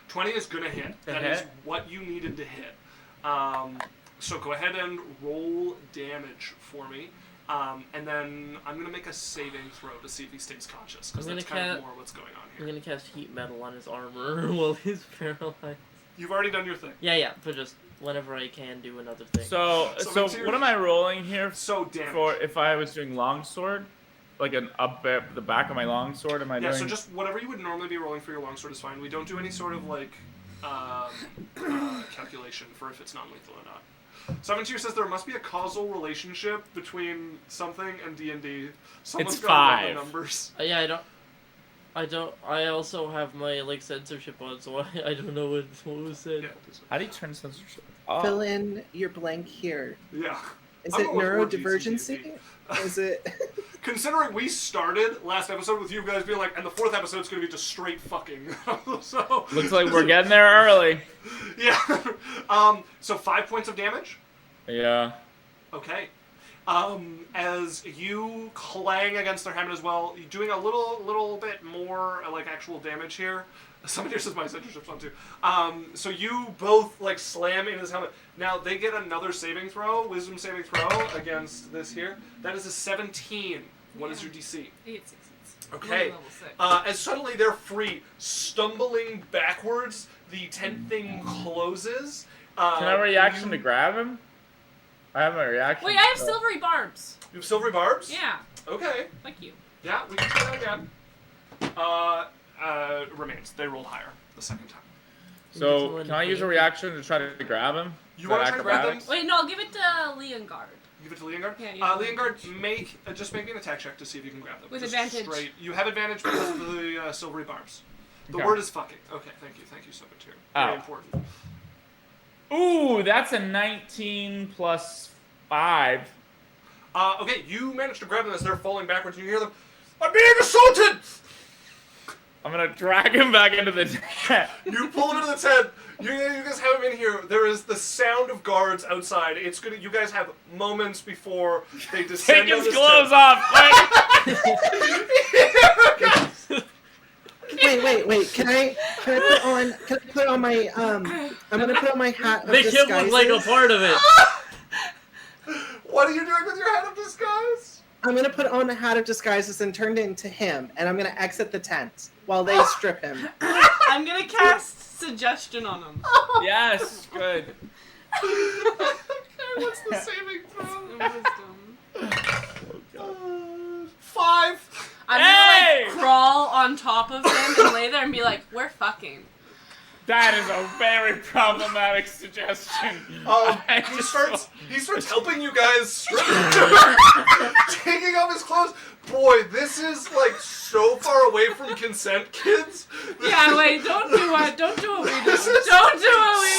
20 is gonna hit. That is what you needed to hit. So go ahead and roll damage for me. And then I'm gonna make a saving throw to see if he stays conscious, because that's kind of more what's going on here. I'm gonna cast heat metal on his armor while he's paralyzed. You've already done your thing. Yeah, but just whenever I can do another thing. So what am I rolling here? So damage. For if I was doing longsword, like the back of my longsword, am I doing? Yeah, so just whatever you would normally be rolling for your longsword is fine. We don't do any sort of like calculation for if it's non-lethal or not. Seventeen says there must be a causal relationship between something and D&D. Someone's It's got 5. the numbers. Yeah, I also have my like censorship on, so I don't know what was said. Yeah. How do you turn censorship? Fill in your blank here. Yeah. Is I'm it going with more neurodivergency? Is it? Considering we started last episode with you guys being like, and the 4th episode's going to be just straight fucking. So Looks like we're getting there early. Yeah. So 5 points of damage. Yeah. Okay. As you clang against their helmet as well, you're doing a little bit more like actual damage here. Somebody says my censorship's on too. So you both like slam in his helmet. Now they get another saving throw, wisdom saving throw against this here. That is a 17. What is your DC? 8 succeeds. Okay. Level 6. As suddenly they're free, stumbling backwards, the tent thing closes. Can I have a reaction to grab him? I have my reaction. Wait, I have silvery barbs. You have silvery barbs? Yeah. Okay. Thank you. Yeah, we can try that again. Remains. They rolled higher the second time. So, can I use a reaction to try to grab him? You want to try to grab them? Acrobatics? Wait, no, I'll give it to Leongard. Give it to Leongard? Yeah, Leongard, just make me an attack check to see if you can grab them. With Just advantage. Straight. You have advantage because of the silvery barbs. The Okay. word is fucking. Okay, thank you so much here. Very important. Ooh, that's a 19 plus 5. Okay, you managed to grab them as they're falling backwards, and you hear them, "I'm being assaulted!" I'm gonna drag him back into the tent. You pull him into the tent. You guys have him in here. There is the sound of guards outside. It's gonna. You guys have moments before they descend. Take his clothes off. Wait. Can I put on my I'm gonna put on my hat of Make him look like a part of it. What are you doing with your hat of disguise? I'm gonna put on a hat of disguises and turn it into him, and I'm gonna exit the tent while they strip him. I'm gonna cast suggestion on him. Yes, good. Okay, what's the saving throw? Wisdom. 5. I'm gonna like crawl on top of him and lay there and be like, we're fucking. That is a very problematic suggestion. He starts helping you guys strip, taking off his clothes. Boy, this is like so far away from consent, kids. Yeah, wait, don't do what we do. This is Don't do what we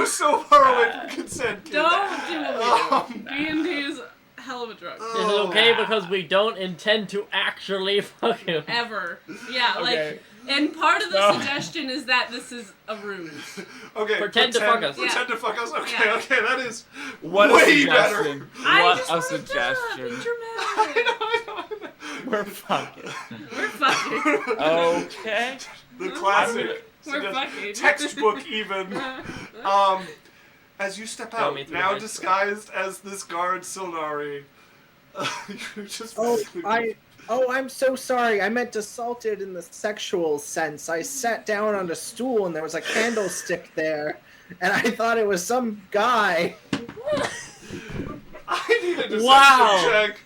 do. so far away from consent, kids. Don't do what we do. D&D is a hell of a drug. This is okay because we don't intend to actually fuck him. Ever. Yeah, Okay. like, and part of the suggestion is that this is a ruse. Okay, Pretend to fuck us. Pretend to fuck us. Okay, Yeah. okay, that is What way a better. suggestion. I What just a wanted suggestion. to be dramatic. I know. We're fucking. We're fucking. Okay. The classic We're fucking. textbook even. As you step Throw out, me through now high disguised as this guard Silnari, you just I'm so sorry. I meant assaulted in the sexual sense. I sat down on a stool and there was a candlestick there, and I thought it was some guy. I need a deception Wow. check.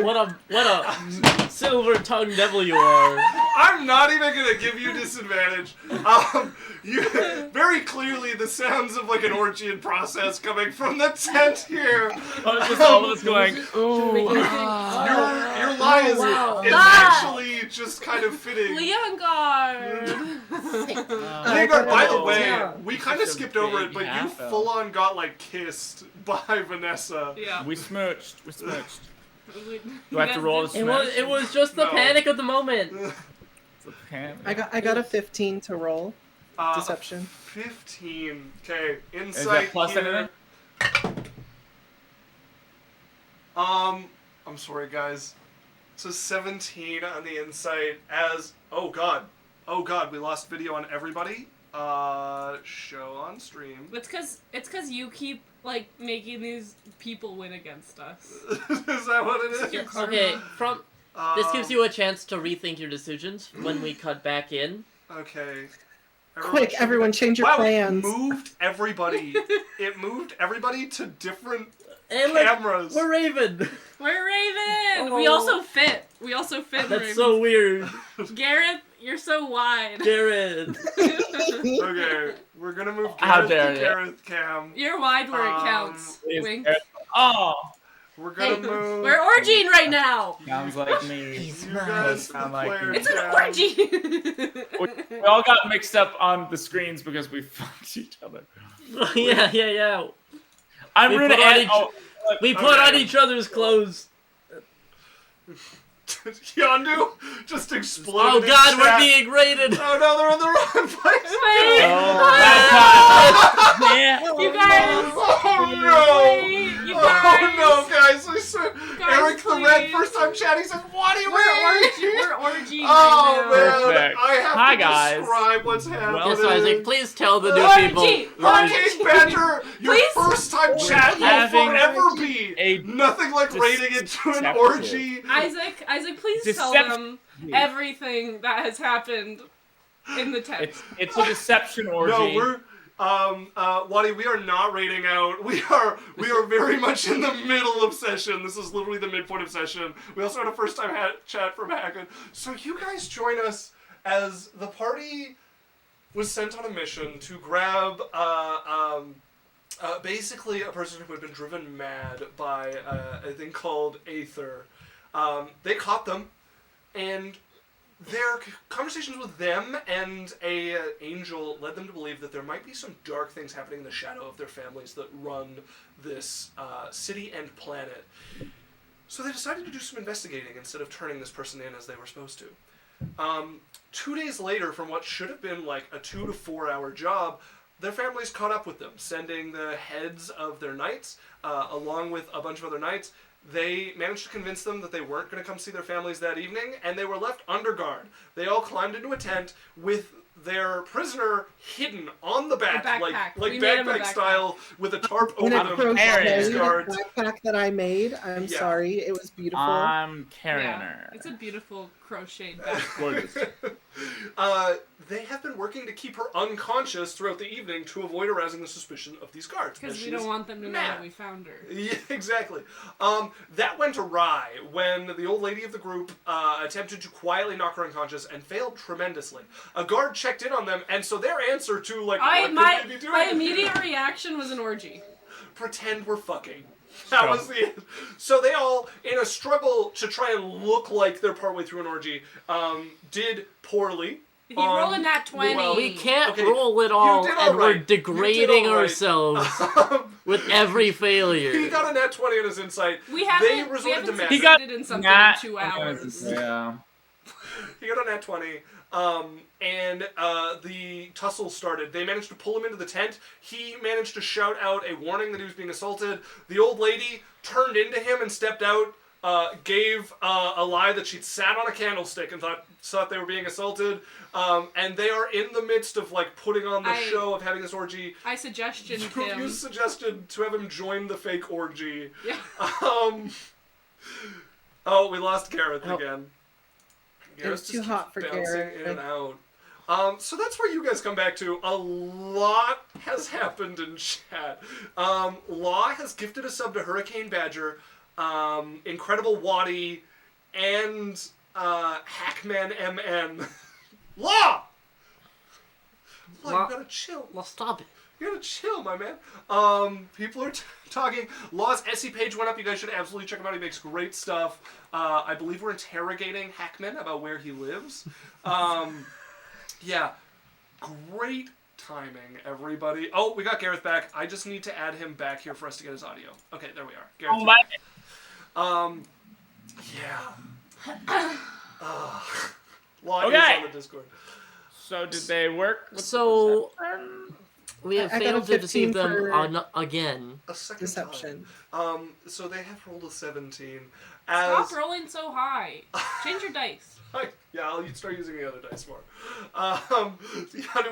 What a silver-tongued devil you are. I'm not even gonna give you disadvantage. You very clearly the sounds of like an orgy process coming from the tent here. Just all of us going, ooh. Your lie is actually just kind of fitting. Leongard! Leongard, by the way, we kind of Such a skipped over it, big but you half-elf. full on got like kissed by Vanessa. Yeah. We smooched. Do I have to roll a It was just the No. panic of the moment. I got a 15 to roll. Uh, Deception. 15. Okay, insight. Is that plus here. anything? I'm sorry, guys. So 17 on the insight as oh god, we lost video on everybody. Show on stream. It's cause you keep like making these people win against us. Is that what it is? Your karma. Okay, this gives you a chance to rethink your decisions when we cut back in. Okay. Quick, everyone, change your wow, plans. It moved everybody. It moved everybody to different And look, cameras. we're Raven. We're Raven. Oh. We also fit. That's Raven. so weird. Gareth, you're so wide. Jared. Okay, we're gonna move How Gareth dare to you. Gareth cam. You're wide where it counts. Is- Wink. Oh, We're gonna move. We're orgying right now. sounds like me. You guys to the Sound like player me. It's an cam. orgy. We all got mixed up on the screens because we fucked each other. yeah. I'm We gonna put on add. each- Oh, We put on each other's clothes. Yondu just exploded. Oh in god, we're chat. being raided. Oh no, they're in the wrong place. Wait. oh, that's yeah. You guys. Oh no. Wait, you guys. Oh no, guys! I swear. Guys, Eric the Red, please. first time chatting, says, "What do you We're orgying Oh right now. man, Perfect. I have Hi, to guys. describe what's happening. Yes, Isaac, please tell the new Orgy! people. Hurricane Badger, your Please? first time chat will having forever be a nothing like raiding into an deceptive- orgy. Isaac, please tell them everything that has happened in the tent. It's a deception orgy. No, we're Wadi, we are not raiding out. We are very much in the middle of session. This is literally the midpoint of session. We also had a first time chat from Hacken. So you guys join us as the party was sent on a mission to grab basically a person who had been driven mad by a thing called Aether. They caught them, and their conversations with them and a angel led them to believe that there might be some dark things happening in the shadow of their families that run this city and planet. So they decided to do some investigating instead of turning this person in as they were supposed to. 2 days later, from what should have been like a 2 to 4 hour job, their families caught up with them, sending the heads of their knights, along with a bunch of other knights. They managed to convince them that they weren't going to come see their families that evening, and they were left under guard. They all climbed into a tent with their prisoner hidden on the back, like backpack style, with a tarp over them. Backpack that I made. I'm sorry, it was beautiful. I'm carrying her. It's a beautiful crocheted backpack. Gorgeous. They have been working to keep her unconscious throughout the evening to avoid arousing the suspicion of these guards. Because we don't want them to know that we found her. Yeah, exactly. That went awry when the old lady of the group attempted to quietly knock her unconscious and failed tremendously. A guard checked in on them, and so their answer to, like, what could they be doing? My immediate reaction was an orgy. Pretend we're fucking. That was the end. So they all, in a struggle to try and look like they're partway through an orgy, did poorly. He rolled a nat 20. Well, we can't roll it all, and we're degrading ourselves with every failure. He got a nat 20 on his insight. We haven't succeeded in something in 2 hours. Yeah. He got a nat 20. And the tussle started. They managed to pull him into the tent. He managed to shout out a warning that he was being assaulted. The old lady turned into him and stepped out, gave a lie that she'd sat on a candlestick and thought they were being assaulted. And they are in the midst of, like, putting on the show of having this orgy. I suggested him. You suggested to have him join the fake orgy. Yeah. Oh, we lost Gareth again. It's too hot for Gareth. In and out. So that's where you guys come back to. A lot has happened in chat. Law has gifted a sub to Hurricane Badger, Incredible Waddy, and Hackman MN. Law! You gotta chill. Law, stop it. You gotta chill, my man. People are talking. Law's Etsy page went up. You guys should absolutely check him out. He makes great stuff. I believe we're interrogating Hackman about where he lives. Yeah. Great timing, everybody. Oh, we got Gareth back. I just need to add him back here for us to get his audio. Okay, there we are. Gareth. Yeah. Law is on the Discord. So did they work? So we have failed to deceive them again. A second deception. Time. So they have rolled a 17. Stop rolling so high. Change your dice. Yeah, I'll start using the other dice more.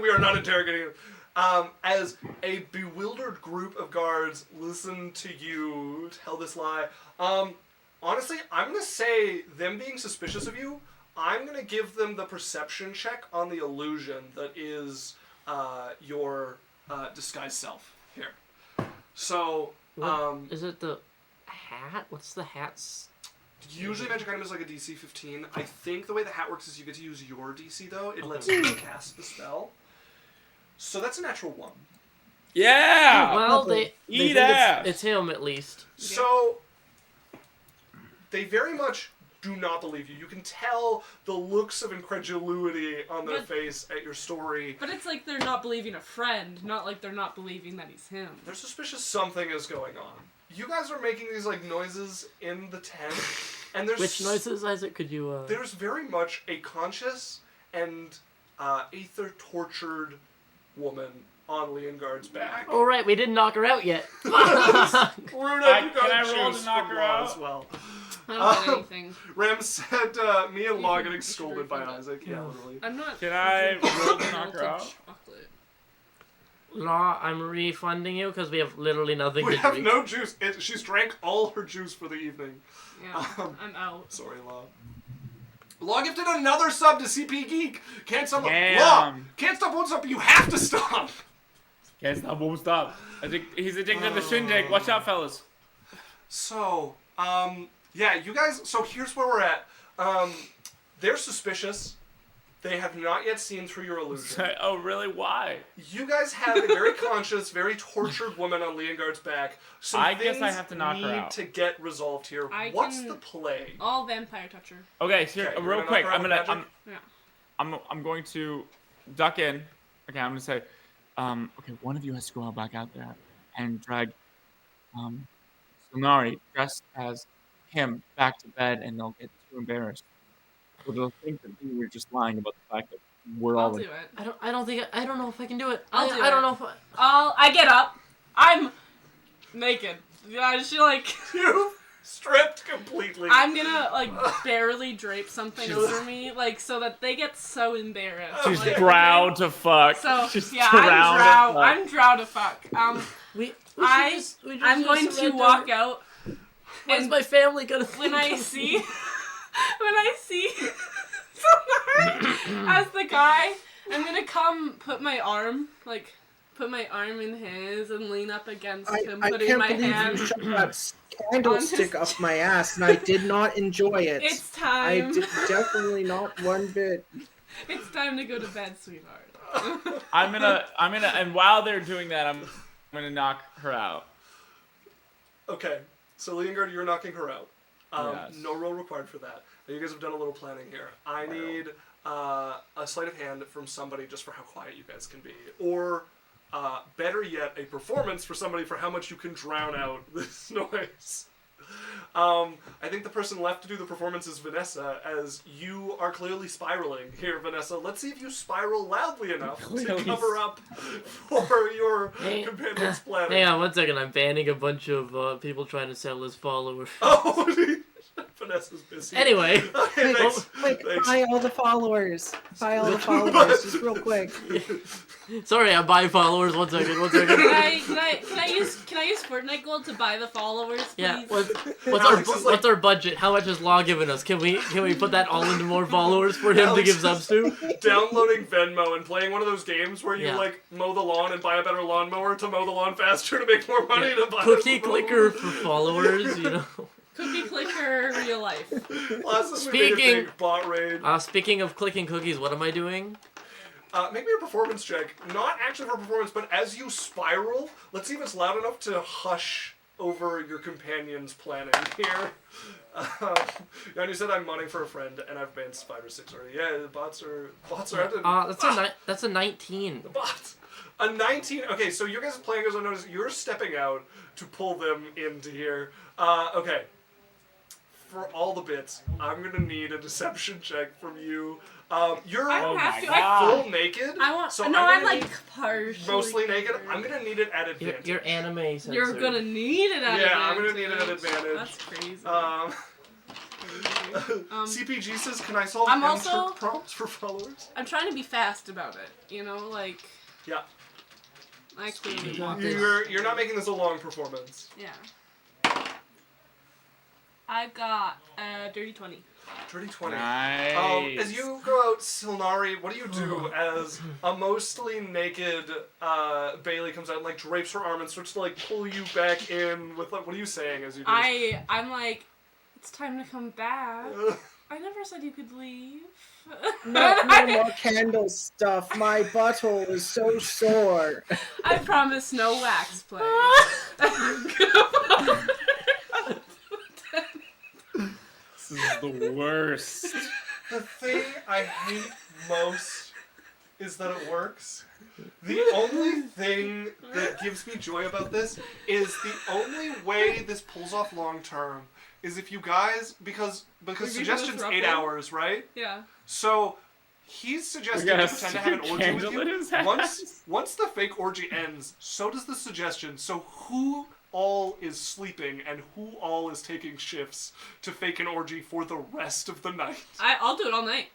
We are not interrogating them. As a bewildered group of guards listen to you tell this lie. Honestly, I'm going to say them being suspicious of you, I'm going to give them the perception check on the illusion that is your disguised self here. So, is it the hat? What's the hat's? Usually magic item is like a DC 15. I think the way the hat works is you get to use your DC, though. It lets you cast the spell. So that's a natural 1. Yeah! Well, they think it's him, at least. So, they very much do not believe you. You can tell the looks of incredulity on their face at your story. But it's like they're not believing a friend, not like they're not believing that he's him. They're suspicious something is going on. You guys are making these, like, noises in the tent, and there's... Which noises, Isaac? Could you, There's very much a conscious and aether-tortured woman on Leongard's back. Oh, right, we didn't knock her out yet. Runa, you got can I a roll juice to knock from her Law out? as well. I don't get anything. Ram said, me and Law getting scolded by Isaac. Yeah, literally. I'm not... Can I roll to knock her out? Chocolate. Law, I'm refunding you because we have literally nothing to drink. We have no juice. She's drank all her juice for the evening. Yeah, I'm out. Sorry, Law. Law gifted another sub to CP Geek. Can't stop. Damn. Law, can't stop, won't stop. You have to stop. Can't stop, won't stop. He's addicted to the shindig. Watch out, fellas. So, yeah, you guys. So here's where we're at. They're suspicious. They have not yet seen through your illusion. Oh, really? Why? You guys have a very conscious, very tortured woman on Leongard's back. I guess I have to knock her out. Need to get resolved here. What's the play? All vampire toucher. Okay, so Okay, real quick, I'm Yeah. going to duck in. Okay, I'm gonna say, okay, one of you has to go back out there and drag, Sonari dressed as him back to bed, and they'll get too embarrassed. Well, they'll think that we were just lying about the fact that we're I'll all. do it. I don't know if I can do it. I'll do I don't it. know if I... I get up. I'm naked. Yeah, she like. You stripped completely. I'm gonna like barely drape something over me, like so that they get so embarrassed. She's like, drow to fuck. So She's yeah, drow. I'm drow to fuck. I'm going to walk out. When's my family gonna When I see Sonari as the guy, I'm gonna come put my arm in his and lean up against him, putting my hand. You shoved that candlestick up my ass, and I did not enjoy it. It's time. I did definitely not one bit. It's time to go to bed, sweetheart. I'm gonna, and while they're doing that, I'm gonna knock her out. Okay, so Leongard, you're knocking her out. Yes. No roll required for that. Now, you guys have done a little planning here. I need a sleight of hand from somebody just for how quiet you guys can be, or better yet, a performance for somebody for how much you can drown out this noise. I think the person left to do the performance is Vanessa, as you are clearly spiraling here, Vanessa. Let's see if you spiral loudly enough to cover up for your companion's planning. Hang on 1 second, I'm banning a bunch of people trying to sell as followers. Oh, Vanessa's busy. Anyway. Okay, thanks. Buy all the followers. Buy all the followers, just real quick. Sorry, I buy followers. 1 second. Can I use Fortnite Gold to buy the followers, please? Yeah. What's our budget? How much has Law given us? Can we put that all into more followers for him to give subs to? Downloading Venmo and playing one of those games where you like mow the lawn and buy a better lawnmower to mow the lawn faster to make more money to buy. Cookie clicker for followers, you know. Cookie clicker, real life. Speaking bot raid. Speaking of clicking cookies, what am I doing? Make me a performance check. Not actually for performance, but as you spiral, let's see if it's loud enough to hush over your companion's planning here. And you said I'm modding for a friend, and I've banned 5 or 6 already. Yeah, the bots are That's a 19. The bots. A 19. Okay, so you guys playing as I noticed. You're stepping out to pull them into here. Okay. For all the bits, I'm gonna need a deception check from you. You're full naked. I'm like partially mostly naked. I'm gonna need it at advantage. Your anime sensor. You're gonna need it at advantage. Yeah, I'm gonna need it at advantage. That's crazy. CPG says, "Can I solve enter prompts for followers?" I'm trying to be fast about it. You know, like. Yeah. Actually, you're not making this a long performance. Yeah. I've got dirty 20. Dirty 20. Nice. As you go out, Silnari, what do you do as a mostly naked Bailey comes out and like drapes her arm and starts to like pull you back in with like, what are you saying as you do this? I'm like, it's time to come back. I never said you could leave. No more candle stuff. My butthole is so sore. I promise no wax play. This is the worst. The thing I hate most is that it works. The only thing that gives me joy about this is the only way this pulls off long term is if you guys, because suggestion's 8 hours, right? Yeah. So he's suggesting to pretend to have an orgy with you. Once the fake orgy ends, so does the suggestion. So who all is sleeping and who all is taking shifts to fake an orgy for the rest of the night? I'll do it all night.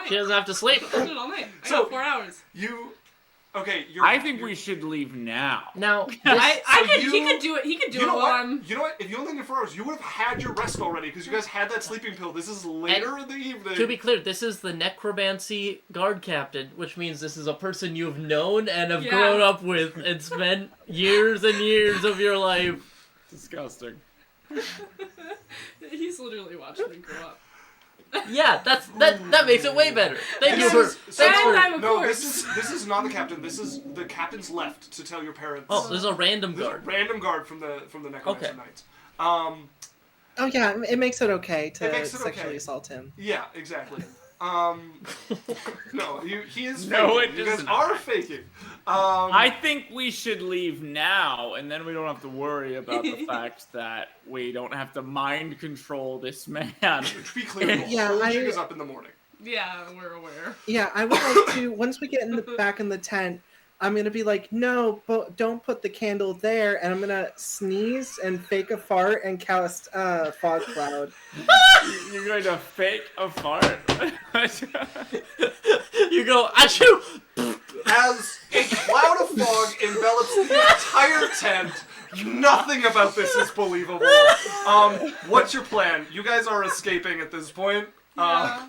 She doesn't have to sleep. I'll do it all night. I got 4 hours. I think we should leave now. Now, he could do it. He could do it while I'm. You know what? If you only need 4 hours, you would have had your rest already because you guys had that sleeping pill. This is later in the evening. To be clear, this is the necromancy guard captain, which means this is a person you've known and have grown up with and spent years and years of your life. Disgusting. He's literally watching me grow up. Yeah, that makes it way better. Thank you for. No, this is not the captain. This is the captain's left to tell your parents. Oh, there's a random guard. Random guard from the Necromancer Knights. Oh yeah, it makes it okay to sexually assault him. Yeah, exactly. No, he is faking. No, it You does guys not. are faking. I think we should leave now, and then we don't have to worry about the fact that we don't have to mind control this man. To be clear, the Yeah, whole I- jig is up in the morning. Yeah, we're aware. Yeah, I would like to. Once we get back in the tent, I'm gonna be like, no, but don't put the candle there, and I'm gonna sneeze and fake a fart and cast fog cloud. You're going to fake a fart. You go, achoo! As a cloud of fog envelops the entire tent, nothing about this is believable. What's your plan? You guys are escaping at this point. Yeah.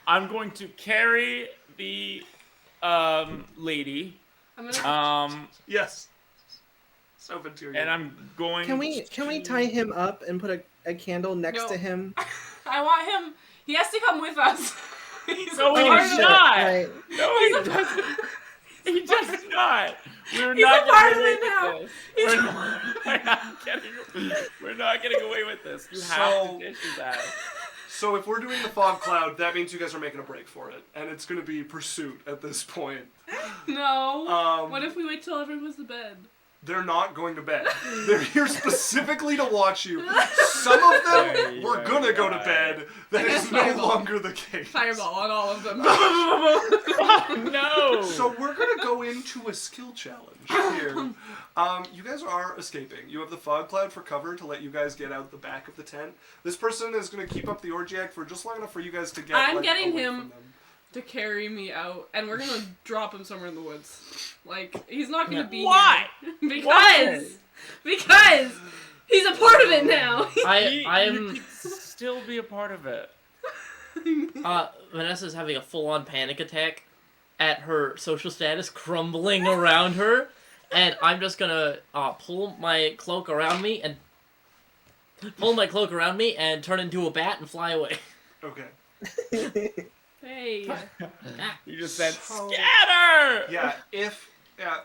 I'm going to carry the lady. I'm gonna. Yes. So Ventura. And I'm going. Can we tie him up and put a candle next No. to him? I want him. He has to come with us. He's No, a he part does of not. Right. No, he doesn't. He does not. We're He's not a part getting of away it now. with this. We're not getting away with this. You have to issue that. So if we're doing the fog cloud, that means you guys are making a break for it, and it's going to be pursuit at this point. No. What if we wait till everyone's to bed? They're not going to bed. They're here specifically to watch you. Some of them were gonna go to bed. That is no longer the case. Fireball on all of them. No. So we're gonna go into a skill challenge here. You guys are escaping. You have the fog cloud for cover to let you guys get out the back of the tent. This person is gonna keep up the orgy act for just long enough for you guys to get. I'm like, getting away him from them. to carry me out, and we're gonna drop him somewhere in the woods. Like, he's not gonna be Why? here. Because he's a part of it now. You I'm can still be a part of it. Vanessa's having a full-on panic attack at her social status crumbling around her, and I'm just gonna pull my cloak around me and turn into a bat and fly away. Okay. Hey. You just said So- scatter. Yeah. If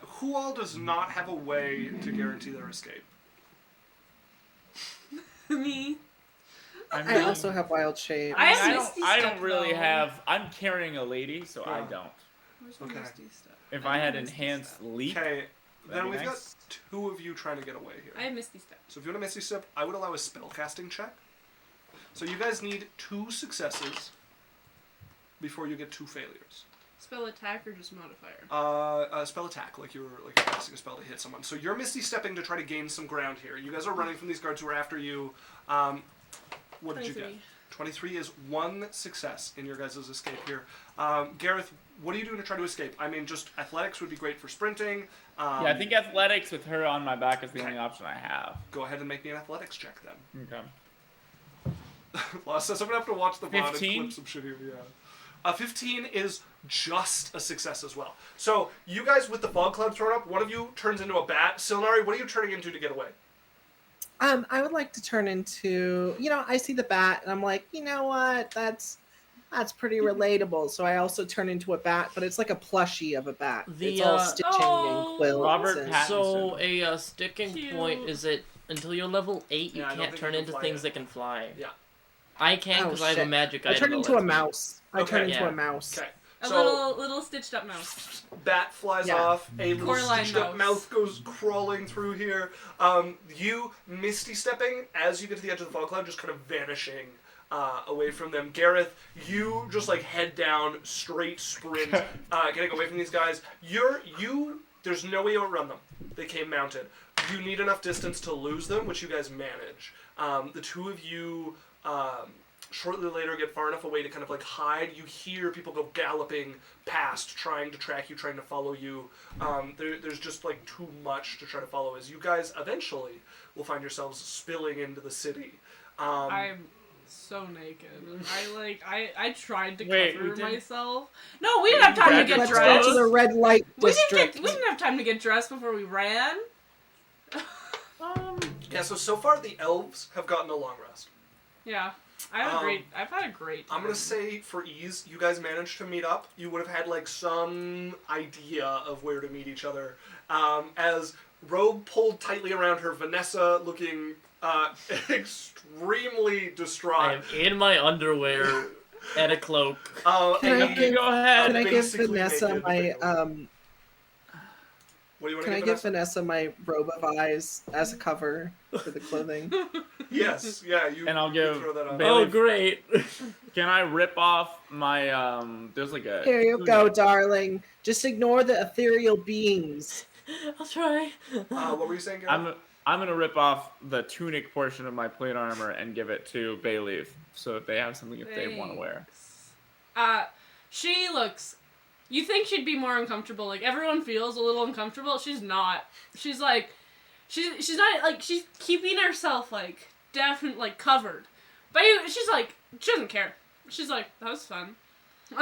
who all does not have a way to guarantee their escape? Me. I also have wild shape. I have I Misty don't Step, really though. have. I'm carrying a lady, so I don't. Where's my Okay. Misty Step? If I I have had Misty enhanced Step. leap, Okay. Then be we've nice. got two of you trying to get away here. I have Misty Step. So if you want a Misty Step, I would allow a spellcasting check. So you guys need 2 successes before you get 2 failures. Spell attack or just modifier? Spell attack, like you're casting a spell to hit someone. So you're Misty Stepping to try to gain some ground here. You guys are running from these guards who are after you. What did you get? 23 is 1 success in your guys' escape here. Gareth, what are you doing to try to escape? I mean, just athletics would be great for sprinting. yeah, I think athletics with her on my back is the only option I have. Go ahead and make me an athletics check then. Okay. Lost says I'm gonna have to watch the VOD and 15? clip some shit here. Yeah. 15 is just a success as well. So you guys with the fog cloud thrown up, one of you turns into a bat. Silnari, what are you turning into to get away? I would like to turn into, I see the bat and I'm like, you know what? That's pretty relatable. So I also turn into a bat, but it's like a plushie of a bat. The, it's all uh, stitching Oh, and quills. Robert and- Pattinson. So a sticking Cute. point is it until you're level 8 you Yeah, I don't can't think turn you can into fly things it. that can fly. Yeah. I can Oh, because I have a shit. magic I item. turn that into a lets me- mouse. I Okay. turn into Yeah. a mouse. Okay. A So little stitched up mouse. bat flies Yeah. off. A little Coraline stitched up mouse. mouth goes crawling through here. You Misty Stepping as you get to the edge of the fog cloud, just kind of vanishing away from them. Gareth, you just like head down, straight sprint, getting away from these guys. There's no way you outrun them. They came mounted. You need enough distance to lose them, which you guys manage. The two of you shortly later get far enough away to kind of like hide. You hear people go galloping past, trying to track you, trying to follow you. There's just like too much to try to follow as you guys eventually will find yourselves spilling into the city. I'm so naked. I tried to Wait, cover we didn't- myself. No, we didn't have time to get Let's dressed. go to the red light We district. didn't have time to get dressed before we ran. Yeah, so far the elves have gotten a long rest. Yeah. I've had a great time. I'm gonna say for ease, you guys managed to meet up. You would have had like some idea of where to meet each other. As robe pulled tightly around her, Vanessa looking extremely I distraught. am in my underwear And a cloak. Oh, Can I give- Go ahead. Can I give basically Vanessa naked, my What do you want Can to I give give Vanessa my robe of eyes as a cover for the clothing? Yes, yeah, you. And I'll you give throw that on. Bailey- Oh, great. Can I rip off my there's like a Here you tunic. go, darling. Just ignore the ethereal beings. I'll try. What were you saying, Gareth? I'm gonna rip off the tunic portion of my plate armor and give it to Bailey so that they have something if they want to wear. She looks. You think she'd be more uncomfortable? Like everyone feels a little uncomfortable. She's not. She's like, she's not like she's keeping herself like definitely like covered, but she's like she doesn't care. She's like that was fun. It's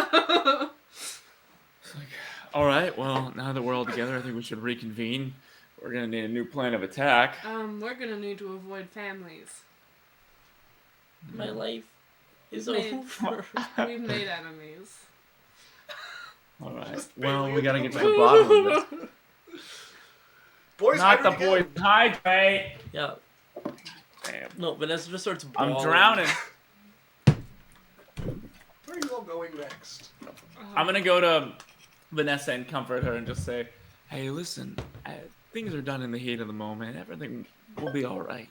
like, all right, well now that we're all together, I think we should reconvene. We're gonna need a new plan of attack. We're gonna need to avoid families. My life is Made- over. We've made enemies. All right. Just Well, Bailey we gotta in get the to the bottom of this. Boys, Not the hydrate boys. again. Hydrate. Yeah. Damn. No, Vanessa just starts bawling. I'm drowning. Where are you all going next? I'm gonna go to Vanessa and comfort her and just say, "Hey, listen, things are done in the heat of the moment. Everything will be all right.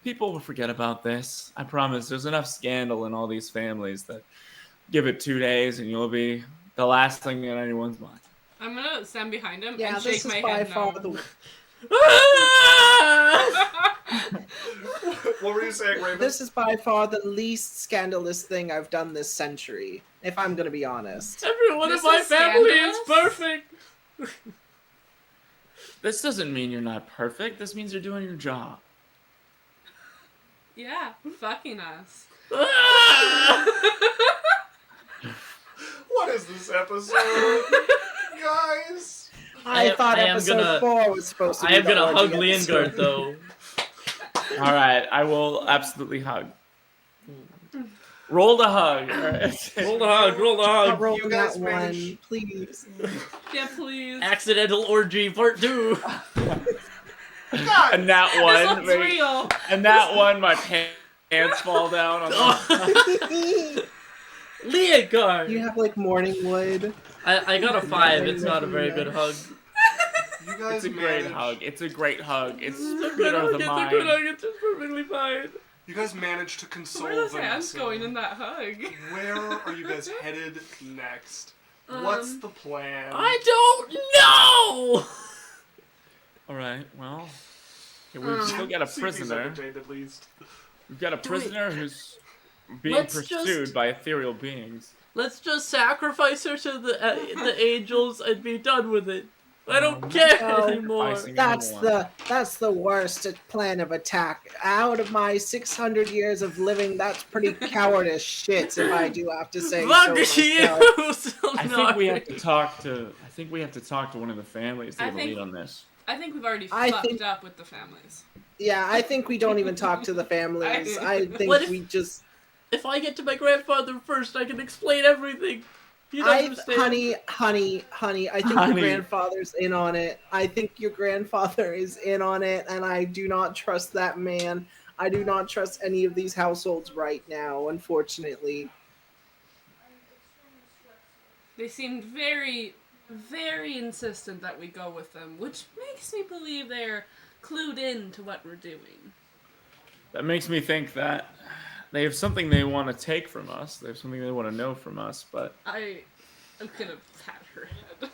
People will forget about this. I promise. There's enough scandal in all these families that give it 2 days and you'll be the last thing in anyone's mind." I'm gonna stand behind him Yeah, and this shake is my by head far no. the What were you saying, Raven? This is by far the least scandalous thing I've done this century, if I'm gonna be honest. Everyone This in my is family is scandalous? perfect. This doesn't mean you're not perfect. This means you're doing your job. Yeah, fucking us. What is this episode, guys? I thought I am episode gonna- 4 was supposed to be I am the gonna hug orgy Leongard episode. though. All right, I will absolutely hug. Roll the hug. All right. Roll the hug, roll the Not hug. rolling You guys that managed- one, please. Yeah, please. Accidental orgy part 2. God, And that This one, looks real. and that one, my pants fall down. On the... Leongard. You have like morning wood. I got a 5. It's not a very good hug. you guys It's a great managed. hug. It's a great hug. It's It's a good theater hug. of It's the a mind. good hug. It's just perfectly fine. You guys managed to console Where are those hands Vanessa. going in that hug? Where are you guys headed next? What's the plan? I don't know. All right. Well, we've still got a CP's prisoner. entertained at least. We've got a prisoner who's being Let's pursued just- by ethereal beings. Let's just sacrifice her to the angels and be done with it. I don't care No. anymore. Sacrificing That's anyone. the worst plan of attack. Out of my 600 years of living, that's pretty cowardice shit, if I do have to say Fuck so you! myself. I think we have to talk to. I think we have to talk to one of the families to I get a think- lead on this. I think we've already I fucked think- up with the families. Yeah, I think we don't even talk to the families. I think What if- we just... If I get to my grandfather first, I can explain everything. You don't understand. Honey, I think Honey. your grandfather's in on it. I think your grandfather is in on it, and I do not trust that man. I do not trust any of these households right now, unfortunately. They seemed very, very insistent that we go with them, which makes me believe they're clued in to what we're doing. That makes me think that they have something they want to take from us. They have something they want to know from us, but I'm gonna pat her head.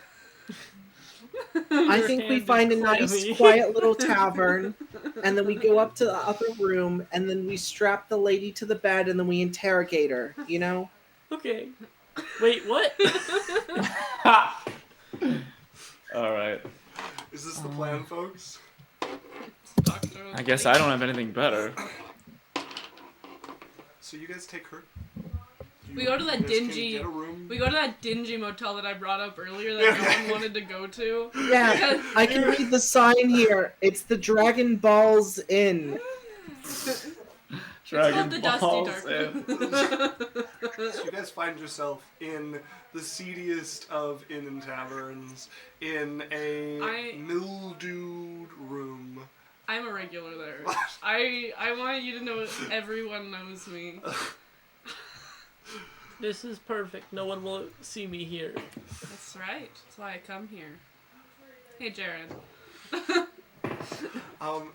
I Your think we hand find a is nice, clammy. quiet little tavern, and then we go up to the other room, and then we strap the lady to the bed, and then we interrogate her, you know? Okay. Wait, what? all right. Is this the plan, folks? Doctor, I guess I don't have anything better. So you guys take her. We go to that you guys can dingy- Get a room. We go to that dingy motel that I brought up earlier that no one wanted to go to. Yeah, I can read the sign here. It's the Dragon Balls Inn. Dragon It's called Balls the Dusty So you guys find yourself in the seediest of inn and taverns, in a mildewed room. I'm a regular there. I want you to know everyone knows me. This is perfect. No one will see me here. That's right. That's why I come here. Hey, Jared.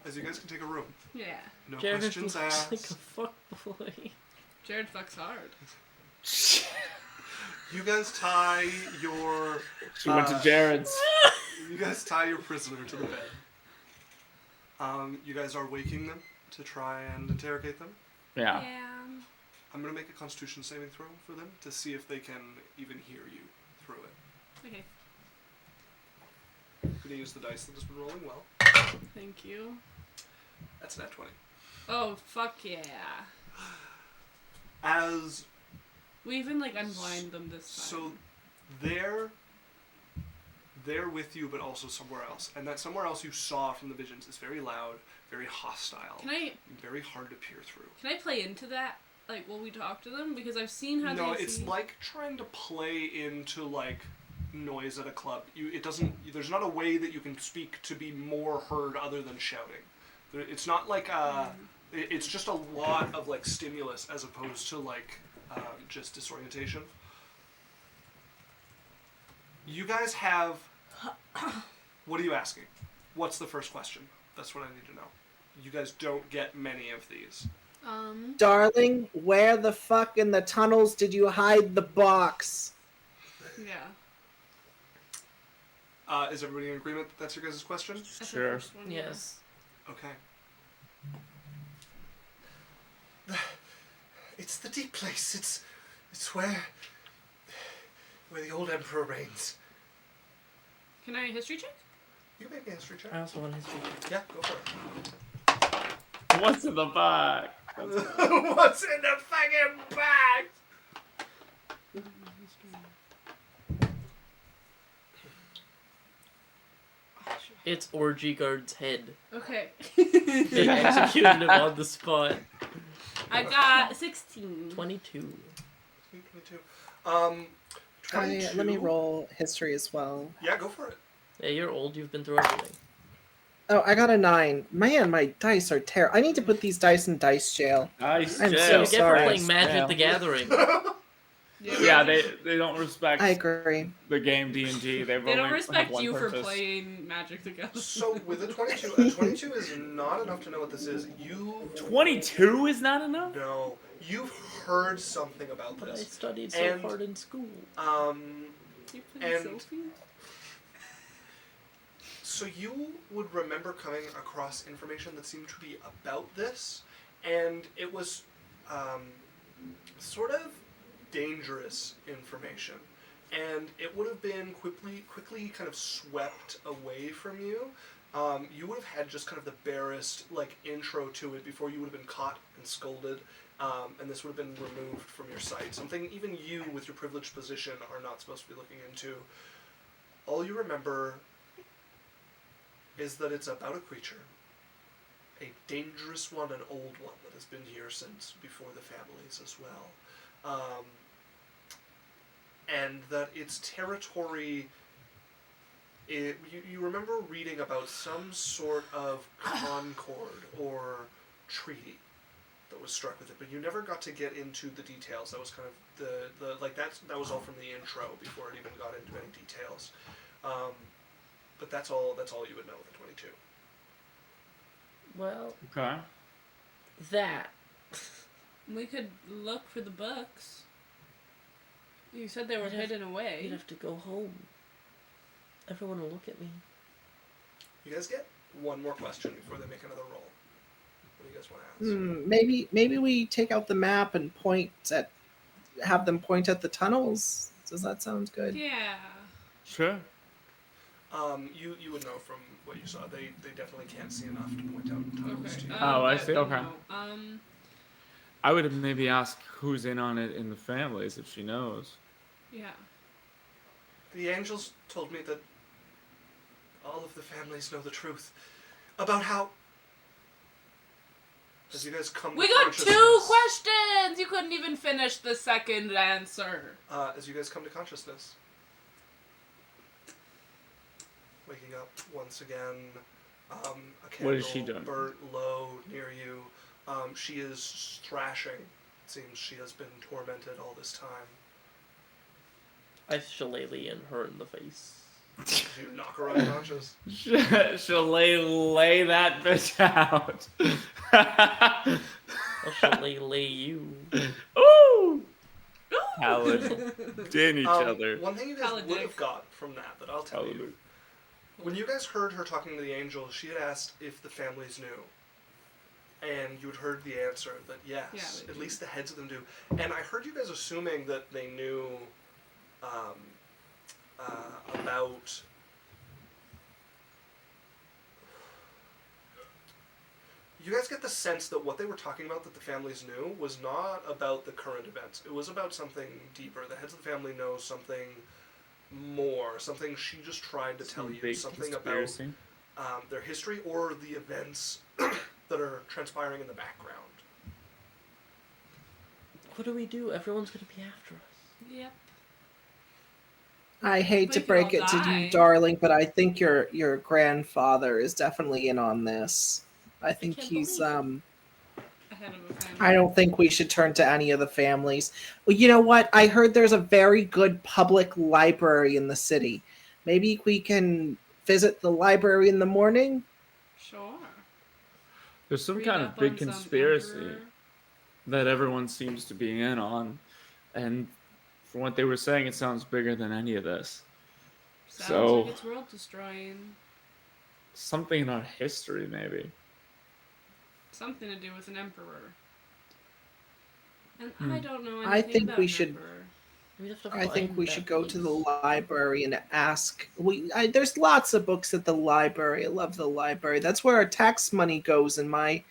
As you guys can take a room. Yeah. No Jared questions looks asked. like a fuck boy. Jared fucks hard. You guys tie your. She went to Jared's. You guys tie your prisoner to the bed. You guys are waking them to try and interrogate them. Yeah. I'm gonna make a Constitution saving throw for them to see if they can even hear you through it. Okay. I'm gonna use the dice that has been rolling well. Thank you. That's nat 20. Oh, fuck yeah. As We even, like, unblind them this time. so, they're with you, but also somewhere else, and that somewhere else you saw from the visions is very loud, very hostile, very hard to peer through. Can I play into that? Like, will we talk to them? Because I've seen how No, they it's see... like trying to play into like noise at a club. There's not a way that you can speak to be more heard other than shouting. It's not like it's just a lot of like stimulus as opposed to like just disorientation. You guys have. What are you asking? What's the first question? That's what I need to know. You guys don't get many of these. Darling, where the fuck in the tunnels did you hide the box? Yeah. Is everybody in agreement that that's your guys' question? That's Sure. the first one, yeah. Yes. Okay. It's the deep place. It's where the old emperor reigns. Can I history check? You can make a history check. I also want history. Yeah, go for it. What's in the bag? What's in the fucking bag? It's Orgy Guard's head. Okay. They executed him on the spot. I got 16. 22. 22. Let me roll history as well. Yeah, go for it. Hey, you're old. You've been through everything. Oh, I got a 9. Man, my dice are terrible. I need to put these dice in dice jail. Nice. I'm So so you get for sorry. playing Magic Yeah. the Gathering. Yeah, they don't respect I agree. the game D&D. They only don't have respect one you for purpose. playing Magic together. So with a 22 is not enough to know what this is. You 22 is not enough? know. You've heard something about But I this. studied so And- hard in school. You playing and- Sophie? So you would remember coming across information that seemed to be about this, and it was sort of dangerous information, and it would have been quickly kind of swept away from you. You would have had just kind of the barest like intro to it before you would have been caught and scolded, and this would have been removed from your sight. Something even you, with your privileged position, are not supposed to be looking into. All you remember is that it's about a creature, a dangerous one, an old one that has been here since before the families as well. And that its territory, you remember reading about some sort of concord or treaty that was struck with it, but you never got to get into the details. That was kind of the like that was all from the intro before it even got into any details. But that's all you would know with the 22. Well, Okay. that. We could look for the books. You said they were You'd have- hidden away. You'd have to go home. Everyone will look at me. You guys get one more question before they make another roll. What do you guys want to ask? Maybe we take out the map and have them point at the tunnels. Does that sound good? Yeah. Sure. You would know from what you saw. They definitely can't see enough to point out tunnels to Okay. you. Oh, I see. Okay. No. I would maybe ask who's in on it in the families if she knows. Yeah. The angels told me that all of the families know the truth about how. As you guys come We to got consciousness, 2 questions! You couldn't even finish the second answer. as you guys come to consciousness, waking up once again, a candle What is she doing? burnt low near you. She is thrashing seems she has been tormented all this time. I shillelagh her in the face. You knock her unconscious. Lay that bitch out. I'll shillelagh you. Ooh! Paladin each other. One thing you guys would have got from that I'll tell you. When you guys heard her talking to the angel, she had asked if the families knew. And you had heard the answer that yes, at least the heads of them do. And I heard you guys assuming that they knew about... You guys get the sense that what they were talking about that the families knew was not about the current events. It was about something deeper. The heads of the family know something more. Something she just tried to tell you. Something about their history or the events that are transpiring in the background. What do we do? Everyone's going to be after us. Yep. I hate to break it to you, darling, but I think your grandfather is definitely in on this. I think he's ahead of a family. I don't think we should turn to any of the families. Well, you know what? I heard there's a very good public library in the city. Maybe we can visit the library in the morning? Sure. There's some kind of big conspiracy that everyone seems to be in on. And from what they were saying, it sounds bigger than any of this. Sounds like it's world destroying. Something in our history, maybe. Something to do with an emperor. And I don't know anything I think about we an should. emperor. I think we should go to the library and ask. There's lots of books at the library. I love the library. That's where our tax money goes in my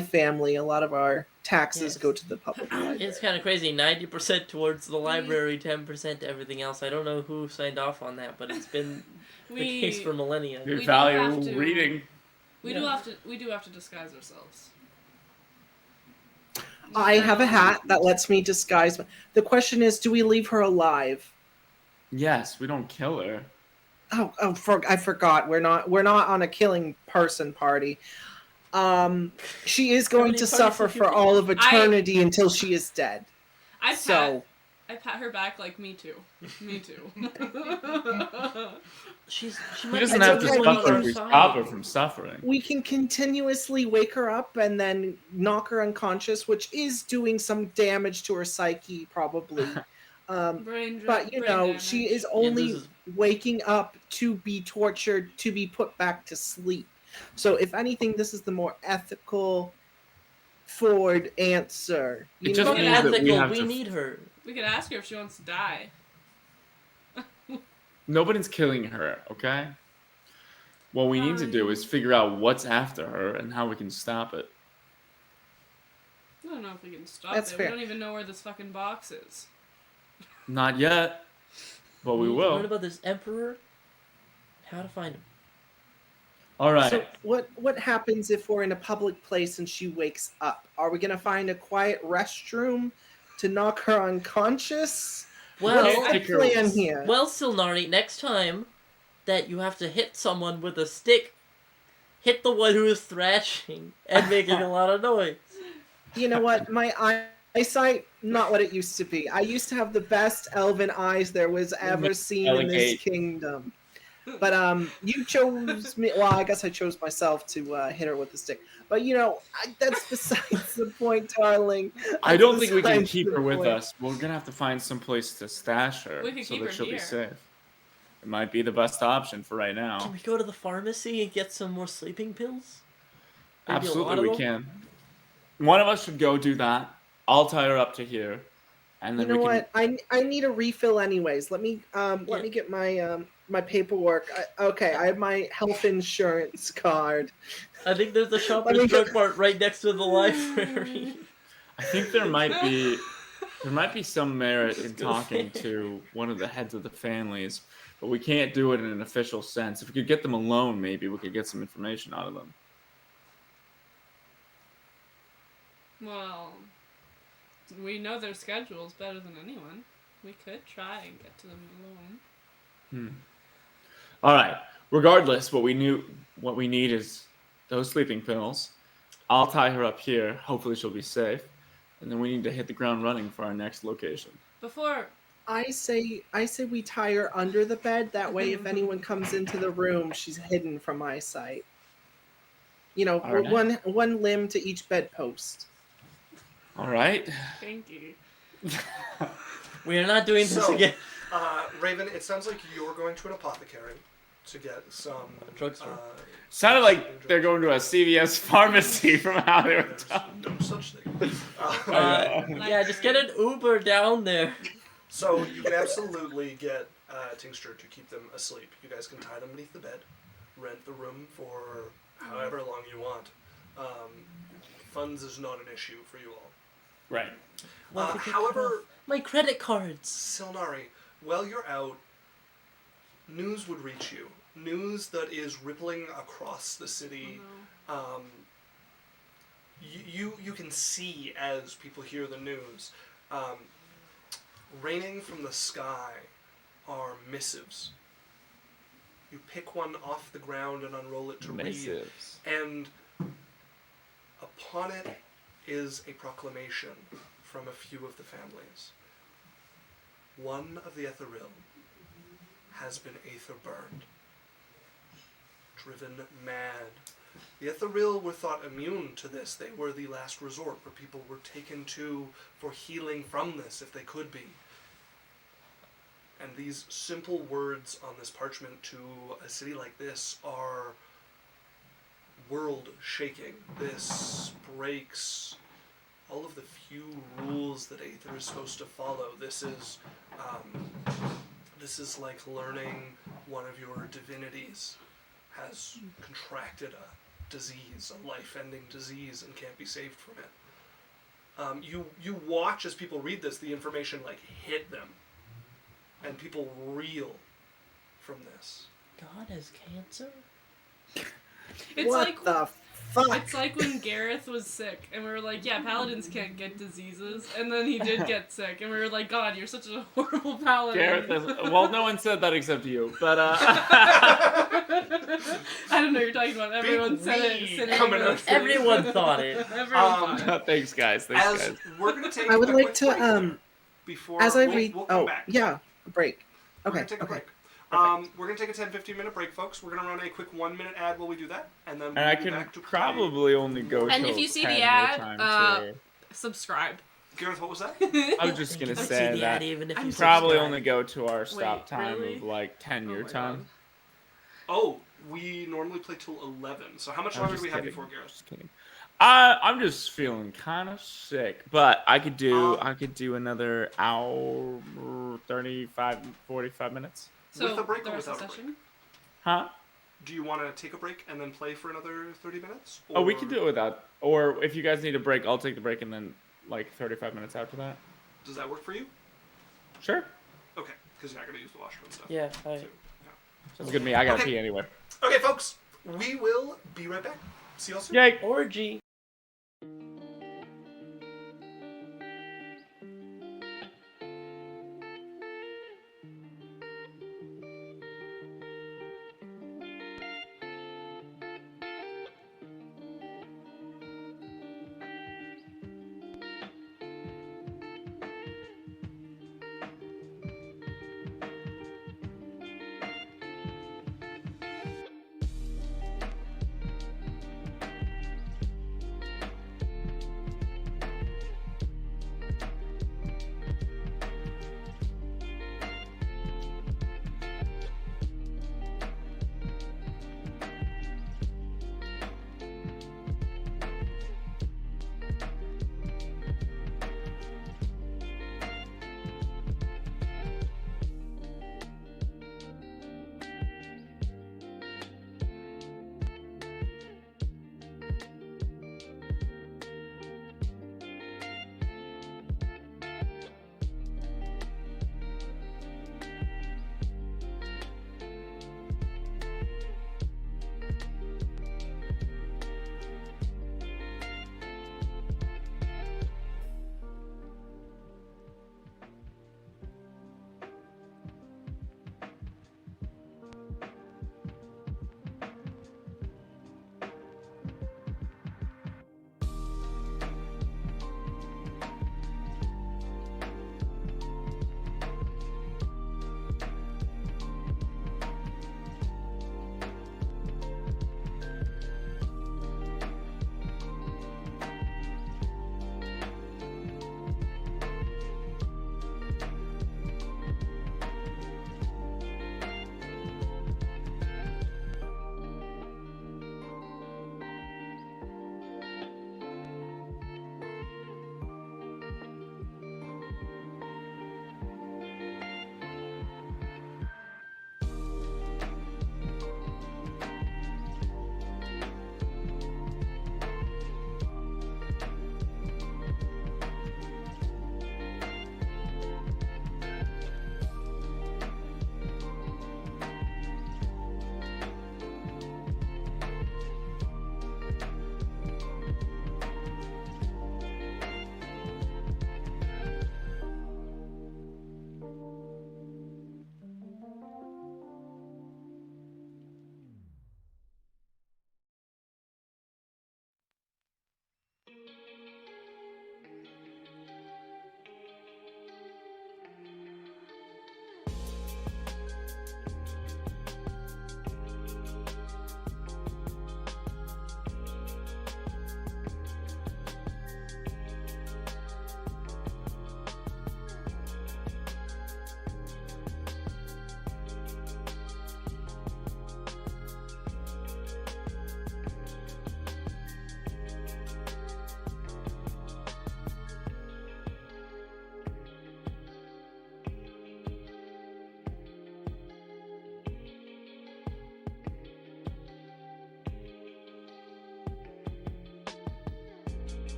family. A lot of our taxes go to the public library. It's kind of crazy. 90% towards the library, 10% to everything else. I don't know who signed off on that, but it's been the case for millennia. We value reading. We do have to disguise ourselves. I have a hat that lets me disguise. The question is, do we leave her alive? Yes, we don't kill her. I forgot. We're not on a killing person party. She is going to suffer for all of eternity until she is dead. I pat her back like, me too. Me too. She doesn't have to suffer if we stop her from suffering. We can continuously wake her up and then knock her unconscious, which is doing some damage to her psyche, probably. But, she is only waking up to be tortured, to be put back to sleep. So, if anything, this is the more ethical, forward answer. It just means that we need her. We could ask her if she wants to die. Nobody's killing her, okay? What we need to do is figure out what's after her and how we can stop it. I don't know if we can stop it. Fair. We don't even know where this fucking box is. Not yet, but we will. Learn about this emperor, how to find him. All right. So what happens if we're in a public place and she wakes up? Are we going to find a quiet restroom to knock her unconscious? Well, what's the plan here? Well, Silnari, next time that you have to hit someone with a stick, hit the one who is thrashing and making a lot of noise. You know what? My eyesight, not what it used to be. I used to have the best elven eyes there was ever seen in this kingdom. But you chose me. Well, I guess I chose myself to hit her with the stick. But that's besides the point, darling. I don't think we can keep her with us. We're gonna have to find some place to stash her so that she'll be safe. It might be the best option for right now. Can we go to the pharmacy and get some more sleeping pills? Maybe absolutely, we can. One of us should go do that. I'll tie her up to here, and then what? I need a refill anyways. Let me get my my paperwork. I have my health insurance card. I think there's a Shoppers Drug Mart right next to the library. I think there might be some merit in talking to one of the heads of the families, but we can't do it in an official sense. If we could get them alone, maybe we could get some information out of them. Well, we know their schedules better than anyone. We could try and get to them alone. All right. Regardless, what we need is those sleeping pills. I'll tie her up here. Hopefully she'll be safe. And then we need to hit the ground running for our next location. Before. I say we tie her under the bed. That way, if anyone comes into the room, she's hidden from my sight. You know, All right. one limb to each bedpost. All right. Thank you. We are not doing this again. Raven, it sounds like you're going to an apothecary to get some drugstore. Sounded like they're going to a CVS pharmacy from how they were talking. No such thing. Yeah, just get an Uber down there. So you can absolutely get tincture to keep them asleep. You guys can tie them beneath the bed, rent the room for however long you want. Funds is not an issue for you all. Right. However, my credit cards. Silnari, while you're out, news would reach you. News that is rippling across the city. Oh, no. You can see as people hear the news. Raining from the sky are missives. You pick one off the ground and unroll it to read. And upon it is a proclamation from a few of the families. One of the Etheril has been aether burned. Driven mad. The Etheril were thought immune to this. They were the last resort where people were taken to for healing from this if they could be. And these simple words on this parchment to a city like this are world-shaking. This breaks all of the few rules that Aether is supposed to follow. This is like learning one of your divinities has contracted a disease, a life-ending disease, and can't be saved from it. You watch as people read this, the information like hit them, and people reel from this. God has cancer? It's what like the fuck? It's like when Gareth was sick, and we were like, yeah, paladins can't get diseases, and then he did get sick, and we were like, God, you're such a horrible paladin. Gareth is, well, no one said that except you, but I don't know what you're talking about. Everyone said it. Everyone thought it. Everyone thought it. Thanks, guys. Guys. We're gonna take. I would a like quick to break before as I we'll read. come back. Yeah, a break. We're Okay. gonna take a break. We're going to take a 10-15 minute break, folks. We're going to run a quick 1-minute ad while we do that, and then we'll And I be can back to probably only go And till if you see 10 the your ad, time, subscribe. Gareth, what was that? I was just going to Don't say see the that ad even if you probably subscribe. only go to our stop Wait, time really? of like 10 Oh your my time. God. Oh, we normally play till 11. So how much I'm longer do just we have kidding. before Gareth? Just kidding. I'm just feeling kind of sick, but I could do another hour, 35, 45 minutes. So, With a break the or rest of without the a break? session? Huh? Do you want to take a break and then play for another 30 minutes? Oh, we can do it without. Or if you guys need a break, I'll take the break and then like 35 minutes after that. Does that work for you? Sure. Okay, because you're not going to use the washroom and stuff. Yeah, Sounds good to me. I gotta Okay. pee anyway. Okay, folks, we will be right back. See y'all soon. Yay! orgy.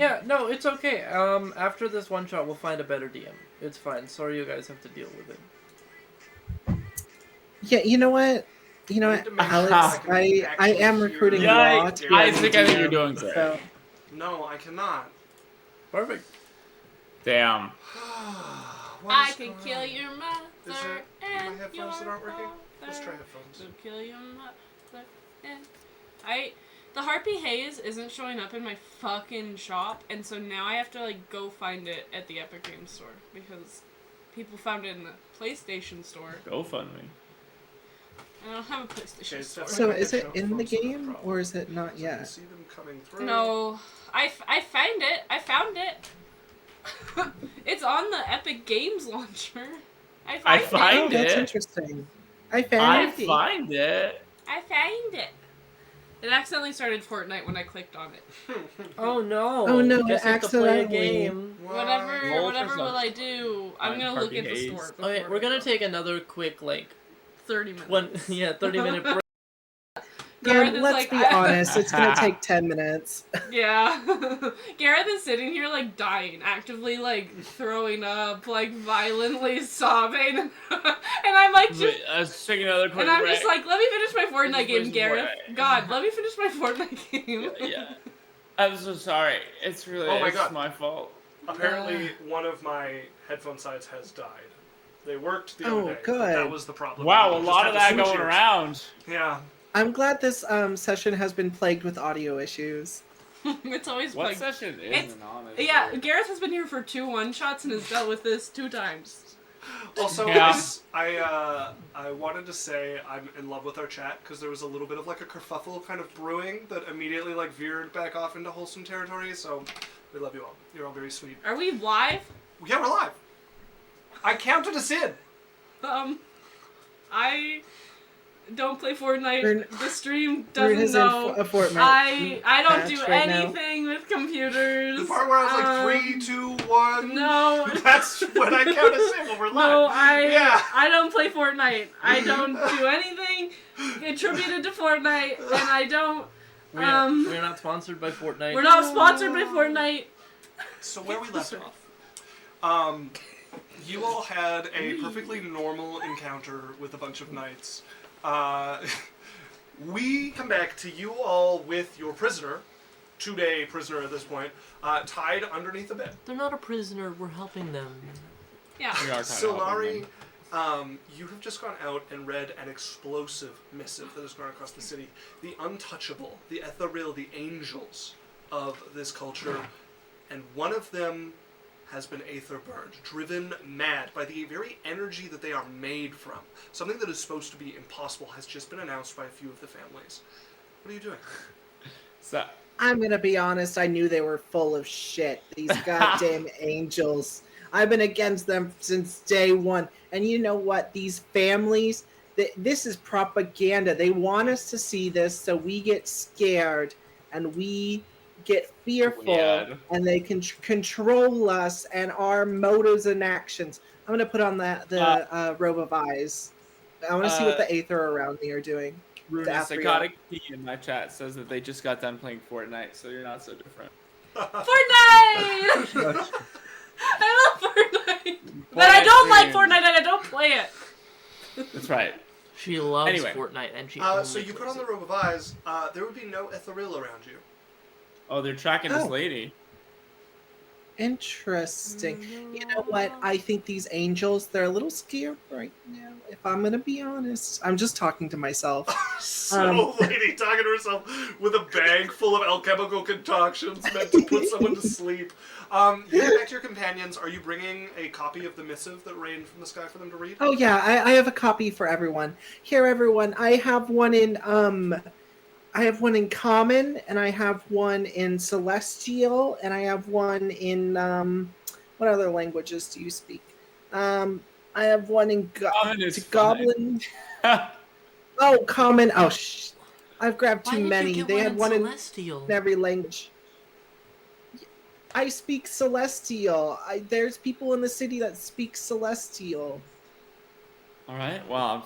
Yeah, no, it's okay. After this one shot, we'll find a better DM. It's fine. Sorry you guys have to deal with it. Yeah, you know what? Alex, I am recruiting Law to be I our think DM, you're doing great. So. No, I cannot. Perfect. Damn. I can kill your mother and my your headphones that aren't working? father. Let's try headphones. To kill your mother and... The Harpy Haze isn't showing up in my fucking shop, and so now I have to, like, go find it at the Epic Games Store, because people found it in the PlayStation Store. Go fund me. I don't have a PlayStation Store. So is it in the game, or is it not yet? See them coming through. No. I found it. I found it. It's on the Epic Games launcher. I find Oh, it. that's interesting. I found it. find it. I found it. It accidentally started Fortnite when I clicked on it. Oh no. Oh, no, Guess it you have to play a accidentally- game. Whatever will I do? I'm gonna look at the Haze. store. Okay, before we're I gonna go. take another quick, like, 30 minutes. 30-minute break. Yeah, Gareth is let's like, be honest. It's gonna take 10 minutes. Yeah. Gareth is sitting here, like, dying, actively, like, throwing up, like, violently sobbing. And I'm like, just... Wait, let's take another quick And I'm break. just like, let me finish my Fortnite Just game, wait Gareth. some more. God, let me finish my Fortnite game. Yeah. I'm so sorry. It's really Oh my it's God. my fault. Apparently, one of my headphone sides has died. They worked the Oh, other day. But good. that was the problem. Wow, a We just lot had of to that switch going ears. around. Yeah. I'm glad this session has been plagued with audio issues. It's always What like... session It's- isn't honestly? Yeah, Gareth has been here for 2 one-shots and has dealt with this 2 times. Also, Yeah. I wanted to say I'm in love with our chat because there was a little bit of like a kerfuffle kind of brewing that immediately like veered back off into wholesome territory. So we love you all. You're all very sweet. Are we live? Yeah, we're live. I counted us in. I don't play Fortnite. Rune- The stream Rune doesn't is know. in a Fortnite I don't do match right now. anything with computers. The part where I was like 3, 2, 1. No. That's when I count us in when we're live. No, Yeah. I don't play Fortnite. I don't do anything attributed to Fortnite, and I don't. We're not sponsored by Fortnite. We're not sponsored by Fortnite. So where we left off, you all had a perfectly normal encounter with a bunch of knights. We come back to you all with your prisoner, 2-day prisoner at this point, tied underneath a bed. They're not a prisoner. We're helping them. Yeah. We are kind of Solari, you have just gone out and read an explosive missive that has gone across the city. The untouchable, the ethereal, the angels of this culture, and one of them has been aether burned, driven mad by the very energy that they are made from. Something that is supposed to be impossible has just been announced by a few of the families. What are you doing? So, I'm gonna be honest, I knew they were full of shit. These goddamn angels. I've been against them since day one. And you know what? These families, this is propaganda. They want us to see this so we get scared and we get fearful Weird. and they can control us and our motives and actions. I'm gonna put on the robe of eyes. I want to see what the aether around me are doing. Rune The Psychotic P in my chat says that they just got done playing Fortnite, so you're not so different. Fortnite! I love Fortnite. But I don't like Fortnite and I don't play it. That's right. She loves Anyway. Fortnite, and she. So you put on the robe of eyes. There would be no ethereal around you. Oh, they're tracking this Oh. lady. Interesting. You know what? I think these angels, they're a little scared right now. If I'm gonna be honest, I'm just talking to myself. Lady talking to herself with a bag full of alchemical concoctions meant to put someone to sleep. You get back to your companions. Are you bringing a copy of the missive that rained from the sky for them to read? Oh yeah, I have a copy for everyone. Here, everyone. I have one in common, and I have one in celestial, and I have one in what other languages do you speak? I have one in Common is goblin. Oh, common. Oh, I've grabbed Why too did many. You get They had one Celestial? in every language. I speak celestial. There's people in the city that speak celestial. All right. Well,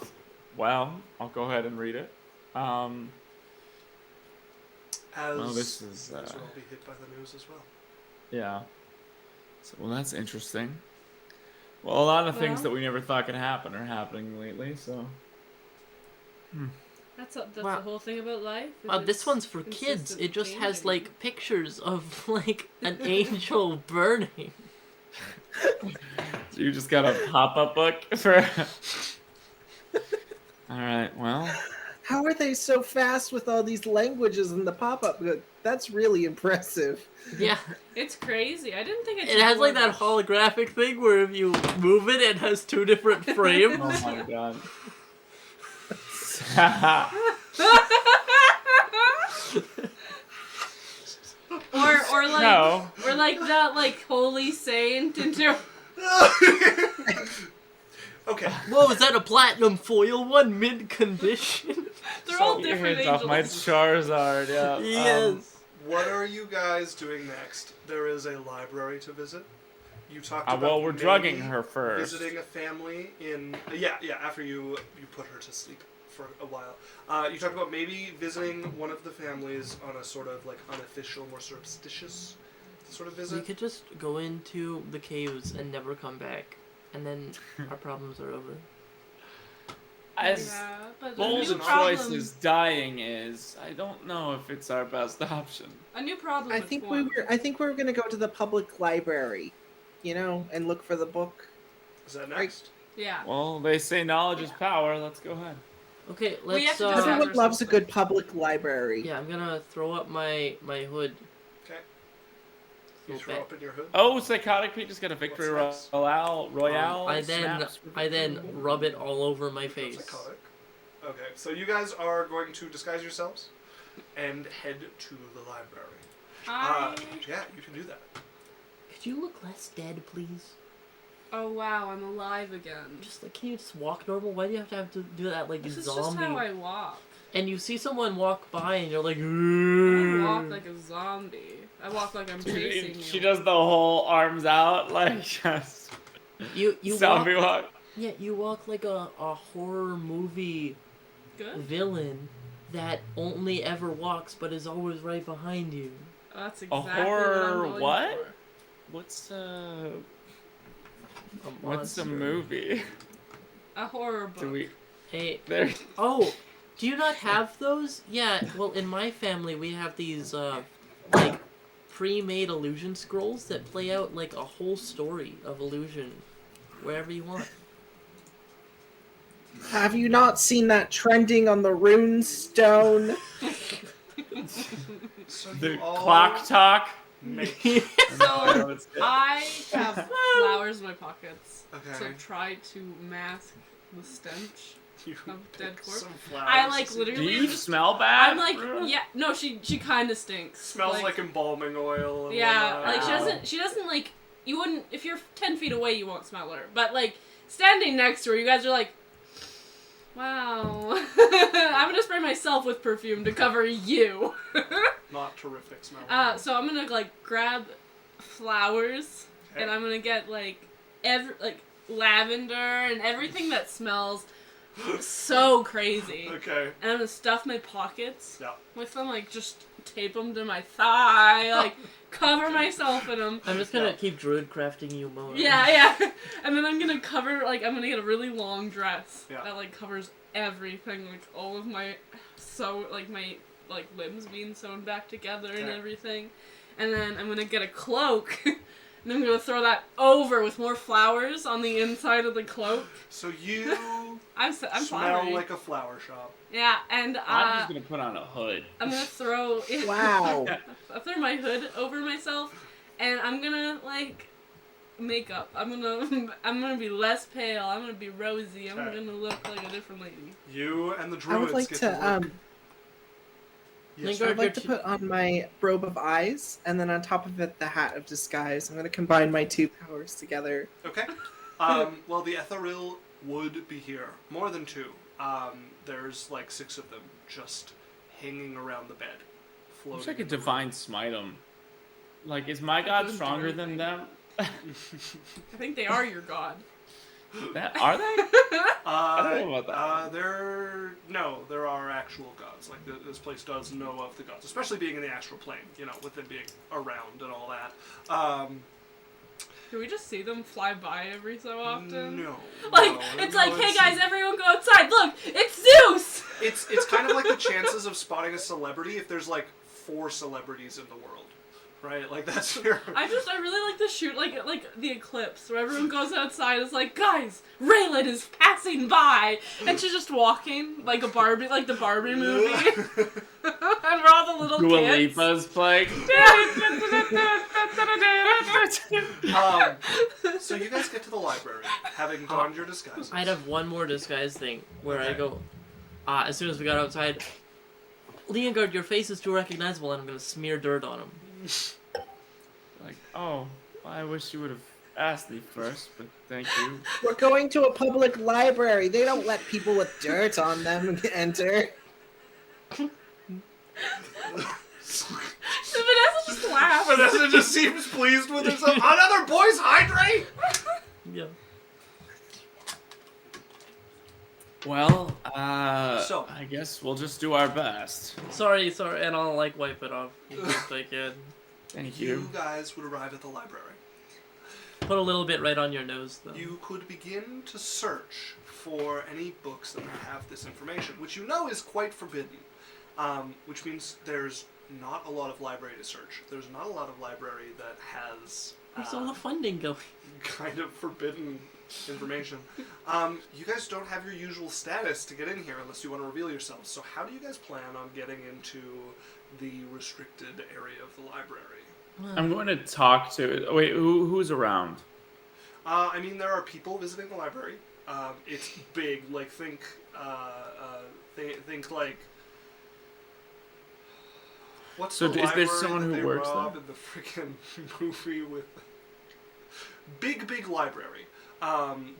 I'll go ahead and read it. As Well, this is. these will all be hit by the news as well. Yeah. So, well, that's interesting. Well, a lot of things that we never thought could happen are happening lately, so... That's Wow. the whole thing about life. This one's for kids. It just has, like, pictures of, like, an angel burning. So you just got a pop-up book for... Alright, well... How are they so fast with all these languages in the pop-up? That's really impressive. Yeah. It's crazy. I didn't think It has, like, that holographic thing where if you move it, it has 2 different frames. Oh my god. or like No. or like that like holy saint into Okay. Whoa, is that a platinum foil one mid-condition? They're all Your different hands angels. off my Charizard, yeah. Yes. What are you guys doing next? There is a library to visit. You talked about Well, we're maybe drugging her first. visiting a family in after you put her to sleep for a while. You talked about maybe visiting one of the families on a sort of like unofficial, more surreptitious sort of We visit. could just go into the caves and never come back, and then our problems are over. As Yeah, but bold a a new choice problem. as dying is, I don't know if it's our best option. A new problem. I with think one. we were gonna go to the public library, and look for the book. Is that next? Yeah. Well, they say knowledge is power. Let's go ahead. Okay, We have let's, to just Everyone or loves a something. good public library. yeah, I'm gonna throw up my hood. Okay. You Throw throw back. up in your hood. Oh, Psychotic Pete just got a victory What's next? royale. I then snaps. rub it all over my face. Psychotic. Okay, so you guys are going to disguise yourselves and head to the library. Yeah, you can do that. Could you look less dead, please? Oh wow, I'm alive again. Just like, can you just walk normal? Why do you have to do that like This is zombie? just how I walk. And you see someone walk by and you're like, I don't walk like a zombie. I walk like I'm chasing you. She does the whole arms out, like just you zombie walk. walk. Yeah, you walk like a horror movie Good. villain that only ever walks but is always right behind you. Oh, that's exactly horror what I'm going what? for. What's A what's the monster. movie? A horror book. Do we Hey, there? oh, do you not have those? Yeah, well, in my family we have these like pre-made illusion scrolls that play out like a whole story of illusion wherever you want. Have you not seen that trending on the rune stone? So The you all clock talk. make. So I have flowers in my pockets Okay. to try to mask the stench You of dead pick corpse. some flowers. I like Do literally you just. smell bad? I'm like, yeah, no, she kind of stinks. Smells like embalming oil. And Yeah, whatnot. like she doesn't like. You wouldn't if you're 10 feet away, you won't smell her. But like standing next to her, you guys are like, wow. I'm gonna spray myself with perfume to cover you. Not terrific smell. So I'm gonna like grab flowers Okay. and I'm gonna get like lavender and everything that smells so crazy. Okay. And I'm gonna stuff my pockets Yeah. with them, like just tape them to my thigh, like cover myself in them. I'm just gonna keep druid crafting you more. Yeah. And then I'm gonna I'm gonna get a really long dress Yeah. that like covers everything, like all of my my limbs being sewn back together and Okay. everything. And then I'm gonna get a cloak and I'm gonna throw that over with more flowers on the inside of the cloak. So you I'm smell flowery. like a flower shop. Yeah, and I'm just gonna put on a hood. I'm gonna throw Wow. I'll throw my hood over myself, and I'm gonna like makeup. I'm gonna be less pale. I'm gonna be rosy. I'm Okay. gonna look like a different lady. You and the I druids would like get to work. Yes, Lingard- I'd like to put on my robe of eyes, and then on top of it, the hat of disguise. I'm going to combine my two powers together. Okay. Well, the Ethereal would be here. More than 2. There's like 6 of them just hanging around the bed. I wish Floating. I could divine smite them. Like, is my god Doesn't do stronger than anything. them? I think they are your god. Are they? I don't know about that. There are actual gods. Like this place does know of the gods, especially being in the astral plane. You know, with them being around and all that. Can we just see them fly by every so often? No. It's like, hey guys, everyone go outside. Look, it's Zeus. It's kind of like the chances of spotting a celebrity if there's like 4 celebrities in the world, right? Like that's your. I really like the shoot, like the eclipse, where everyone goes outside. It's like, guys, Raylan is passing by, and she's just walking like a Barbie, like the Barbie movie, and we're all the little Dua kids. Lipa's playing. So you guys get to the library, having donned your disguises. I'd have one more disguise thing where I go, as soon as we got outside, Leongard, your face is too recognizable, and I'm gonna smear dirt on him. Like, oh, I wish you would have asked me first, but thank you. We're going to a public library. They don't let people with dirt on them enter. Vanessa just laughs. Vanessa just seems pleased with herself. Another boys hydrate. Yeah. Well, So I guess we'll just do our best. Sorry, and I'll like wipe it off if I can. Thank you you. guys would arrive at the library. Put a little bit right on your nose, though. You could begin to search for any books that have this information, which you know is quite forbidden. Which means there's not a lot of library to search. There's not a lot of library that has Where's all the funding going? kind of forbidden information. You guys don't have your usual status to get in here unless you want to reveal yourselves. So how do you guys plan on getting into the restricted area of the library? I'm going to talk to... Wait, who's around? I mean, there are people visiting the library. It's big. Like, think like... What's So the is there library someone that who they works rob there? in the freaking movie with... Big library.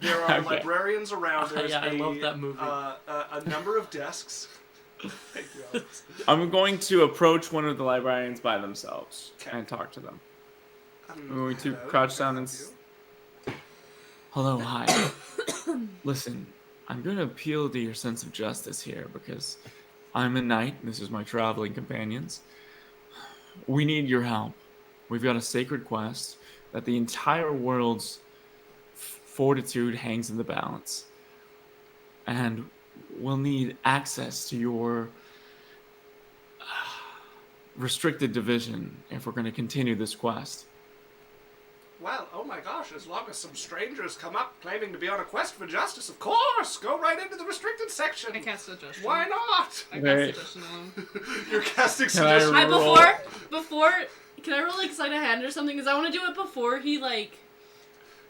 There are Okay. librarians around. There's I love that movie. A number of desks. Thank you, Alex. I'm going to approach one of the librarians by themselves Okay. and talk to them. I'm going to Hello, crouch can I down and... help you? Hello, hi. Listen, I'm going to appeal to your sense of justice here because I'm a knight. This is my traveling companions. We need your help. We've got a sacred quest that the entire world's fortitude hangs in the balance. And we'll need access to your restricted division if we're going to continue this quest. Well, oh my gosh, as long as some strangers come up claiming to be on a quest for justice, of course, go right into the restricted section. I cast suggestion. Why not? I Wait. cast suggestion on him. You're casting Can I suggestion. roll? Before, can I roll like sleight of hand or something? Because I want to do it before he like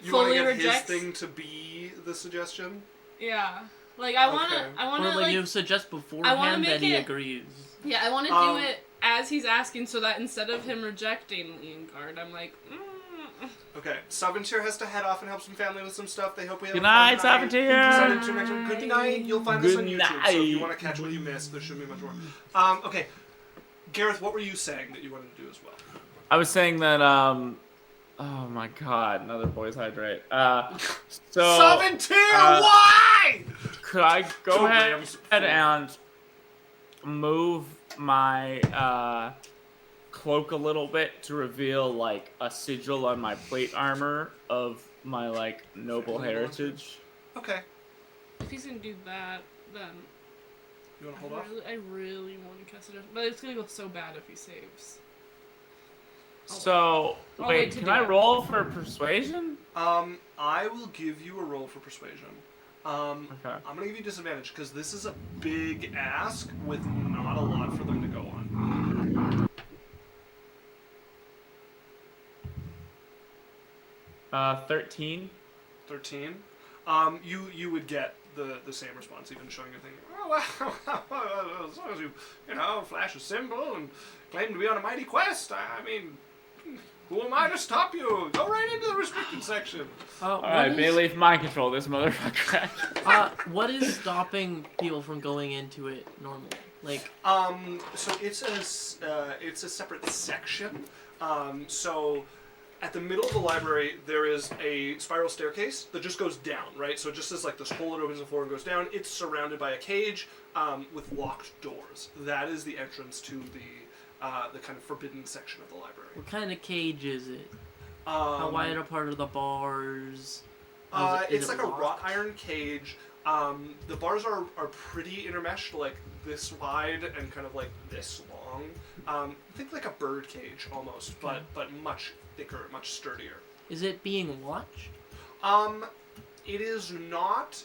You want fully to get rejects. his thing to be the suggestion? Yeah, like I want to, Okay. I want Or to like like, you suggest I wanna beforehand make that he it- agrees. yeah, I want to Um, do it as he's asking, so that instead of him rejecting Leongard, I'm like, Okay, Saventure has to head off and help some family with some stuff. They hope we have Good a fun night, Saventure. Saventure next one. Good night. You'll find this on Good YouTube, so if you night. want to catch what you missed, there shouldn't be much more. Okay, Gareth, what were you saying that you wanted to do as well? I was saying that, oh my god, another boys hydrate. So... Saventure, why? Could I go Two ahead grams. and move my cloak a little bit to reveal like a sigil on my plate armor of my like noble heritage? Okay, if he's gonna do that, then you want to hold off? I really want to cast it, but it's gonna go so bad if he saves. So I'll wait, wait to can do I it. roll for persuasion? I will give you a roll for persuasion. Okay. I'm gonna give you disadvantage because this is a big ask with not a lot for them to go on. 13. 13. You would get the same response, even showing your thing. Oh, well, as long as you flash a symbol and claim to be on a mighty quest, I mean, who am I to stop you? Go right into the restricted section. Alright, Bayleaf mind control this motherfucker. What is stopping people from going into it normally? Like, So it's a separate section. So at the middle of the library, there is a spiral staircase that just goes down, right? So it just is like this hole that opens the floor and goes down. It's surrounded by a cage with locked doors. That is the entrance to the kind of forbidden section of the library. What kind of cage is it? How wide apart are the bars? It's like a wrought iron cage. The bars are pretty intermeshed, like this wide and kind of like this long. Think like a bird cage almost, but much thicker, much sturdier. Is it being watched? It is not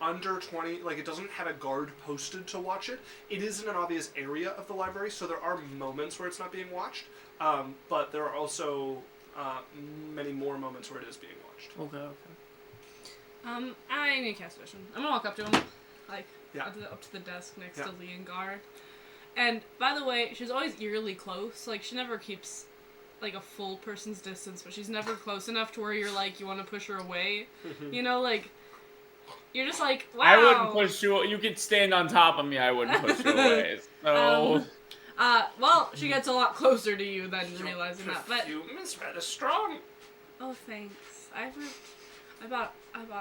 under 20, like it doesn't have a guard posted to watch it. It is in an obvious area of the library, so there are moments where it's not being watched, but there are also many more moments where it is being watched. Okay. I need to cast vision. I'm gonna walk up to him, like, Yeah. up to the desk next to Leongar. And, by the way, she's always eerily close. Like, she never keeps, like, a full person's distance, but she's never close enough to where you're, like, you want to push her away. You know, like, you're just like, wow. I wouldn't push you. You could stand on top of me. I wouldn't push you away. So. Well, she gets a lot closer to you than realizing that. But perfume is rather strong. oh, thanks. I bought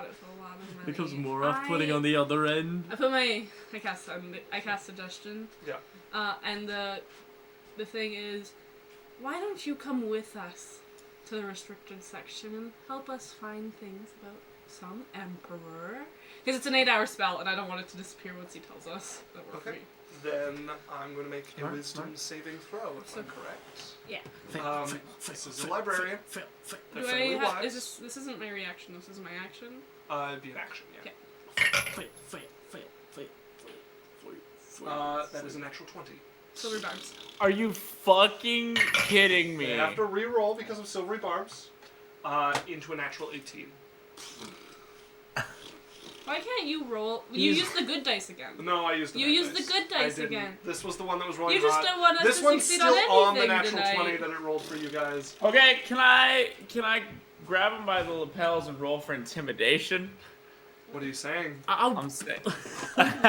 it for a lot of money. Becomes more off-putting on the other end. I cast suggestion. Yeah. And the thing is, why don't you come with us to the restricted section and help us find things about some emperor? Because it's an 8-hour spell, and I don't want it to disappear once he tells us that we're free. Then I'm going to make a wisdom saving throw, if I'm correct. Yeah. This is a librarian. Do I have, this isn't my reaction, this is my action? It'd be an action, yeah. Okay. That is an actual 20. Silver barbs. Are you fucking kidding me? They have to re-roll because of silvery barbs into a natural 18. Why can't you roll? You used the good dice again. No, I used the You bad used dice. the good dice again. This was the one that was rolling You just hot. don't want us This to one's succeed still on on the anything natural tonight. 20 that it rolled for you guys. Okay, can I grab him by the lapels and roll for intimidation? What are you saying? I'm saying. Fuck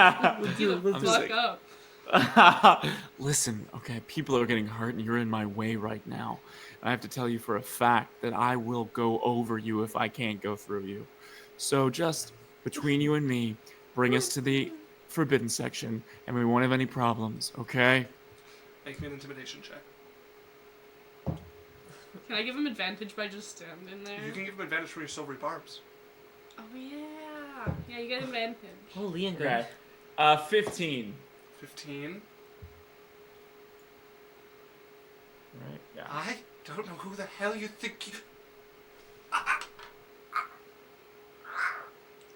up. Listen, okay, people are getting hurt and you're in my way right now. I have to tell you for a fact that I will go over you if I can't go through you. So just between you and me, bring us to the forbidden section and we won't have any problems, okay? Make me an intimidation check. Can I give him advantage by just standing there? You can give him advantage for your silvery barbs. Oh yeah. Yeah, you get advantage. Oh, Leon. Okay. 15. 15. Right, yeah. I don't know who the hell you think you...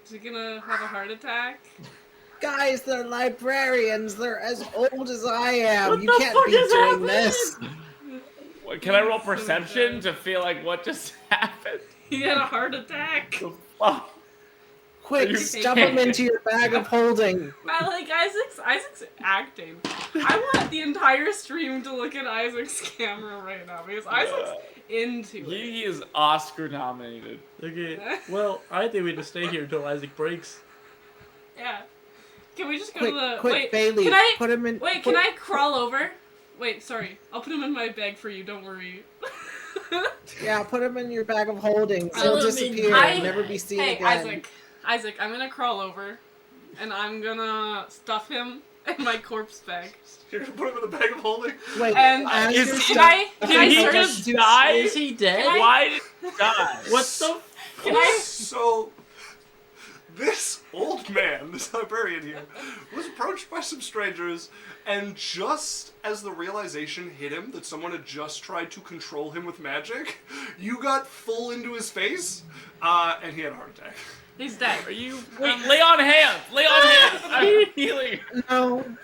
Is he gonna have a heart attack? Guys, they're librarians. They're as old as I am. What You the can't fuck be is doing happening? this. What, can I roll perception to feel like what just happened? He had a heart attack. The fuck? Quick, stuff them into your bag of holding. I like Isaac's acting. I want the entire stream to look at Isaac's camera right now because Isaac's into it. He is Oscar nominated. Okay. Well, I think we just stay here until Isaac breaks. Yeah. Can we just go Quick, to the quick, wait? Bailey, Can I put him in. wait? put- Can I crawl over? Wait, sorry. I'll put him in my bag for you. Don't worry. Yeah, put him in your bag of holding. I He'll love disappear I- and never be seen Hey, again. Isaac, I'm gonna crawl over, and I'm gonna stuff him in my corpse bag. You're gonna put him in the bag of holding? Wait, And as is you're he- can stuff- I Did he search? just die? Is he dead? Can I- Why did he die? What the? Can I? So, this old man, this librarian here, was approached by some strangers, and just as the realization hit him that someone had just tried to control him with magic, you got full into his face, and he had a heart attack. He's dead. Are you? Wait, lay on hands. Lay on hands. I'm healing.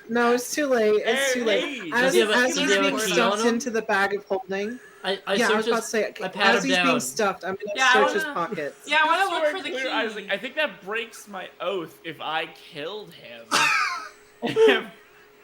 No, it's too late. It's too late. Hey, As, does he have a- as does he's he have a being key stuffed on him? into the bag of holding. I I was search about his, to say, I pat as him he's down. being stuffed, I'm gonna Yeah, I search his wanna- pockets. Yeah, I want to look Swear for the clear, key. Isaac, I think that breaks my oath if I killed him.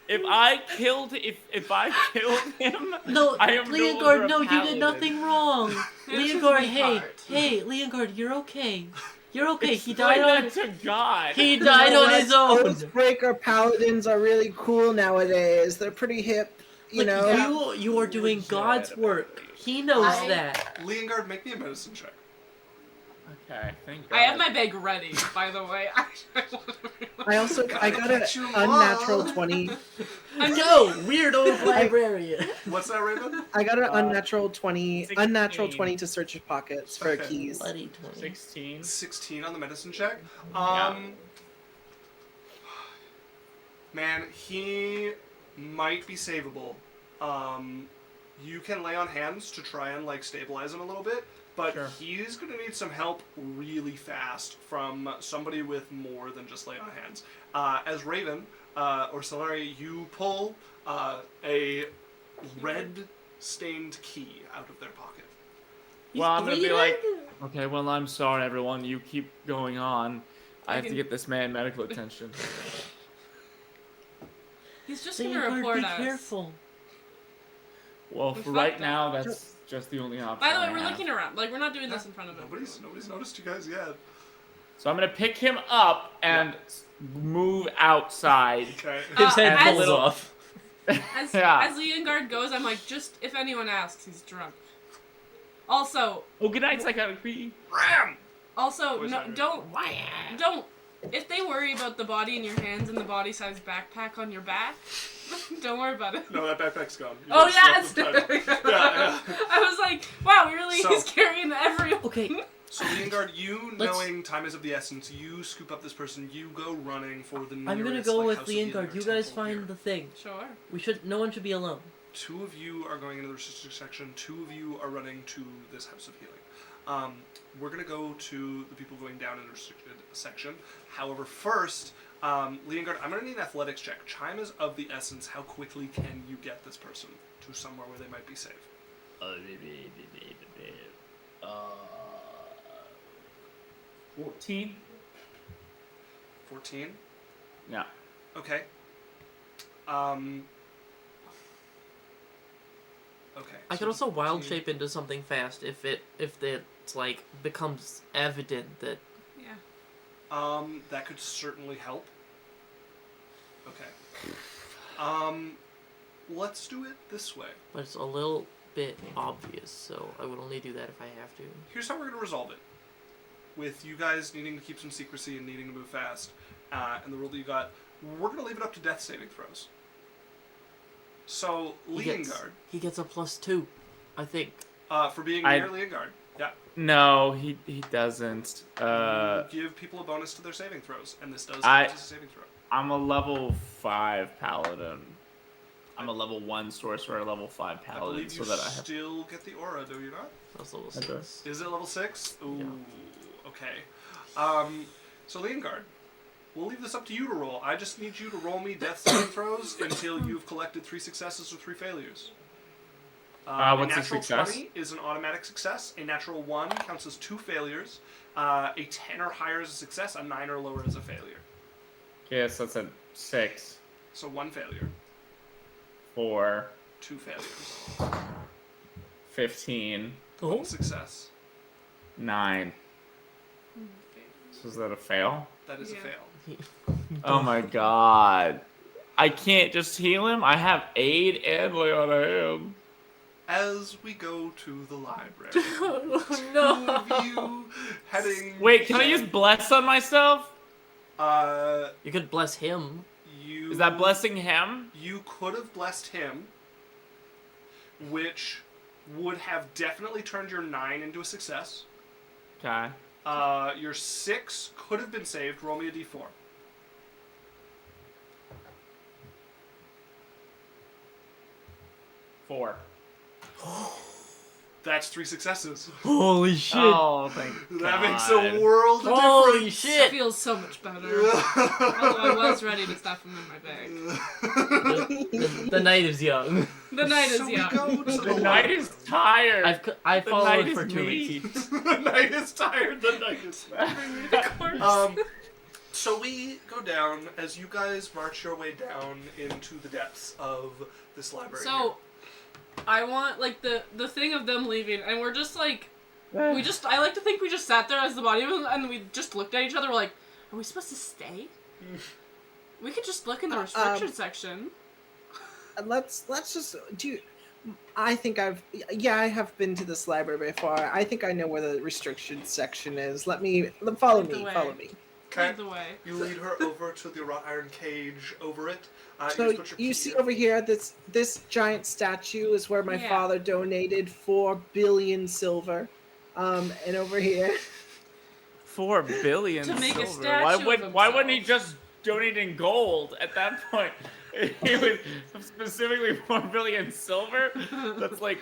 if I killed him, No, I am no Leongard, longer a no, you did paladin. nothing wrong. It's just Leongard, my hey, heart. hey, Leongard, you're okay. You're okay. He Explain died on. that to God. He died on his own. Oathbreaker paladins are really cool nowadays. They're pretty hip. you know. You are doing God's work. He knows that. Leongard, make me a medicine check. Okay, thank God. I have my bag ready, by the way. I got an unnatural 20. Go, weird old librarian. What's that, Raven? I got an unnatural 20. 16. Unnatural 20 to search his pockets for Okay. keys. Bloody 20. 16. 16 on the medicine check. Man, he might be savable. You can lay on hands to try and like stabilize him a little bit, but Sure. he's gonna need some help really fast from somebody with more than just lay on hands. As Raven or Solari, you pull a red stained key out of their pocket. Well, I'm gonna be like, okay, well, I'm sorry, everyone. You keep going on. I have to get this man medical attention. He's just gonna report be us. careful. Well, for right now, that's just the only option. By the way, I we're have. looking around. Like, we're not doing this in front of him. Nobody's noticed you guys yet. So I'm gonna pick him up and move outside. Okay. His head as- pulls off. As Yeah. Leongard goes, I'm like, just if anyone asks, he's drunk. Also, Oh, good night, psychiatry. Ram! also, Voice no, actor. don't. If they worry about the body in your hands and the body-sized backpack on your back, don't worry about it. No, that backpack's gone. You Oh just yeah, left it's the title. yeah. I was like, wow, really? So- He's carrying every. Okay, So, Leongard, you Let's- knowing time is of the essence, you scoop up this person, you go running for the nearest, I'm gonna go like, with House of Healing Leongard. or You guys temple find here. the thing. Sure. No one should be alone. 2 of you are going into the restricted section, 2 of you are running to this House of Healing. We're going to go to the people going down in the restricted section. However, first, Leongard, I'm going to need an athletics check. Time is of the essence. How quickly can you get this person to somewhere where they might be safe? 14. 14? Yeah. Okay. Okay. I so could also wild 14. shape into something fast if it's like becomes evident that. Yeah. That could certainly help. Okay. Let's do it this way. But it's a little bit obvious, so I would only do that if I have to. Here's how we're going to resolve it. With you guys needing to keep some secrecy and needing to move fast, and the rule that you got, we're going to leave it up to death saving throws. So, Leongard, He gets a +2, I think. for being near Leongard, yeah. No, he doesn't. You give people a bonus to their saving throws, and this does I- count as a saving throw. I'm a level 5 paladin. I'm a level 1 sorcerer, a level 5 I paladin, believe so you that I have. still get the aura, do you not? That's level Okay. 6. Is it level 6? Ooh, Yeah. okay. So Leongard, we'll leave this up to you to roll. I just need you to roll me death saving throws until you've collected 3 successes or 3 failures. What's a a natural success? 20 is an automatic success. A natural 1 counts as 2 failures. A 10 or higher is a success. A 9 or lower is a failure. Yes, that's a 6. So 1 failure, 4. 2 failures, 15. 1 success. 9. So is that a fail? That is a Yeah. fail. Oh my god. I can't just heal him? I have aid and lay on him. As we go to the library, Oh, 2 of you heading. Wait, can I use bless on myself? You could bless him. You. Is that blessing him? You could have blessed him, which would have definitely turned your 9 into a success. Okay. Your 6 could have been saved. Roll me a d4. Four. That's 3 successes. Holy shit! Oh, thank God. That makes a world of Holy difference. It shit! feels so much better. Although I was ready to stuff him in my bag. The night is young. The night So is we young. go to The night is tired. I've The followed night for is 2 me. weeks. The night is tired. The night is tired. So we go down as you guys march your way down into the depths of this library. So, I want, like, the thing of them leaving, and we're just, like, I like to think we just sat there as the body was, and we just looked at each other, we're like, are we supposed to stay? We could just look in the restriction section. let's just do. I think I have been to this library before. I think I know where the restricted section is. Follow Lead the me. way. Follow me. Okay. Lead the way. You lead her over to the wrought iron cage over it. So just put your you key see here. over here, this giant statue is where my Yeah. father donated 4 billion silver, and over here. 4 billion To make a silver. statue of Why wouldn't he himself. just donate in gold at that point? He was specifically 4 billion silver. That's like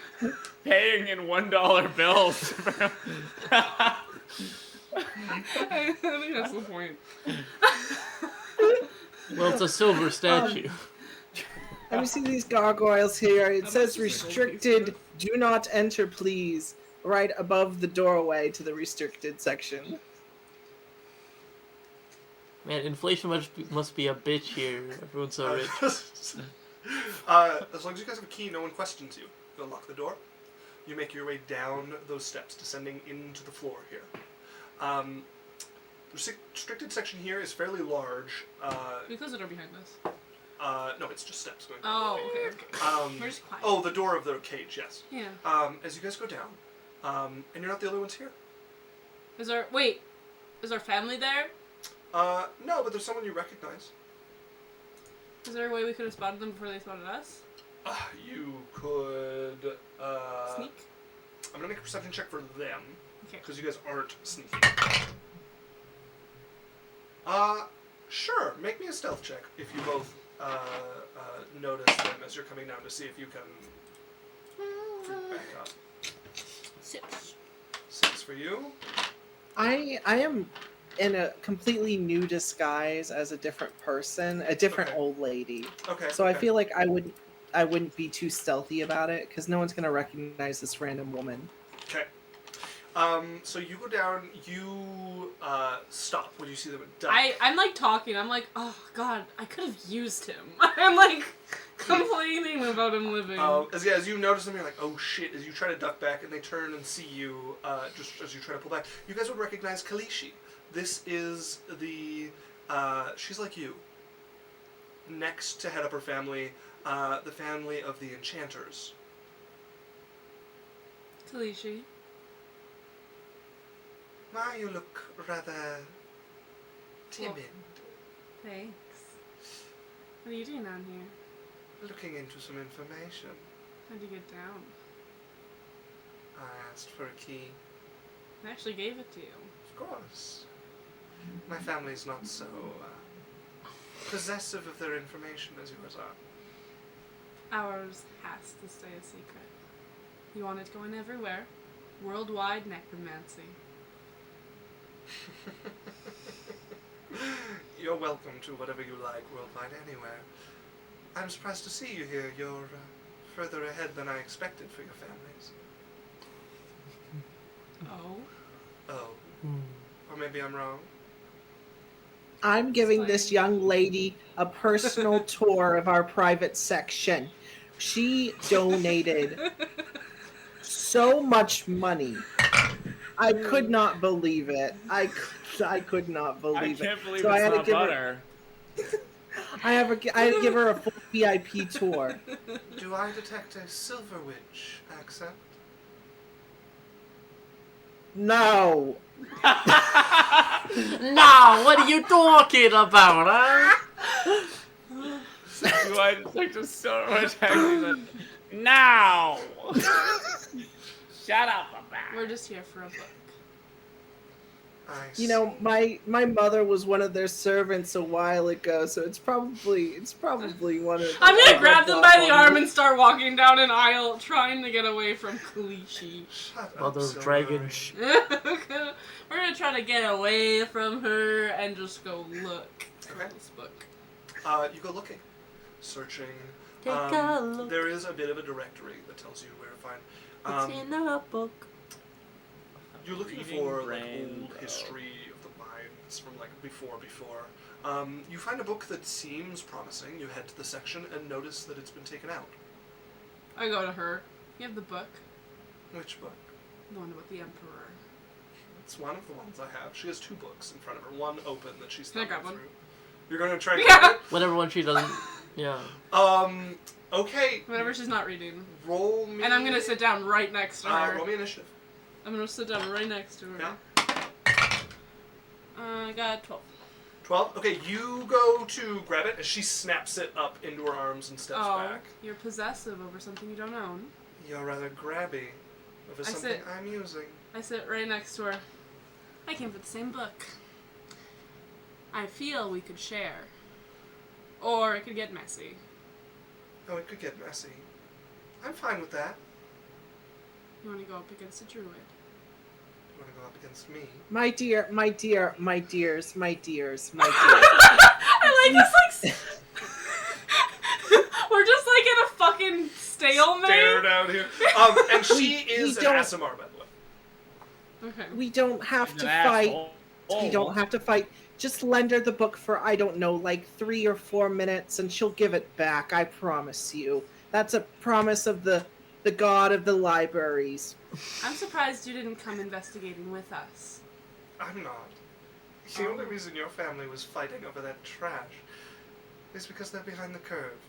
paying in $1 bills. I think that's the point. Well, it's a silver statue. Let me see these gargoyles here. It How says much is a gold piece restricted, worth? do not enter please, right above the doorway to the restricted section. Man, inflation must be a bitch here. Everyone's so rich. As long as you guys have a key, no one questions you. You unlock the door. You make your way down those steps, descending into the floor here. The restricted section here is fairly large. We close the door behind us. No, it's just steps going. Oh, okay. We're just quiet. Oh, the door of the cage, yes. Yeah. As you guys go down, and you're not the only ones here. Is our family there? No, but there's someone you recognize. Is there a way we could have spotted them before they spotted us? You could. Sneak? I'm gonna make a perception check for them. Okay. Because you guys aren't sneaky. Sure. Make me a stealth check if you both notice them as you're coming down to see if you can creep back up. 6. 6 for you. I am in a completely new disguise as a different person, a different Okay. old lady. Okay. So I okay. feel like I wouldn't be too stealthy about it because no one's gonna recognize this random woman. Okay. So you go down. You stop when you see them. I'm like talking. I'm like, oh god, I could have used him. I'm like complaining about him living. As you notice them, you're like, oh shit. As you try to duck back, and they turn and see you, just as you try to pull back, you guys would recognize Kalishi. This is the, she's like you. Next to head up her family, the family of the Enchanters. Kalishi. Why, you look rather timid. Thanks. What are you doing down here? Looking into some information. How'd you get down? I asked for a key. I actually gave it to you. Of course. My family's not so possessive of their information as yours are. Ours has to stay a secret. You want it going everywhere. Worldwide necromancy. You're welcome to whatever you like worldwide anywhere. I'm surprised to see you here. You're further ahead than I expected for your families. Oh? Oh. Or maybe I'm wrong. I'm giving this young lady a personal tour of our private section. She donated so much money. I could not believe it. I could not believe I can't believe So I it's had to not give her- butter. I had to give her a full VIP tour. Do I detect a Silver Witch accent? No. No, what are you talking about, huh? Do I detect a so much accent? Now! Shut up about We're just here for a book. I You know, see. my mother was one of their servants a while ago, so it's probably one of. I'm gonna grab them by the arm and start walking down an aisle, trying to get away from Kalishi. Shut up, Mother of Silver dragons. We're gonna try to get away from her and just go look Okay. at this book. You go looking, searching. Take a look. There is a bit of a directory that tells you where to find. It's in a book. You're looking Reading for like brain, old bro. history of the mines from like before. You find a book that seems promising. You head to the section and notice that it's been taken out. I go to her. You have the book, Which book? the one about the Emperor. It's one of the ones I have. She has 2 books in front of her. One open that she's Can I thumbing grab one? through. You're gonna try to Yeah. grab it? Whatever one she doesn't. Yeah. Okay. Whenever she's not reading. Roll me. And I'm gonna sit down right next to her. Roll me initiative. I'm gonna sit down right next to her. Yeah. I got 12. 12? Okay, you go to grab it, and she snaps it up into her arms and steps back. You're possessive over something you don't own. You're rather grabby over something I'm using. I sit right next to her. I came for the same book. I feel we could share. Or it could get messy. Oh, it could get messy. I'm fine with that. You want to go up against a druid? You want to go up against me? My dear, my dears, my dears, my dears. I like this, like... We're just like in a fucking stalemate. Stare down here. And she is an Asimar, by the way. Okay. We don't have to fight. We don't have to fight. Just lend her the book for, I don't know, like 3 or 4 minutes, and she'll give it back, I promise you. That's a promise of the god of the libraries. I'm surprised you didn't come investigating with us. I'm not. The only reason your family was fighting over that trash is because they're behind the curve.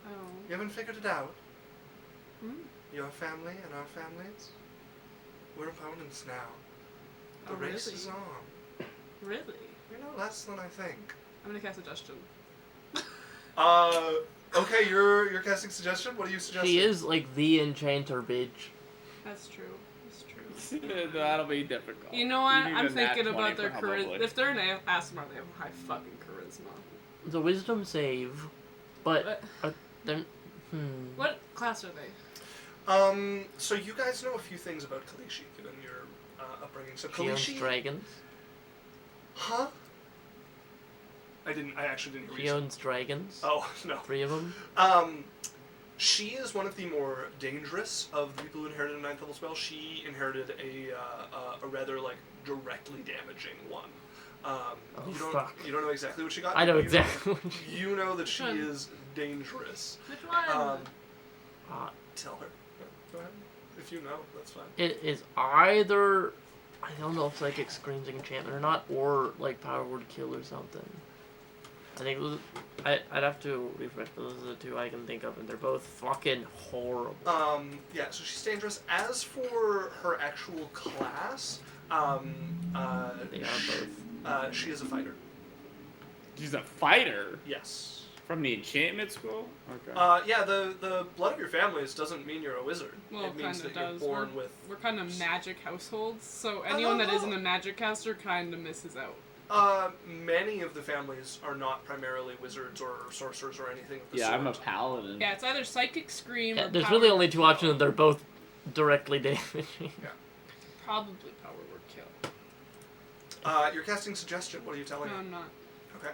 Oh. You haven't figured it out? Hmm? Your family and our families? We're opponents now. The race is on. Really? You're no less than I think. I'm gonna cast Suggestion. Okay, you're casting Suggestion? What are you suggesting? She is like the enchanter bitch. That's true. That's true. That'll be difficult. You know what? You need I'm a thinking nat about 20 their for charisma. probably. If they're an Asimar, they have high fucking charisma. It's a wisdom save, but they're... What class are they? So you guys know a few things about Kalishi, given your upbringing. So She owns Kalishi... dragons. Huh? I actually didn't hear She owns dragons. Oh, no. 3 of them. She is one of the more dangerous of the people who inherited a 9th level spell. She inherited a rather, like, directly damaging one. You don't know exactly what she got? I know exactly what You know that she is dangerous. Which one? Tell her. Go ahead. If you know, that's fine. It is either... I don't know if Psychic Scream's enchantment or not, or, like, Power Word Kill or something. I think it was... I'd have to refresh, but those are the 2 I can think of, and they're both fucking horrible. Yeah, so she's dangerous. As for her actual class, They are both. she is a fighter. She's a fighter? Yes. From the enchantment school? Okay. Yeah, the blood of your families doesn't mean you're a wizard. Well, it means that does. you're born with... We're kind of magic households, so anyone that isn't a magic caster kind of misses out. Many of the families are not primarily wizards or sorcerers or anything of the sort. Yeah, I'm a paladin. Yeah, it's either Psychic Scream or There's Power really only Word 2 Kill. options, and they're both directly damaging. Yeah. Probably Power Word Kill. You're casting Suggestion. What are you telling No, her? I'm not. Okay.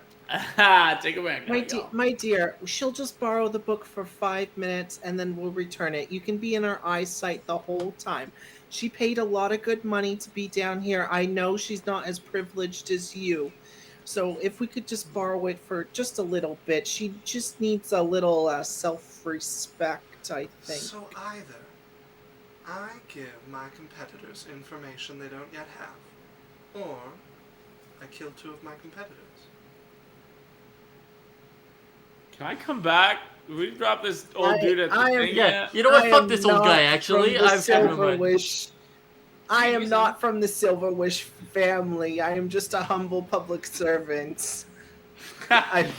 Take it back. My dear, she'll just borrow the book for 5 minutes and then we'll return it. You can be in her eyesight the whole time. She paid a lot of good money to be down here. I know she's not as privileged as you. So if we could just borrow it for just a little bit. She just needs a little self-respect, I think. So either I give my competitors information they don't yet have, or I kill 2 of my competitors. Can I come back? We drop this old dude at the thing Yeah, yet? you know what? I Fuck am this old not guy, actually. from the I've never Silver mind. Wish. I am not from the Silver Wish family. I am just a humble public servant. I've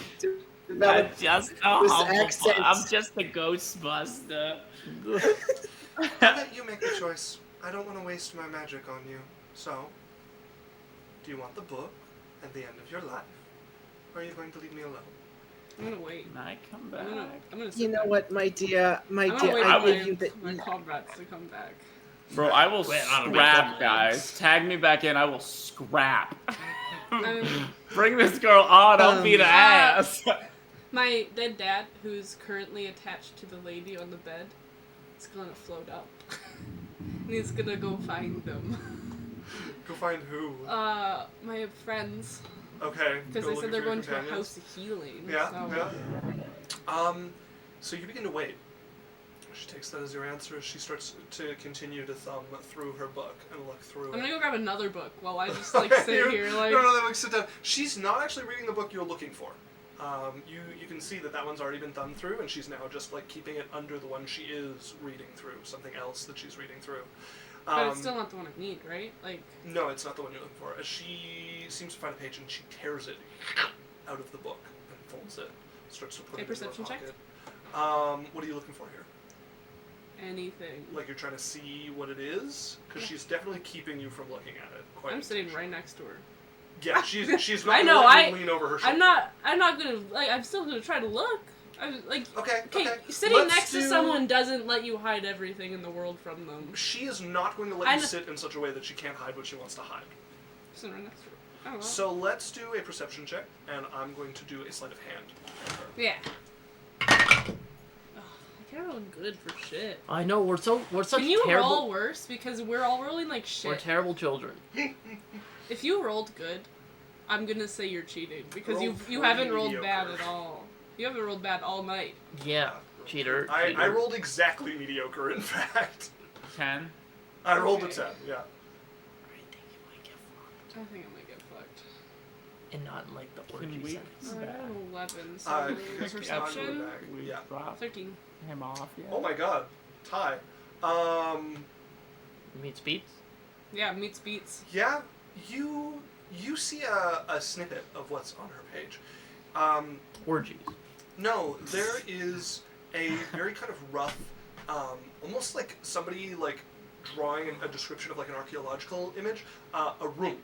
developed this accent. I'm just a Ghostbuster. I'll let you make the choice. I don't want to waste my magic on you. So, do you want the book at the end of your life? Or are you going to leave me alone? I'm gonna wait. Can I come back? I'm gonna sit You know back. what, my dear, I'm gonna wait I for give you that. my comrades to come back. Bro, I will Wait, I don't scrap, know. guys. Tag me back in, I will scrap. Um, Bring this girl on, I'll beat her ass. My dead dad, who's currently attached to the lady on the bed, is gonna float up. And he's gonna go find them. Go find who? My friends. Okay. Because go they said looking they're for your going to a companions. house of healing. Yeah, so. yeah. So you begin to wait. She takes that as your answer. She starts to continue to thumb through her book and look through I'm it. gonna go grab another book while I just like sit here like. No, sit down. She's not actually reading the book you're looking for. You can see that one's already been thumbed through, and she's now just like keeping it under the one she is reading through, something else that she's reading through. But it's still not the one I need, right? Like. No, it's not the one you're looking for. She seems to find a page and she tears it out of the book and folds it. Starts to put it in her perception check? pocket. What are you looking for here? Anything. Like you're trying to see what it is? Because she's definitely keeping you from looking at it. I'm sitting right next to her. Yeah, she's not I know, gonna lean over her shoulder. I'm not gonna, like, I'm still gonna try to look. I'm like, okay. Sitting next to someone doesn't let you hide everything in the world from them. She is not going to let you sit in such a way that she can't hide what she wants to hide. Sitting right next to her. I don't know. So let's do a perception check, and I'm going to do a sleight of hand. Yeah. I can't roll good for shit. I know, we're such Can you terrible... roll worse? Because we're all rolling like shit. We're terrible children. If you rolled good, I'm gonna say you're cheating. Because you pretty haven't rolled mediocre. bad at all. You haven't rolled bad all night. Yeah, cheater. I rolled exactly mediocre, in fact. 10. I rolled a 10, yeah. I think I might get fucked. And not in, like, the Can orgy we- sentence. I got an 11, so perception? Yeah. 13. Him off, yeah. Oh my god. Tie. Meets beats? Yeah, meets beats. Yeah, you see a snippet of what's on her page. Orgies. No, there is a very kind of rough, almost like somebody like drawing a description of like an archaeological image, a room.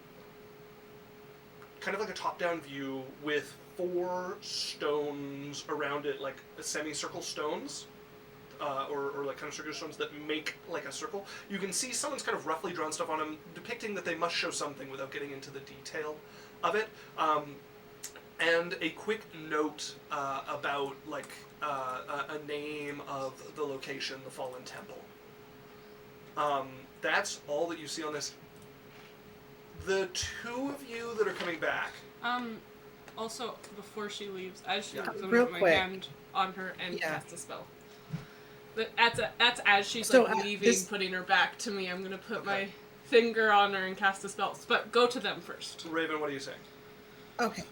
Kind of like a top-down view with 4 stones around it, like semicircle stones, or like kind of circular stones that make like a circle. You can see someone's kind of roughly drawn stuff on them, depicting that they must show something without getting into the detail of it. And a quick note about like a name of the location, the Fallen Temple. That's all that you see on this. The 2 of you that are coming back. Also, before she leaves, as she leaves, I'm Real gonna put my quick. hand on her and Yeah. cast a spell. But that's as she's So, like leaving, putting her back to me. I'm gonna put my finger on her and cast a spell. But go to them first. Raven, what are you saying? Okay.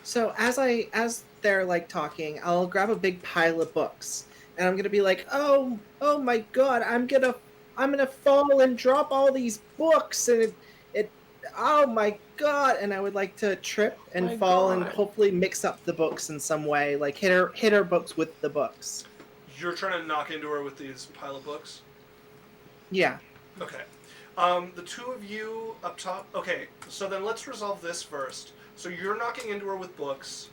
So as they're like talking, I'll grab a big pile of books, and I'm gonna be like, oh my god, I'm gonna fall and drop all these books, and it oh my god, and I would like to trip and fall and hopefully mix up the books in some way, like hit her books with the books. You're trying to knock into her with these pile of books? Yeah. Okay. The 2 of you up top. Okay, so then let's resolve this first. So you're knocking into her with books.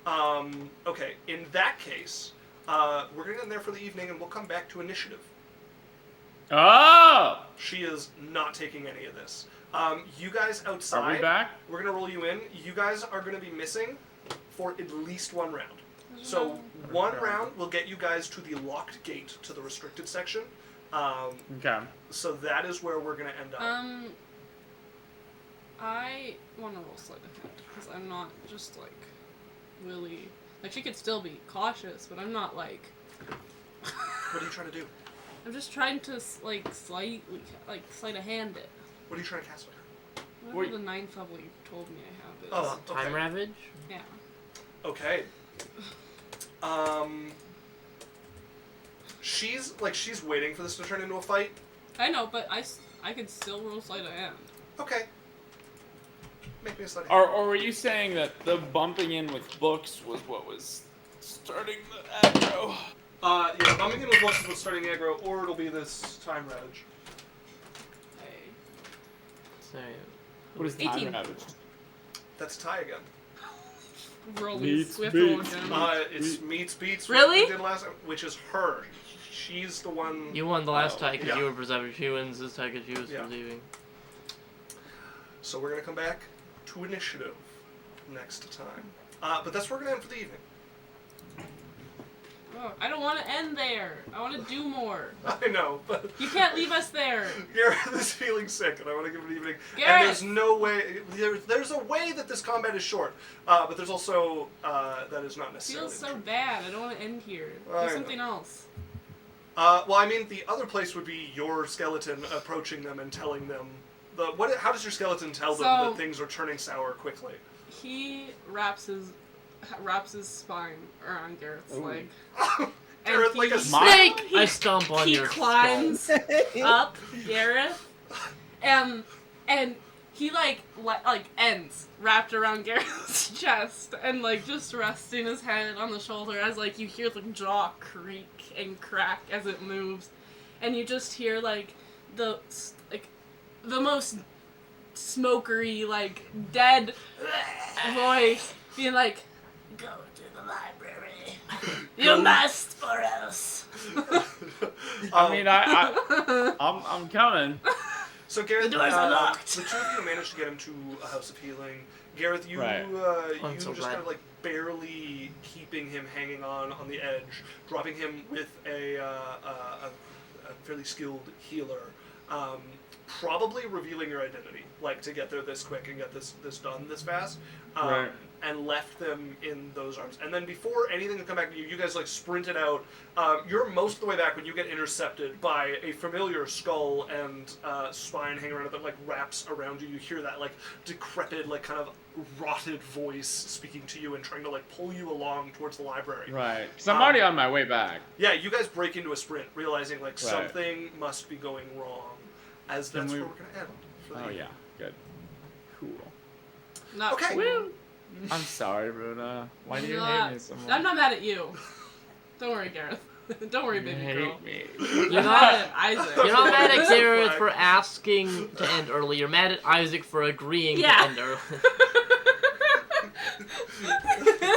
Okay, in that case, we're going to end there for the evening and we'll come back to initiative. Oh! She is not taking any of this. You guys outside. Are we back? We're going to roll you in. You guys are going to be missing for at least 1 round. So 1 round will get you guys to the locked gate to the restricted section. Okay. So that is where we're going to end up. I want to roll sleight of hand because I'm not just like really like she could still be cautious, but I'm not like. What are you trying to do? I'm just trying to like sleight of hand it. What are you trying to cast with her? Whatever the 9th level you told me I have is. Oh, okay. Time Ravage? Yeah. Okay. She's waiting for this to turn into a fight. I know, but I could still roll sleight of hand. Okay. Make me a sleight of hand. Or were you saying that the bumping in with books was what was starting the aggro? Yeah, bumping in with books is what's starting the aggro, or it'll be this time ravage. Sorry. What is 18. time ravage? That's a tie again. Rolling. Meets We have to roll beats. again. It's meets beats. Really? We did last time, which is her. She's the one. You won the last tie because yeah. you were perceptive. She wins this tie because she was Yeah. perceiving. So we're gonna come back to initiative next time. But that's where we're gonna end for the evening. Oh, I don't want to end there. I want to do more. I know, but You can't leave us there. Gareth is feeling sick, and I want to give it an evening. Gareth! And there's no way. There's a way that this combat is short, but there's also that is not It necessarily. feels so bad. I don't want to end here. I Do know. something else. Well, I mean, the other place would be your skeleton approaching them and telling them How does your skeleton tell them So- that things are turning sour quickly? He wraps his wraps his spine around Garrett's Ooh. leg. Gareth, like a snake! I stomp on he your climbs up Gareth, and he like ends wrapped around Gareth's chest and like just resting his head on the shoulder as like you hear the jaw creak and crack as it moves, and you just hear like the most smokery like dead voice being like, "Go to the library. You must, or else." I mean, I'm coming. So Gareth, The doors are locked. The two of you managed to get him to a house of healing. Gareth, you Right. I'm you so just glad. kind of like barely keeping him hanging on the edge, dropping him with a fairly skilled healer. Probably revealing your identity, like to get there this quick and get this done this fast, Right. and left them in those arms. And then before anything could come back to you, you guys like sprinted out. You're most of the way back when you get intercepted by a familiar skull and spine hanging around it that like wraps around you. You hear that like decrepit, like kind of rotted voice speaking to you and trying to like pull you along towards the library. Right. Because I'm already on my way back. Yeah, you guys break into a sprint, realizing like Right. something must be going wrong. As that's where we're gonna end. For the Oh evening. yeah, good. Cool. Not Okay. cool. I'm sorry, Runa. Why do you Not- hate me so much? I'm not mad at you. Don't worry, Gareth. Don't worry, You baby hate girl. me. You're You're mad not. at Isaac. You're not mad at Gareth Flag. for asking to end early. You're mad at Isaac for agreeing Yeah. to end early.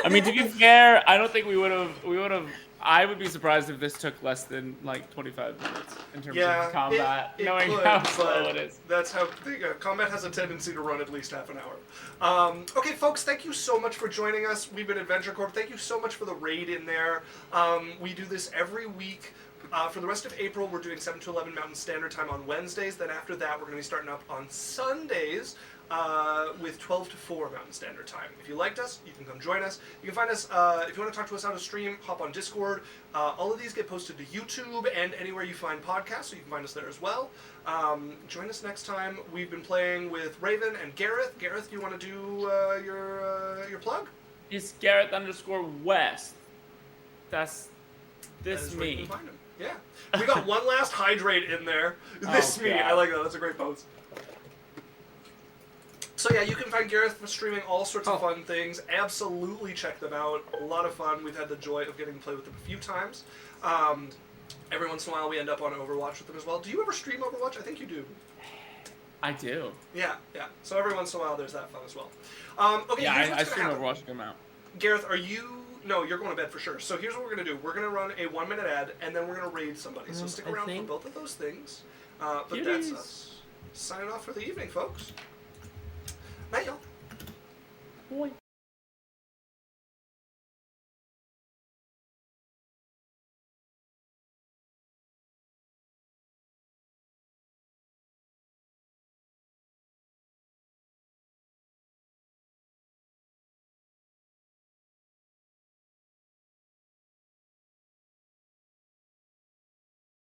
I mean, to be fair, I don't think we would have. I would be surprised if this took less than like 25 minutes in terms Yeah, of combat, it knowing could, how slow but it is. That's how combat has a tendency to run at least half an hour. Okay, folks, thank you so much for joining us. We've been Adventure Corp. Thank you so much for the raid in there. We do this every week. For the rest of April, we're doing 7 to 11 Mountain Standard Time on Wednesdays. Then after that, we're going to be starting up on Sundays with 12 to 4 Mountain Standard Time. If you liked us, you can come join us. You can find us, if you want to talk to us out of stream, hop on Discord. All of these get posted to YouTube and anywhere you find podcasts, so you can find us there as well. Join us next time. We've been playing with Raven and Gareth. Gareth, do you want to do your plug? It's Gareth_West. That's That this is where you me. can find him. Yeah. We got one last hydrate in there. This Oh, me. God. I like that. That's a great pose. So yeah, you can find Gareth streaming all sorts of fun things. Absolutely check them out. A lot of fun. We've had the joy of getting to play with them a few times. Every once in a while we end up on Overwatch with them as well. Do you ever stream Overwatch? I think you do. I do. Yeah. So every once in a while there's that fun as well. Okay, Yeah, here's I what's stream gonna happen. Overwatch to come out. Gareth, are you... No, you're going to bed for sure. So here's what we're going to do. We're going to run a 1-minute ad, and then we're going to raid somebody. So stick I around for think- both of those things. But Cuties. that's us. Signing off for the evening, folks. Night, y'all. Boy.